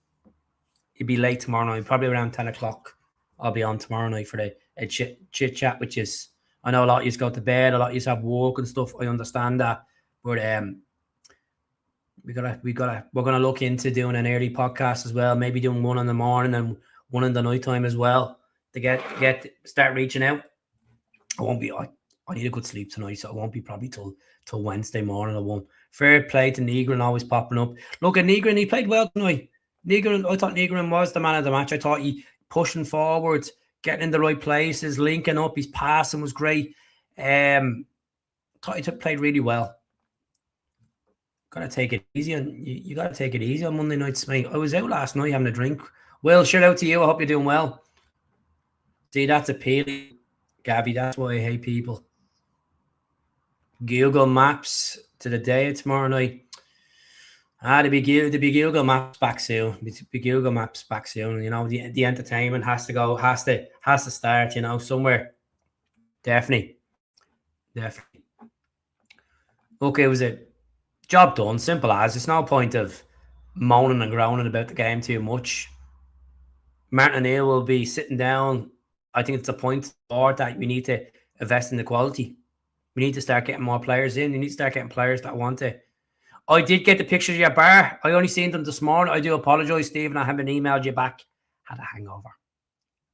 It'll be late tomorrow night, probably around 10 o'clock. I'll be on tomorrow night for a chit chat, which is, I know a lot of you go to bed, a lot of you have work and stuff. I understand that, but we're gonna look into doing an early podcast as well. Maybe doing one in the morning and one in the nighttime as well to start reaching out. I need a good sleep tonight, so it won't be probably till Wednesday morning. I won't. Fair play to Negrin, always popping up. Look at Negrin, he played well tonight. I thought Negrin was the man of the match. I thought he pushing forward, getting in the right places, linking up. His passing was great. Thought he played really well. Gotta take it easy, and you gotta take it easy on Monday nights, mate. I was out last night having a drink. Well, shout out to you. I hope you're doing well. See, that's appealing, Gabby. That's why I hate people. Google Maps to the day of tomorrow night. The big Google Maps back soon. The Google Maps back soon. You know, the entertainment has to start. You know, somewhere. Definitely. Okay, was it job done? Simple as. It's no point of moaning and groaning about the game too much. Martin O'Neill will be sitting down. I think it's a point forward that we need to invest in the quality. We need to start getting more players in. You need to start getting players that want to. I did get the pictures of your bar. I only seen them this morning. I do apologise, Stephen. I haven't emailed you back. Had a hangover.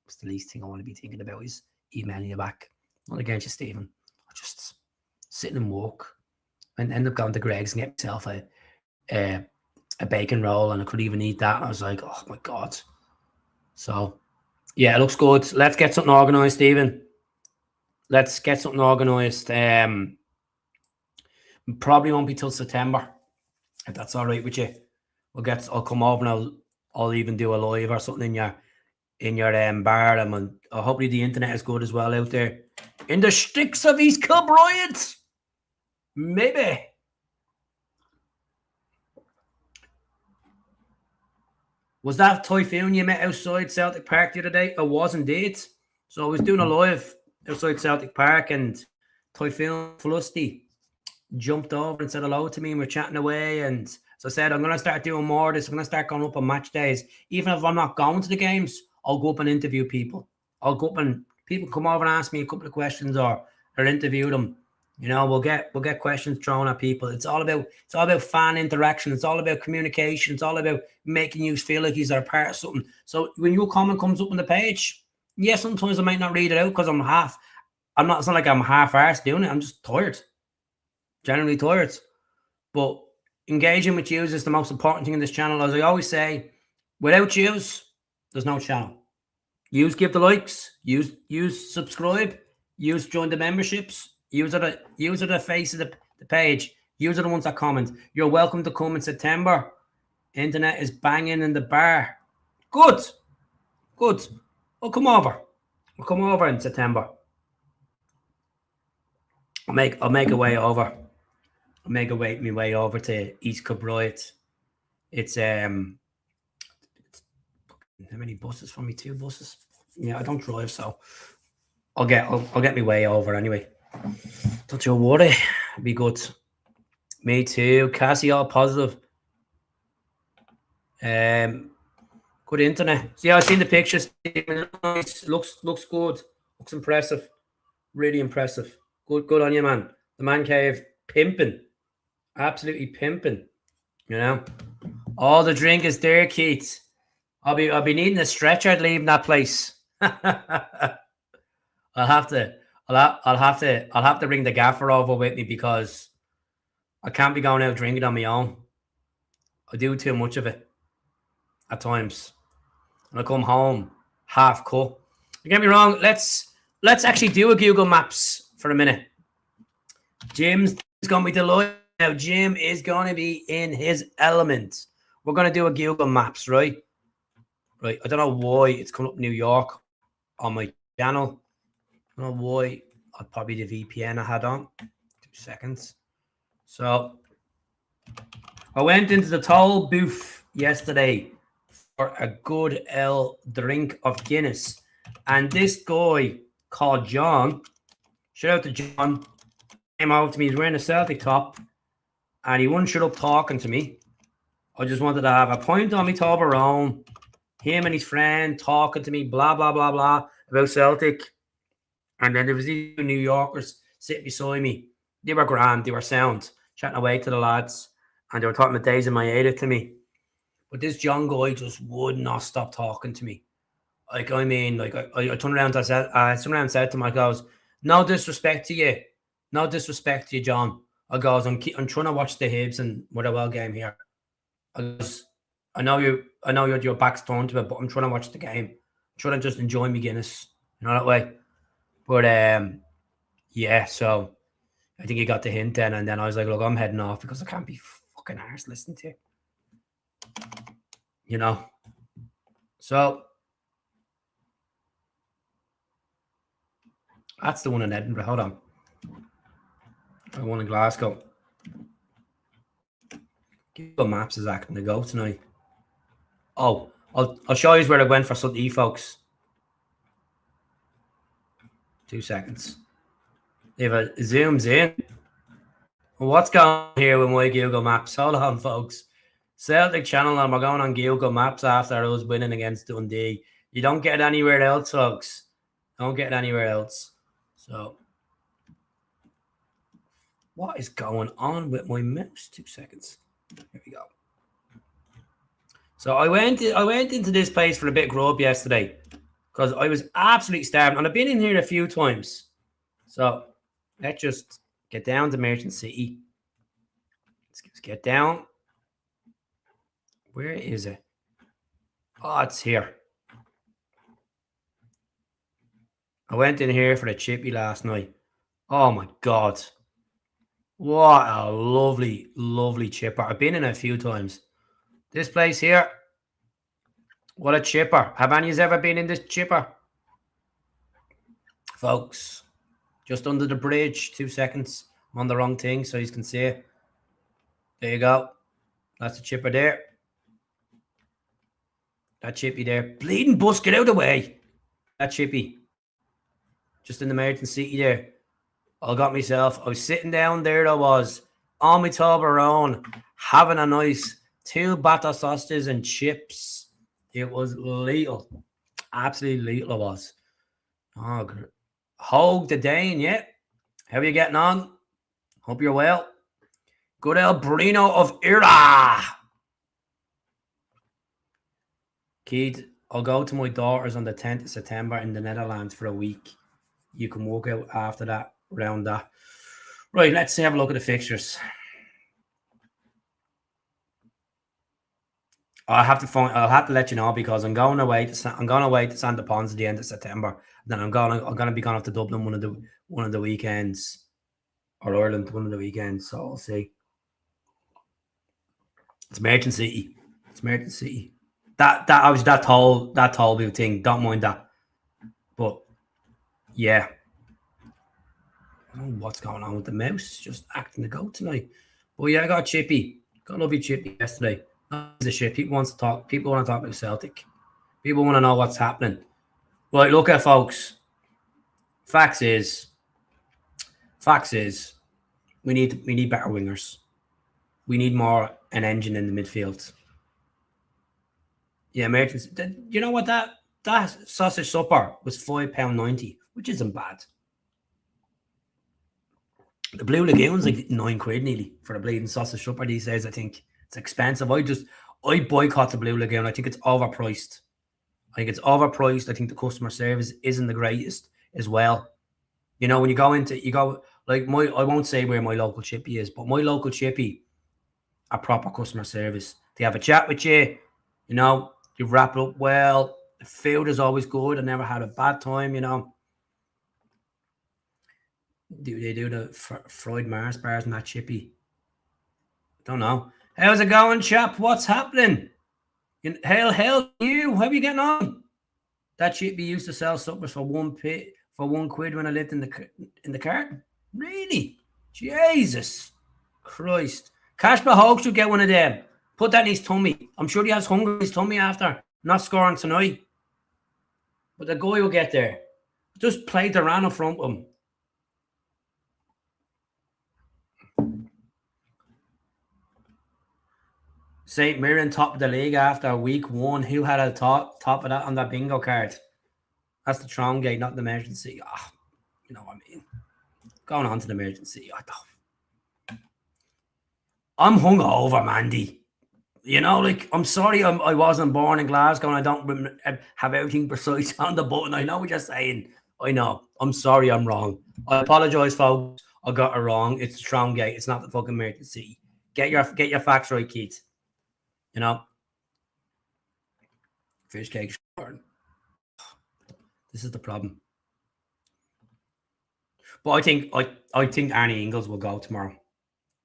It's the least thing I want to be thinking about is emailing you back. Not against you, Stephen. I just sit and walk and end up going to Greg's and get myself a bacon roll, and I could even eat that. And I was like, oh my God. So, yeah, it looks good. Let's get something organised, Stephen. Let's get something organised. Probably won't be till September, if that's all right with you. I'll come over and I'll even do a live or something in your bar. And hopefully the internet is good as well out there. In the sticks of East Kilbride. Maybe. Was that typhoon you met outside Celtic Park the other day? I was indeed. So I was doing a live outside Celtic Park, and Typhoon Flusty jumped over and said hello to me, and we're chatting away. And so I said, I'm going to start doing more of this. I'm going to start going up on match days. Even if I'm not going to the games, I'll go up and interview people. I'll go up and people come over and ask me a couple of questions or interview them. You know, we'll get questions thrown at people. It's all about fan interaction. It's all about communication. It's all about making you feel like you're a part of something. So when your comment comes up on the page, yeah, sometimes I might not read it out because it's not like I'm half-arsed doing it. I'm just tired. Generally tired. But engaging with yous is the most important thing in this channel. As I always say, without yous, there's no channel. Yous give the likes. Yous subscribe. Yous join the memberships. Yous are the face of the page. Yous are the ones that comment. You're welcome to come in September. Internet is banging in the bar. Good. I'll come over. I'll come over in September. I'll make a way over. I'll make my way over to East Kilbride. It's how many buses from me? 2 buses. Yeah, I don't drive, so I'll get my way over anyway. Don't you worry. It'll be good. Me too. Cassie, all positive. Good internet. So yeah, I've seen the pictures. Nice. Looks good. Looks impressive. Really impressive. Good on you, man. The man cave pimping. Absolutely pimping. You know. All the drink is there, Keith. I'll be needing a stretcher leaving that place. I'll have to I'll have to bring the gaffer over with me because I can't be going out drinking on my own. I do too much of it at times. And I come home half cut. Don't get me wrong, let's actually do a Google Maps for a minute. Jim's gonna be delighted now. Jim is gonna be in his element. We're gonna do a Google Maps, right? Right. I don't know why it's coming up New York on my channel. I don't know why. I'll probably the VPN I had on. 2 seconds. So I went into the toll booth yesterday for a good drink of Guinness. And this guy called John, shout out to John, came over to me. He's wearing a Celtic top and he wouldn't shut up talking to me. I just wanted to have a pint on me Toblerone. Him and his friend talking to me, blah, blah, blah, blah, about Celtic. And then there was these New Yorkers sitting beside me. They were grand, they were sound, chatting away to the lads. And they were talking about days in my area to me. But this John guy just would not stop talking to me. Like, I mean, like, I turned around and said to him, I goes, no disrespect to you. No disrespect to you, John. I goes, I'm trying to watch the Hibs and Motherwell game here. I know your back's turned to it, but I'm trying to watch the game. I'm trying to just enjoy my Guinness, you know, that way. But yeah, so I think he got the hint then, and then I was like, look, I'm heading off because I can't be fucking arse listening to you. You know. So that's the one in Edinburgh. Hold on. I one in Glasgow. Google Maps is acting to go tonight. Oh, I'll show you where I went for something to eat, folks. 2 seconds. If it zooms in, what's going on here with my Google Maps? Hold on, folks. Celtic channel, and we're going on Google Maps after us winning against Dundee. You don't get it anywhere else, folks. Don't get it anywhere else. So, what is going on with my mouse? 2 seconds. Here we go. So I went into this place for a bit of grub yesterday because I was absolutely starving, and I've been in here a few times. So let's just get down to Merchant City. Let's get down. Where is it? Oh, it's here. I went in here for a chippy last night. Oh my God. What a lovely, lovely chipper. I've been in it a few times. This place here. What a chipper. Have any of you ever been in this chipper? Folks, just under the bridge. 2 seconds. I'm on the wrong thing so you can see it. There you go. That's the chipper there. That chippy there. Bleeding bus, get out of the way. That chippy. Just in the Merchant City there. I got myself. I was sitting down there. I was on my Toblerone, having a nice 2 batter sausages and chips. It was lethal. Absolutely lethal it was. Oh, good. Hogh the Dane, yeah. How are you getting on? Hope you're well. Good El Brino of Ira. Keith, I'll go to my daughter's on the 10th of September in the Netherlands for a week. You can walk out after that, around that. Right, let's have a look at the fixtures. I'll have to let you know because I'm going away to Santa Pons at the end of September. Then I'm gonna be going off to Dublin one of the weekends, or Ireland one of the weekends. So I'll see. It's Merchant City. It's Merchant City. That obviously that toll booth thing. Don't mind that. But yeah. I don't know what's going on with the mouse. It's just acting to go tonight. But yeah, I got Chippy. Got a lovely Chippy yesterday. That's the shit. People want to talk about Celtic. People want to know what's happening. Right, look at folks. Facts is we need better wingers. We need more an engine in the midfield. Yeah, Americans. You know what, that sausage supper was £5.90, which isn't bad. The Blue Lagoon's like £9 nearly for a bleeding sausage supper these days. I think it's expensive. I boycott the Blue Lagoon. I think it's overpriced. I think the customer service isn't the greatest as well. You know, when you go like I won't say where my local chippy is, but my local chippy are proper customer service. They have a chat with you, you know, you wrap it up well. The food is always good. I never had a bad time, you know. Do they do the fried Mars bars in that chippy? Don't know. How's it going, chap? What's happening? Hell, you. How are you getting on? That chippy used to sell suppers for £1 when I lived in the carton. Really? Jesus Christ. Casper Hogh should get one of them. Put that in his tummy. I'm sure he has hunger in his tummy after not scoring tonight. But the guy will get there. Just play the ran in front of him. St. Mirren top of the league after week 1. Who had a top of that on that bingo card? That's the Tron gate, not the emergency. Oh, you know what I mean? Going on to the emergency. I'm hungover, Mandy. You know, like, I'm sorry I wasn't born in Glasgow and I don't have everything precise on the button. I know what you're saying. I know. I'm sorry I'm wrong. I apologise, folks. I got it wrong. It's the Tron gate. It's not the fucking emergency. Get your facts right, Keith. You know? Fish cake. This is the problem. But I think Arnie Engels will go tomorrow.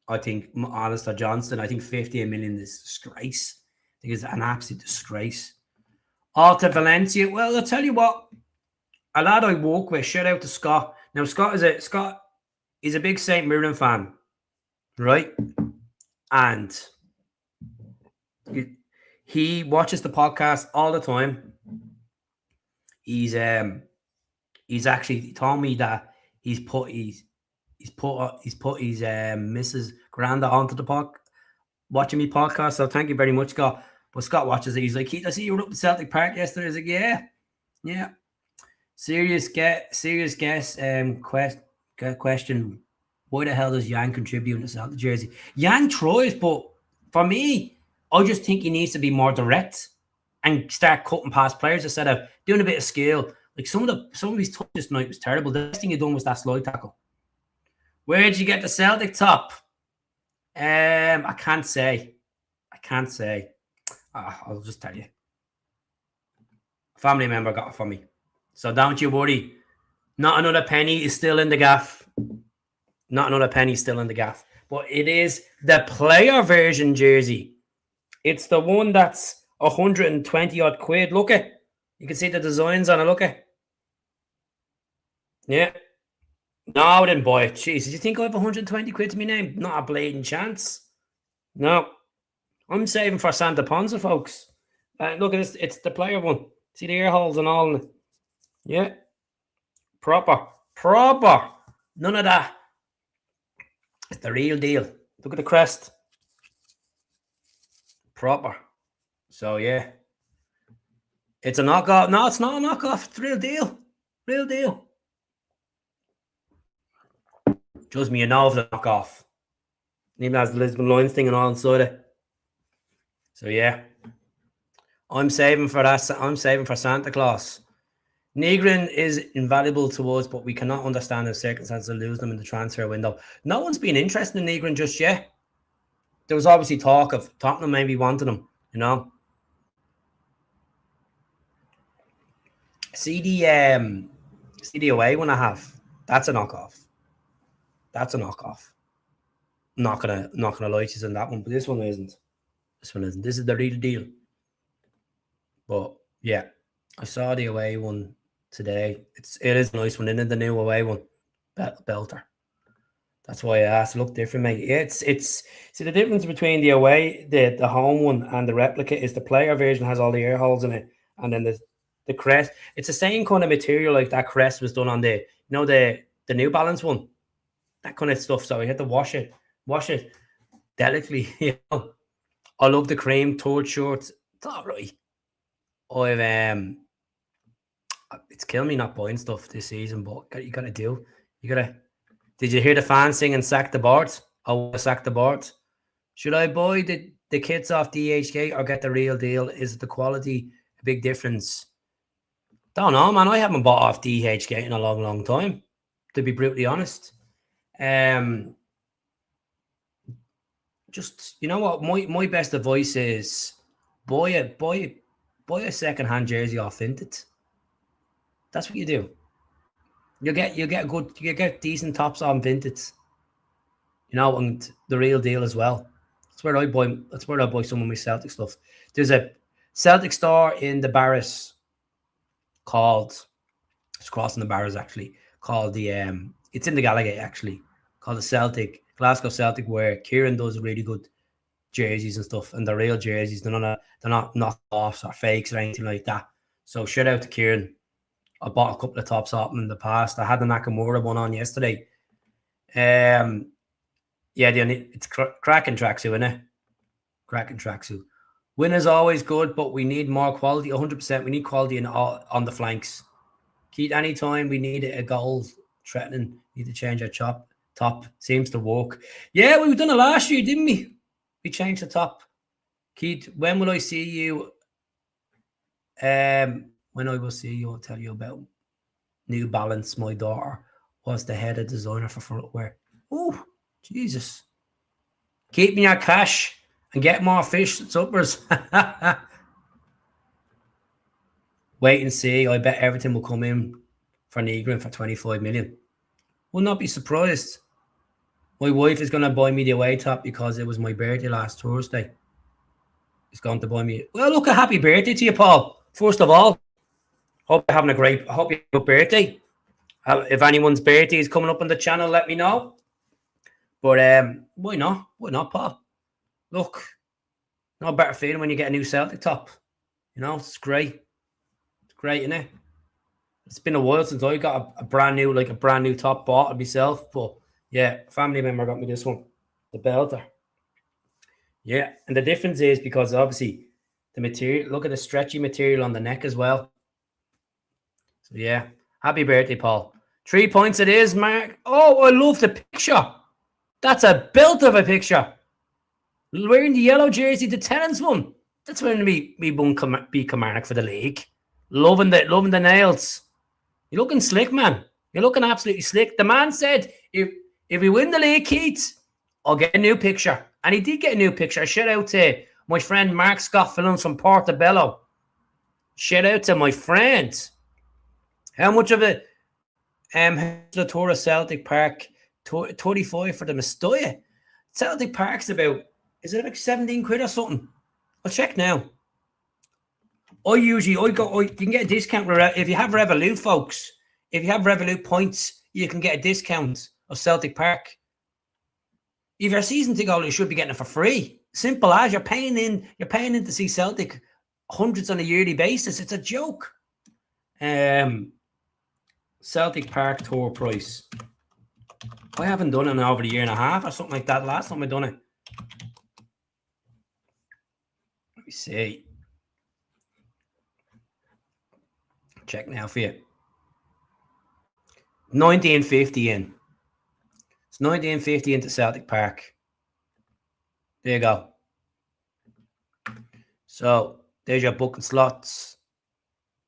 I think, honest to Johnston, I think 50 million is a disgrace. I think it's an absolute disgrace. Alta Valencia. Well, I'll tell you what. A lad I walk with, shout out to Scott. Now, Scott is a big St. Mirren fan, right? And he watches the podcast all the time. He's actually told me that he's put his Mrs. Granda onto the watching me podcast. So thank you very much, Scott. But Scott watches it. He's like, Keith, I see you were up at Celtic Park yesterday. I was like, yeah. Serious guess. Question: why the hell does Yang contribute in the Celtic jersey? Yang tries, but for me, I just think he needs to be more direct and start cutting past players instead of doing a bit of skill. Like some of his touches tonight was terrible. The best thing he done was that slide tackle. Where did you get the Celtic top? I can't say. I'll just tell you. A family member got it for me. So don't you worry. Not another penny is still in the gaff. But it is the player version jersey. It's the one that's 120 odd quid. Look at. You can see the designs on it. Look at. Yeah. No, I didn't buy it. Jeez, did you think I have 120 quid to my name? Not a blatant chance. No. I'm saving for Santa Ponza, folks. Look at this. It's the player one. See the ear holes and all. Yeah. Proper. None of that. It's the real deal. Look at the crest. Proper. So, yeah. It's a knockoff. No, it's not a knockoff. It's the real deal. Real deal. Trust me, you know of the knockoff. Even has the Lisbon Lions thing and all inside it. So, yeah. I'm saving for that. I'm saving for Santa Claus. Negrin is invaluable to us, but we cannot understand the circumstances of losing them in the transfer window. No one's been interested in Negrin just yet. There was obviously talk of Tottenham maybe wanting him, you know. See the away one I have. That's a knockoff. I'm not gonna lie to you on that one, but this one isn't. This is the real deal. But yeah, I saw the away one today. It is a nice one, isn't it? The new away one, belter. That's why I asked. Look different, mate. It's see the difference between the away, the home one, and the replica is the player version has all the air holes in it, and then the crest. It's the same kind of material like that crest was done on the the New Balance one, that kind of stuff. So I had to wash it delicately. You know, I love the cream toed shorts. It's all right. It's killing me not buying stuff this season, but you gotta do. Did you hear the fans singing "Sack the boards"? I want to sack the boards. Should I buy the kits off DHK or get the real deal? Is the quality a big difference? Don't know, man. I haven't bought off DHK in a long time. to be brutally honest. Just, you know what, my best advice is buy a second-hand jersey off Vinted. That's what you do. You get decent tops on Vinted, you know, and the real deal as well. That's where I buy some of my Celtic stuff. There's a Celtic store in the Barras called, it's crossing the Barras actually, called the it's in the Gallagher actually, called the Celtic, Glasgow Celtic, where Kieran does really good jerseys and stuff, and the real jerseys, they're not knockoffs or fakes or anything like that. So shout out to Kieran. I bought a couple of tops off him in the past. I had the Nakamura one on yesterday. Yeah, it's cracking tracksuit, isn't it? Cracking tracksuit. Win is always good, but we need more quality. 100%. We need quality on the flanks. Keith, anytime we need a goal threatening, need to change our top. Seems to work. Yeah, we've done it last year, didn't we? We changed the top. Keith, when will I see you? When I will see you, I'll tell you about New Balance. My daughter was the head of designer for footwear. Oh, Jesus. Keep me your cash and get more fish suppers. Wait and see. I bet everything will come in for Negrin for 25 million. Will not be surprised. My wife is going to buy me the away top because it was my birthday last Thursday. She's going to buy me. Well, look, a happy birthday to you, Paul. First of all, hope you have a good birthday. If anyone's birthday is coming up on the channel, let me know. But why not? Why not, Paul? Look, no better feeling when you get a new Celtic top. You know, it's great. It's great, isn't it? It's been a while since I got a brand new top bought myself. But yeah, a family member got me this one, the belter. Yeah, and the difference is because obviously the material, look at the stretchy material on the neck as well. So yeah, happy birthday, Paul. 3 points it is, Mark. Oh, I love the picture. That's a belt of a picture. Wearing the yellow jersey, the Tenants one. That's when we won't be Kilmarnock for the league. Loving the nails. You're looking slick, man. You're looking absolutely slick. The man said, if we win the league, Keith, I'll get a new picture. And he did get a new picture. Shout out to my friend Mark Scott Films from Portobello. Shout out to my friend. How much of it? The tour of Celtic Park, 35 for the Mastoya. Celtic Park's about, is it about 17 quid or something? I'll check now. You can get a discount if you have Revolut, folks. If you have Revolut points, you can get a discount of Celtic Park. If you're a season ticket holder, you should be getting it for free. Simple as you're paying in to see Celtic hundreds on a yearly basis. It's a joke. Celtic Park tour price. I haven't done it in over a year and a half or something like that. Last time I done it. Let me see. Check now for you. 1950 in. It's 1950 into Celtic Park. There you go. So there's your booking slots.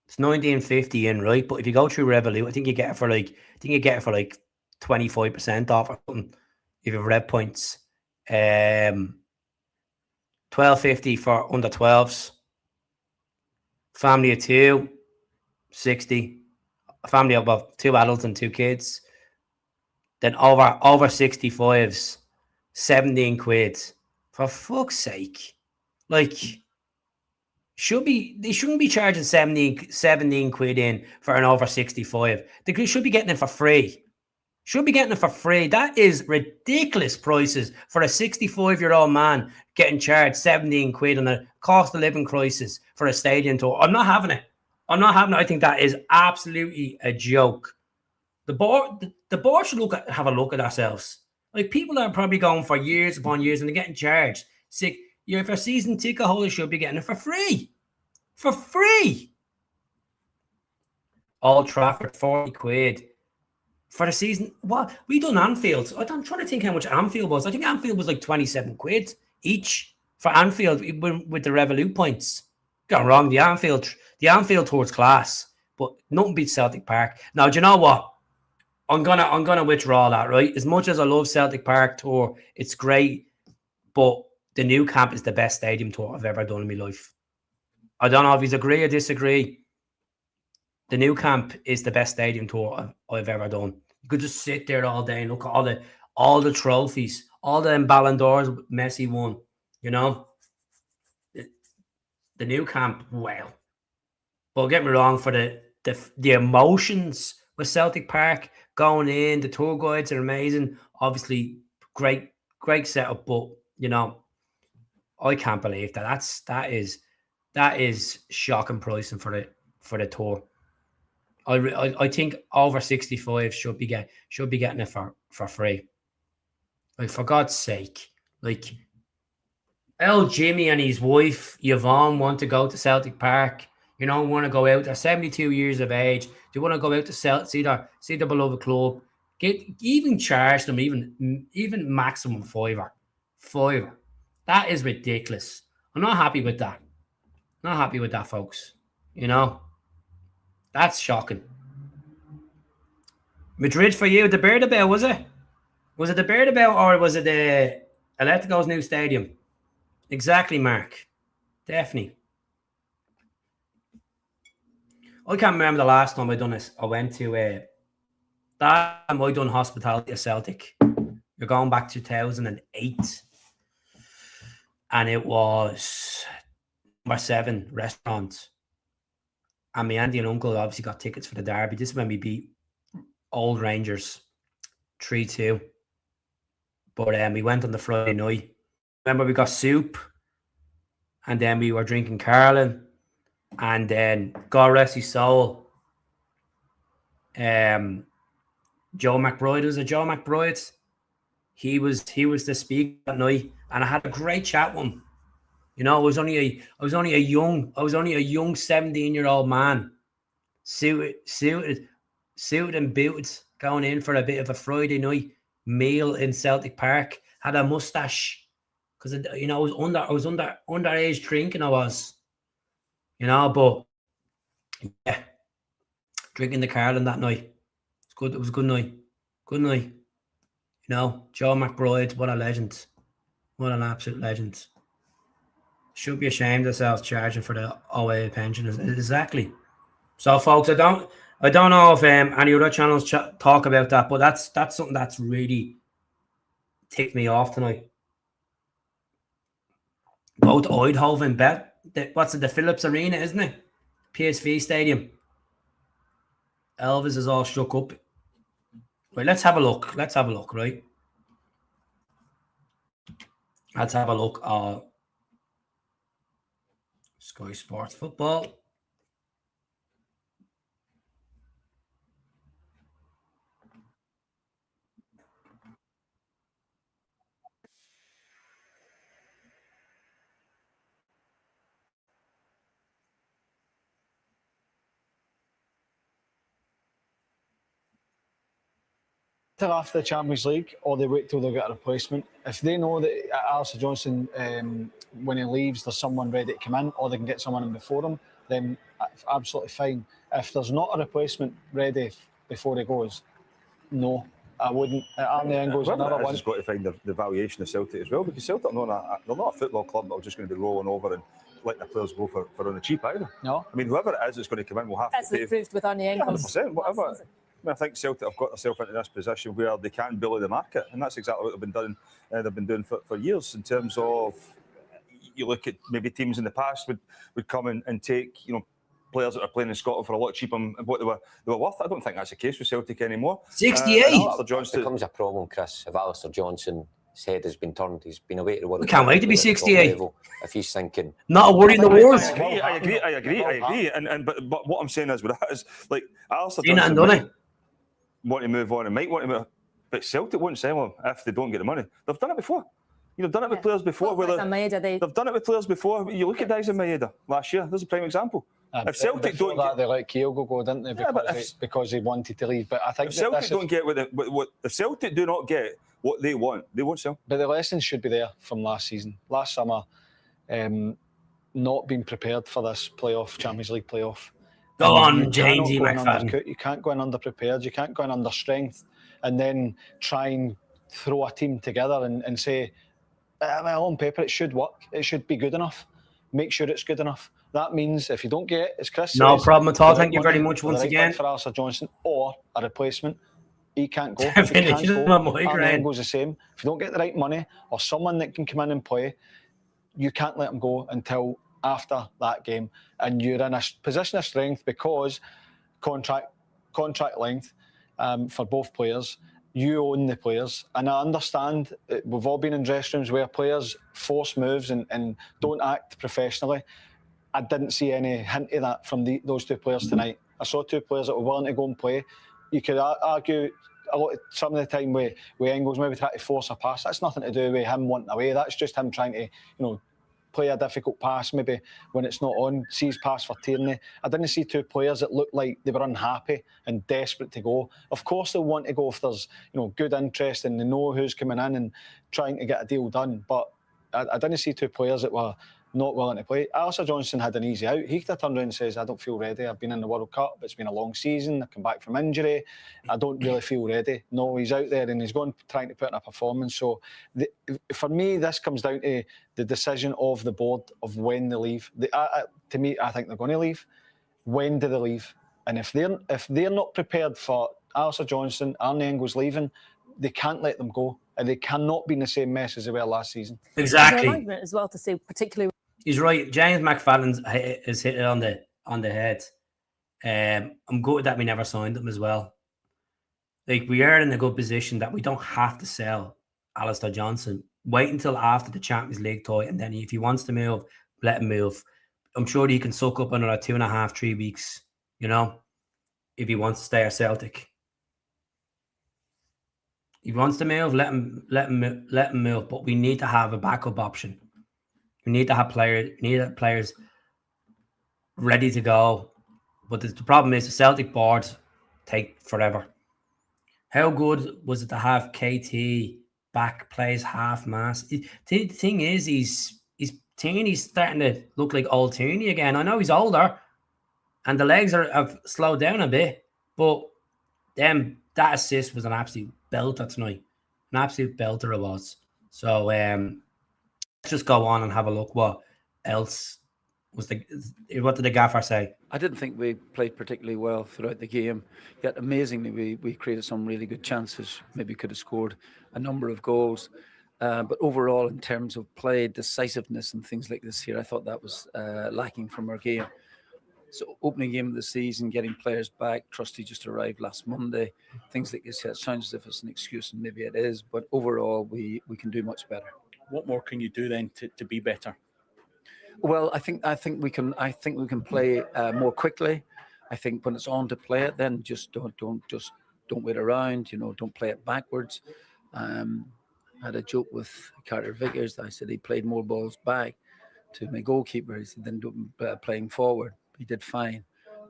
It's 1950 in, right? But if you go through Revolut, I think you get it for like 25% off or something. If you have red points. 12.50 for under 12s. Family of two, 60. A family of about 2 adults and 2 kids. Then over 65s, 17 quid. For fuck's sake. Like, they shouldn't be charging 17 quid in for an over 65. They should be getting it for free. That is ridiculous prices for a 65-year-old man getting charged 17 quid on a cost of living crisis for a stadium tour. I'm not having it. I think that is absolutely a joke. The board should have a look at ourselves. Like, people are probably going for years upon years and they're getting charged. If a season ticket holder should be getting it for free. For free. Old Trafford, 40 quid. For the season, what? We done Anfield. I'm trying to think how much Anfield was. I think Anfield was like 27 quid each for Anfield with the Revolut points. Got wrong. The Anfield towards class, but nothing beats Celtic Park. Now, do you know what? I'm gonna withdraw that, right? As much as I love Celtic Park tour, it's great, but the new camp is the best stadium tour I've ever done in my life. I don't know if you agree or disagree. The new camp is the best stadium tour I've ever done. You could just sit there all day and look at all the trophies, all the Ballon d'Ors Messi won. You know, the new camp, wow. But get me wrong, for the emotions with Celtic Park going in, the tour guides are amazing. Obviously, great setup. But you know, I can't believe that is shocking pricing for the tour. I think over 65 should be getting it for free. Like, for God's sake, like, El Jimmy and his wife Yvonne want to go to Celtic Park. You know, want to go out. They're 72 years of age. They want to go out to see their beloved club. Even charge them even maximum fiver. That is ridiculous. I'm not happy with that. Not happy with that, folks. You know, that's shocking. Madrid for you, the Bernabeu, was it? Was it the Bernabeu or was it the Atletico's new stadium? Exactly, Mark. Definitely. I can't remember the last time I done this. I went to that time I done hospitality at Celtic. You're going back 2008, and it was number 7 restaurant. And my auntie and uncle obviously got tickets for the derby. This is when we beat Old Rangers 3-2. But we went on the Friday night. Remember, we got soup, and then we were drinking Carlin, and then God rest his soul, Joe McBride. Was it Joe McBride? He was the speaker that night, and I had a great chat with him. You know, I was only a young 17-year-old man, suited and booted, going in for a bit of a Friday night meal in Celtic Park. Had a mustache because, you know, I was underage drinking. I was, you know, but yeah, drinking the Carlin that night. It's good. It was a good night. Good night. You know, Joe McBride, what a legend. What an absolute legend. Should be ashamed of themselves charging for the OA pension. Exactly. So, folks, I don't know if any other channels talk about that, but that's something that's really ticked me off tonight. Go to Eindhoven, bet. What's it? The Philips Arena, isn't it? PSV Stadium. Elvis is all shook up. Right, let's have a look. Right. Let's have a look at Sky Sports Football. After the Champions League, or they wait till they get a replacement. If they know that Alistair Johnston, when he leaves, there's someone ready to come in, or they can get someone in before him, then absolutely fine. If there's not a replacement ready before he goes, no, I wouldn't. Arnie Engels, another one. Has got to find the valuation of Celtic as well, because Celtic they're not a football club that are just going to be rolling over and letting the players go for on the cheap either. No, I mean, whoever it is that's going to come in will have as to pay. As proved with Arnie Engels. 100%, whatever. I think Celtic have got themselves into this position where they can bully the market, and that's exactly what they've been doing for years. In terms of, you look at maybe teams in the past would come and take, you know, players that are playing in Scotland for a lot cheaper than what they were worth. I don't think that's the case with Celtic anymore. 68. It becomes a problem, Chris, if Alistair Johnston's head has been turned. He's been away to the World Cup. Can't wait to be 68. If he's thinking, not a worry in the world. I agree. But what I'm saying is, with that is, like, Alistair Johnston want to move on and might want to move, but Celtic won't sell him if they don't get the money. They've done it before. They've done it with players before. They've done it with players before. You look at Dyson Maeda last year. There's a prime example. If Celtic don't get, they let Kyogo go, didn't they? Because he wanted to leave. But I think if Celtic don't get if Celtic do not get what they want, they won't sell. But the lessons should be there from last season, last summer. Not being prepared for this Champions League playoff. Go And you on, cannot Jamesy go in McFadden. you can't go in underprepared. You can't go in under strength, and then try and throw a team together and say, well, on paper it should work. It should be good enough. Make sure it's good enough. That means if you don't get it, as Chris No says, problem at all. the right Thank you very money much or the once right again. bid for Alistair Johnston or a replacement, he can't go. He Finishes can't my go. migraine. Arne Engels the same. If you don't get the right money or someone that can come in and play, you can't let him go until after that game. And you're in a position of strength because contract length for both players. You own the players, and I understand we've all been in dressing rooms where players force moves and don't act professionally. I didn't see any hint of that from those two players tonight. I saw two players that were willing to go and play. You could argue some of the time with Engels maybe trying to force a pass. That's nothing to do with him wanting away. That's just him trying to, play a difficult pass maybe when it's not on. See his pass for Tierney. I didn't see two players that looked like they were unhappy and desperate to go. Of course they'll want to go if there's good interest and they know who's coming in and trying to get a deal done. But I didn't see two players that were not willing to play. Alistair Johnston had an easy out. He could have turned around and says, I don't feel ready. I've been in the World Cup. It's been a long season. I've come back from injury. I don't really feel ready. No, he's out there and he's going trying to put in a performance. So for me, this comes down to the decision of the board of when they leave. To me, I think they're going to leave. When do they leave? And if they're not prepared for Alistair Johnston, Arne Engels leaving, they can't let them go. And they cannot be in the same mess as they were last season. Exactly. There's an argument as well to say, particularly. He's right. James McFadden has hit it on the head. I'm good that we never signed him as well. Like, we are in a good position that we don't have to sell Alistair Johnston. Wait until after the Champions League toy, and then if he wants to move, let him move. I'm sure he can suck up another 2.5, 3 weeks. If he wants to stay at Celtic. If he wants to move, let him move. But we need to have a backup option. We need to have players ready to go. But the problem is the Celtic board take forever. How good was it to have KT back, plays half mass? The thing is, Tierney's starting to look like old Tierney again. I know he's older, and the legs have slowed down a bit, but that assist was an absolute belter tonight. An absolute belter it was. So let's just go on and have a look. What else what did the gaffer say? I didn't think we played particularly well throughout the game, yet amazingly we created some really good chances. Maybe could have scored a number of goals, but overall in terms of play, decisiveness and things like this here, I thought that was lacking from our game. So opening game of the season, getting players back, Trusty just arrived last Monday, things like this. It sounds as if it's an excuse, and maybe it is, but overall we can do much better. What more can you do then to be better? Well, I think we can play more quickly. I think when it's on to play it, then just don't wait around. Don't play it backwards. I had a joke with Carter Vickers. I said he played more balls back to my goalkeeper. He said then playing forward. He did fine.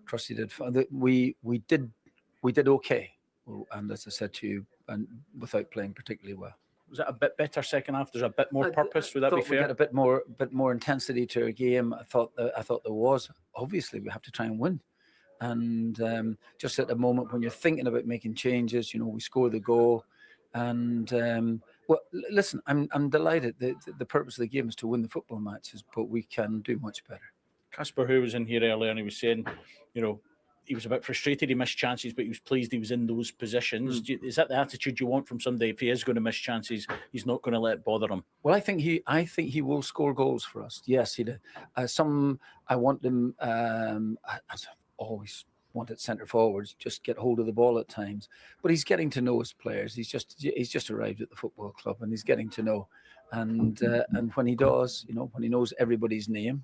Trusty did fine. We did okay, and as I said to you, and without playing particularly well. Was that a bit better second half? There's a bit more purpose. Would that be fair? We got a bit more intensity to our game. I thought there was. Obviously, we have to try and win. And just at the moment when you're thinking about making changes, we score the goal. And well, listen, I'm delighted. The purpose of the game is to win the football matches, but we can do much better. Casper, who was in here earlier, and he was saying, he was a bit frustrated. He missed chances, but he was pleased he was in those positions. Is that the attitude you want from somebody? If he is going to miss chances, he's not going to let it bother him. Well, I think he will score goals for us. Yes, he did. I want them. I've always wanted centre forwards just get hold of the ball at times, but he's getting to know his players. He's just arrived at the football club, and he's getting to know. And when he does, when he knows everybody's name,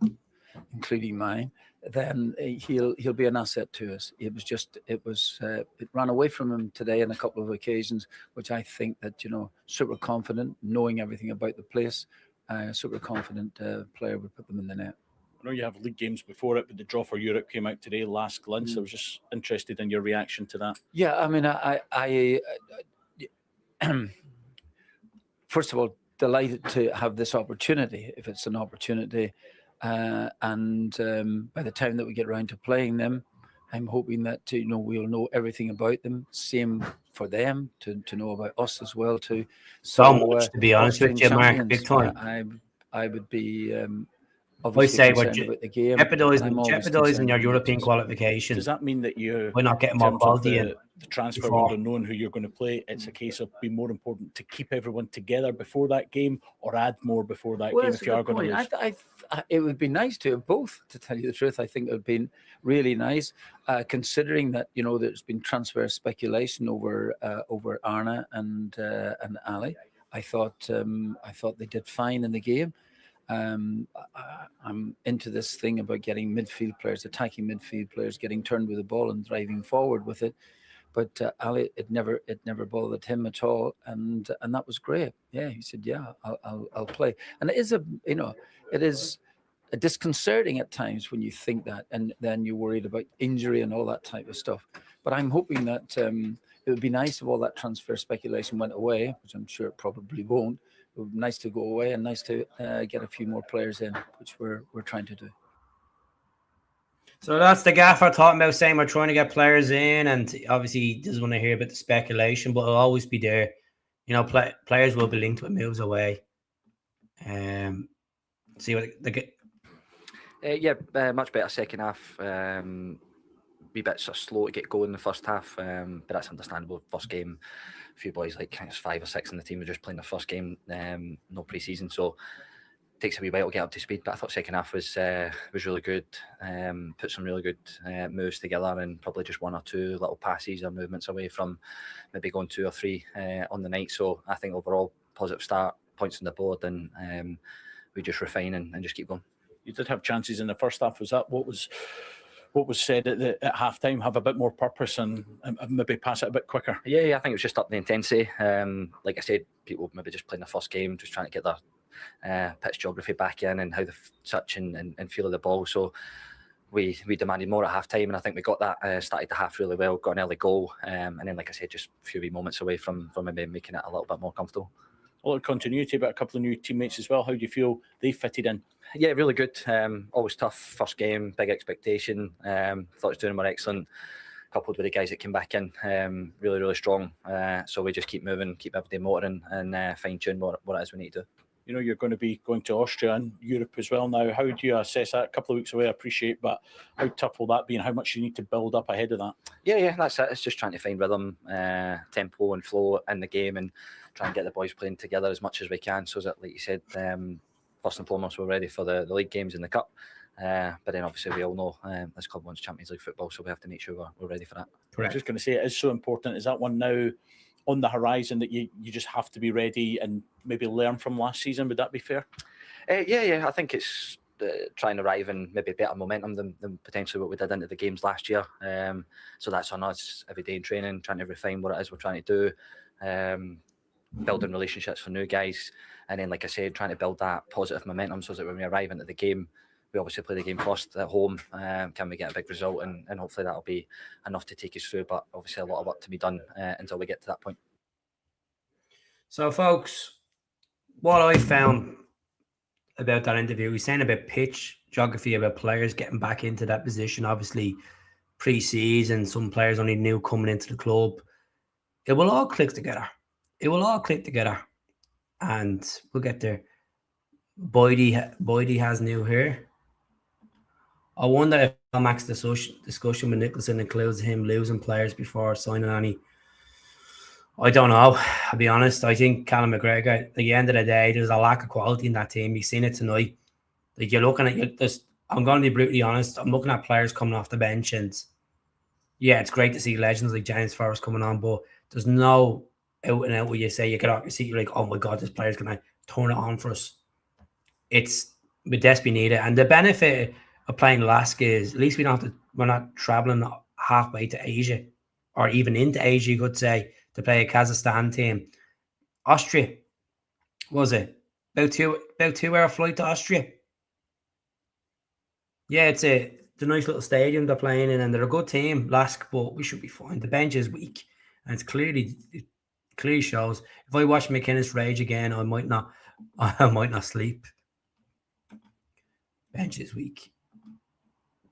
including mine, then he'll be an asset to us. It ran away from him today on a couple of occasions, which I think that super confident, knowing everything about the place, super confident player would put them in the net. I know you have league games before it, but the draw for Europe came out today, last glimpse. I was just interested in your reaction to that. Yeah, I mean, I first of all, delighted to have this opportunity, if it's an opportunity. And by the time that we get around to playing them, I'm hoping that we'll know everything about them. Same for them to know about us as well too. So much, to be honest with Austrian you, Mark, champions, big time. I would be I obviously say we're concerned about the game. I'm always jeopardising concerned your about European matches. qualification. Does that mean that you, We're not getting in more terms of quality in the transfer before. window, knowing who you're going to play, it's a case of being more important to keep everyone together before that game, or add more before that game That's if a you are good going to point. lose? It would be nice to have both, to tell you the truth. I think it would have been really nice, considering that there's been transfer speculation over Arna and Ali. I thought they did fine in the game. I'm into this thing about getting midfield players, attacking midfield players, getting turned with the ball and driving forward with it. But Ali, it never bothered him at all, and that was great. Yeah, he said, "Yeah, I'll play." And it is disconcerting at times when you think that, and then you're worried about injury and all that type of stuff. But I'm hoping that it would be nice if all that transfer speculation went away, which I'm sure it probably won't. It would be nice to go away and nice to get a few more players in, which we're trying to do. So that's the gaffer talking about, saying we're trying to get players in, and obviously he doesn't want to hear about the speculation, but it'll always be there. Players will be linked with moves away. See what they get. Much better second half. Wee bit sort of slow to get going in the first half, but that's understandable. First game, a few boys, like it's 5 or 6 in the team, were just playing their first game, no pre-season, so it takes a wee while to get up to speed. But I thought second half was really good. Put some really good moves together, and probably just 1 or 2 little passes or movements away from maybe going 2 or 3 on the night. So I think overall positive start, points on the board, and we just refine and just keep going. You did have chances in the first half. Was that what was said at half time? Have a bit more purpose and maybe pass it a bit quicker? Yeah, I think it was just up the intensity. Like I said, people maybe just playing the first game, just trying to get their pitch geography back in and how they touch and feel of the ball. So we demanded more at half time, and I think we got that. Started the half really well, got an early goal, and then, like I said, just a few wee moments away from maybe making it a little bit more comfortable. A lot of continuity, but a couple of new teammates as well. How do you feel they fitted in? Yeah, really good. Always tough. First game, big expectation. Thought his doing were excellent. Coupled with the guys that came back in, really, really strong. So we just keep moving, keep everything motoring, and fine tune what it is we need to do. You're going to be going to Austria and Europe as well now. How do you assess that? A couple of weeks away, I appreciate, but how tough will that be, and how much do you need to build up ahead of that? Yeah, that's it. It's just trying to find rhythm, tempo and flow in the game, and try and get the boys playing together as much as we can, so that, like you said, first and foremost, we're ready for the league games in the cup. But then obviously we all know this club wants Champions League football, so we have to make sure we're ready for that. Correct. I was just going to say, it is so important. Is that one now on the horizon that you just have to be ready and maybe learn from last season? Would that be fair? Yeah. I think it's trying to arrive in maybe better momentum than potentially what we did into the games last year. So that's on us every day in training, trying to refine what it is we're trying to do. Building relationships for new guys, and then, like I said, trying to build that positive momentum so that when we arrive into the game, we obviously play the game first at home. Can we get a big result, and hopefully that'll be enough to take us through, but obviously a lot of work to be done until we get to that point. So folks, what I found about that interview, he's saying about pitch geography, about players getting back into that position. Obviously pre-season, some players only new coming into the club. It will all click together. And we'll get there. Boydie has new hair. I wonder if Mac's discussion with Nicholson includes him losing players before signing any. I don't know. I'll be honest. I think Callum McGregor, at the end of the day, there's a lack of quality in that team. You've seen it tonight. Like, you're looking at this. I'm going to be brutally honest. I'm looking at players coming off the bench, and yeah, it's great to see legends like James Forrest coming on, but there's no out and out where you say you get off your seat, you're like, oh my God, this player's going to turn it on for us. We desperately need it. And the benefit of playing LASK is at least we're not traveling halfway to Asia, or even into Asia, you could say, to play a Kazakhstan team. Austria, was it? About 2 hour flight to Austria. Yeah, it's a nice little stadium they're playing in, and they're a good team, LASK, but we should be fine. The bench is weak, and it clearly shows. If I watch McInnes rage again, I might not sleep. Bench is weak.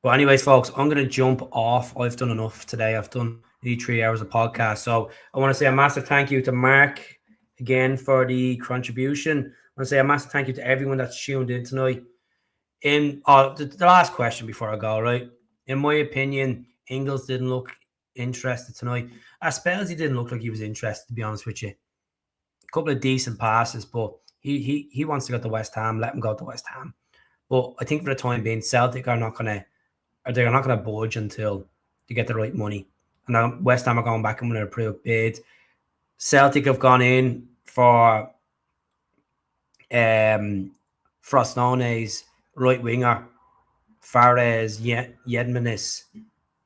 But anyways, folks, I'm going to jump off. I've done enough today. I've done nearly 3 hours of podcast. So I want to say a massive thank you to Mark again for the contribution. I want to say a massive thank you to everyone that's tuned in tonight. In the last question before I go, right? In my opinion, Engels didn't look interested tonight. At spells, he didn't look like he was interested, to be honest with you. A couple of decent passes, but he wants to go to West Ham. Let him go to West Ham. But I think for the time being, Celtic are not gonna budge until they get the right money. And now West Ham are going back and with a pretty bid. Celtic have gone in for Frostone's right winger, Fares Yedmanis,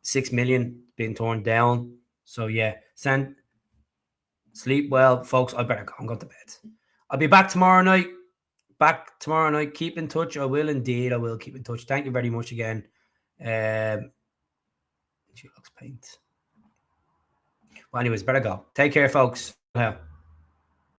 6 million being torn down. So yeah, sleep well, folks. I better go and go to bed. I'll be back tomorrow night. Keep in touch. I will indeed. I will keep in touch. Thank you very much again. She looks paint. Well, anyways, better go. Take care, folks. Yeah.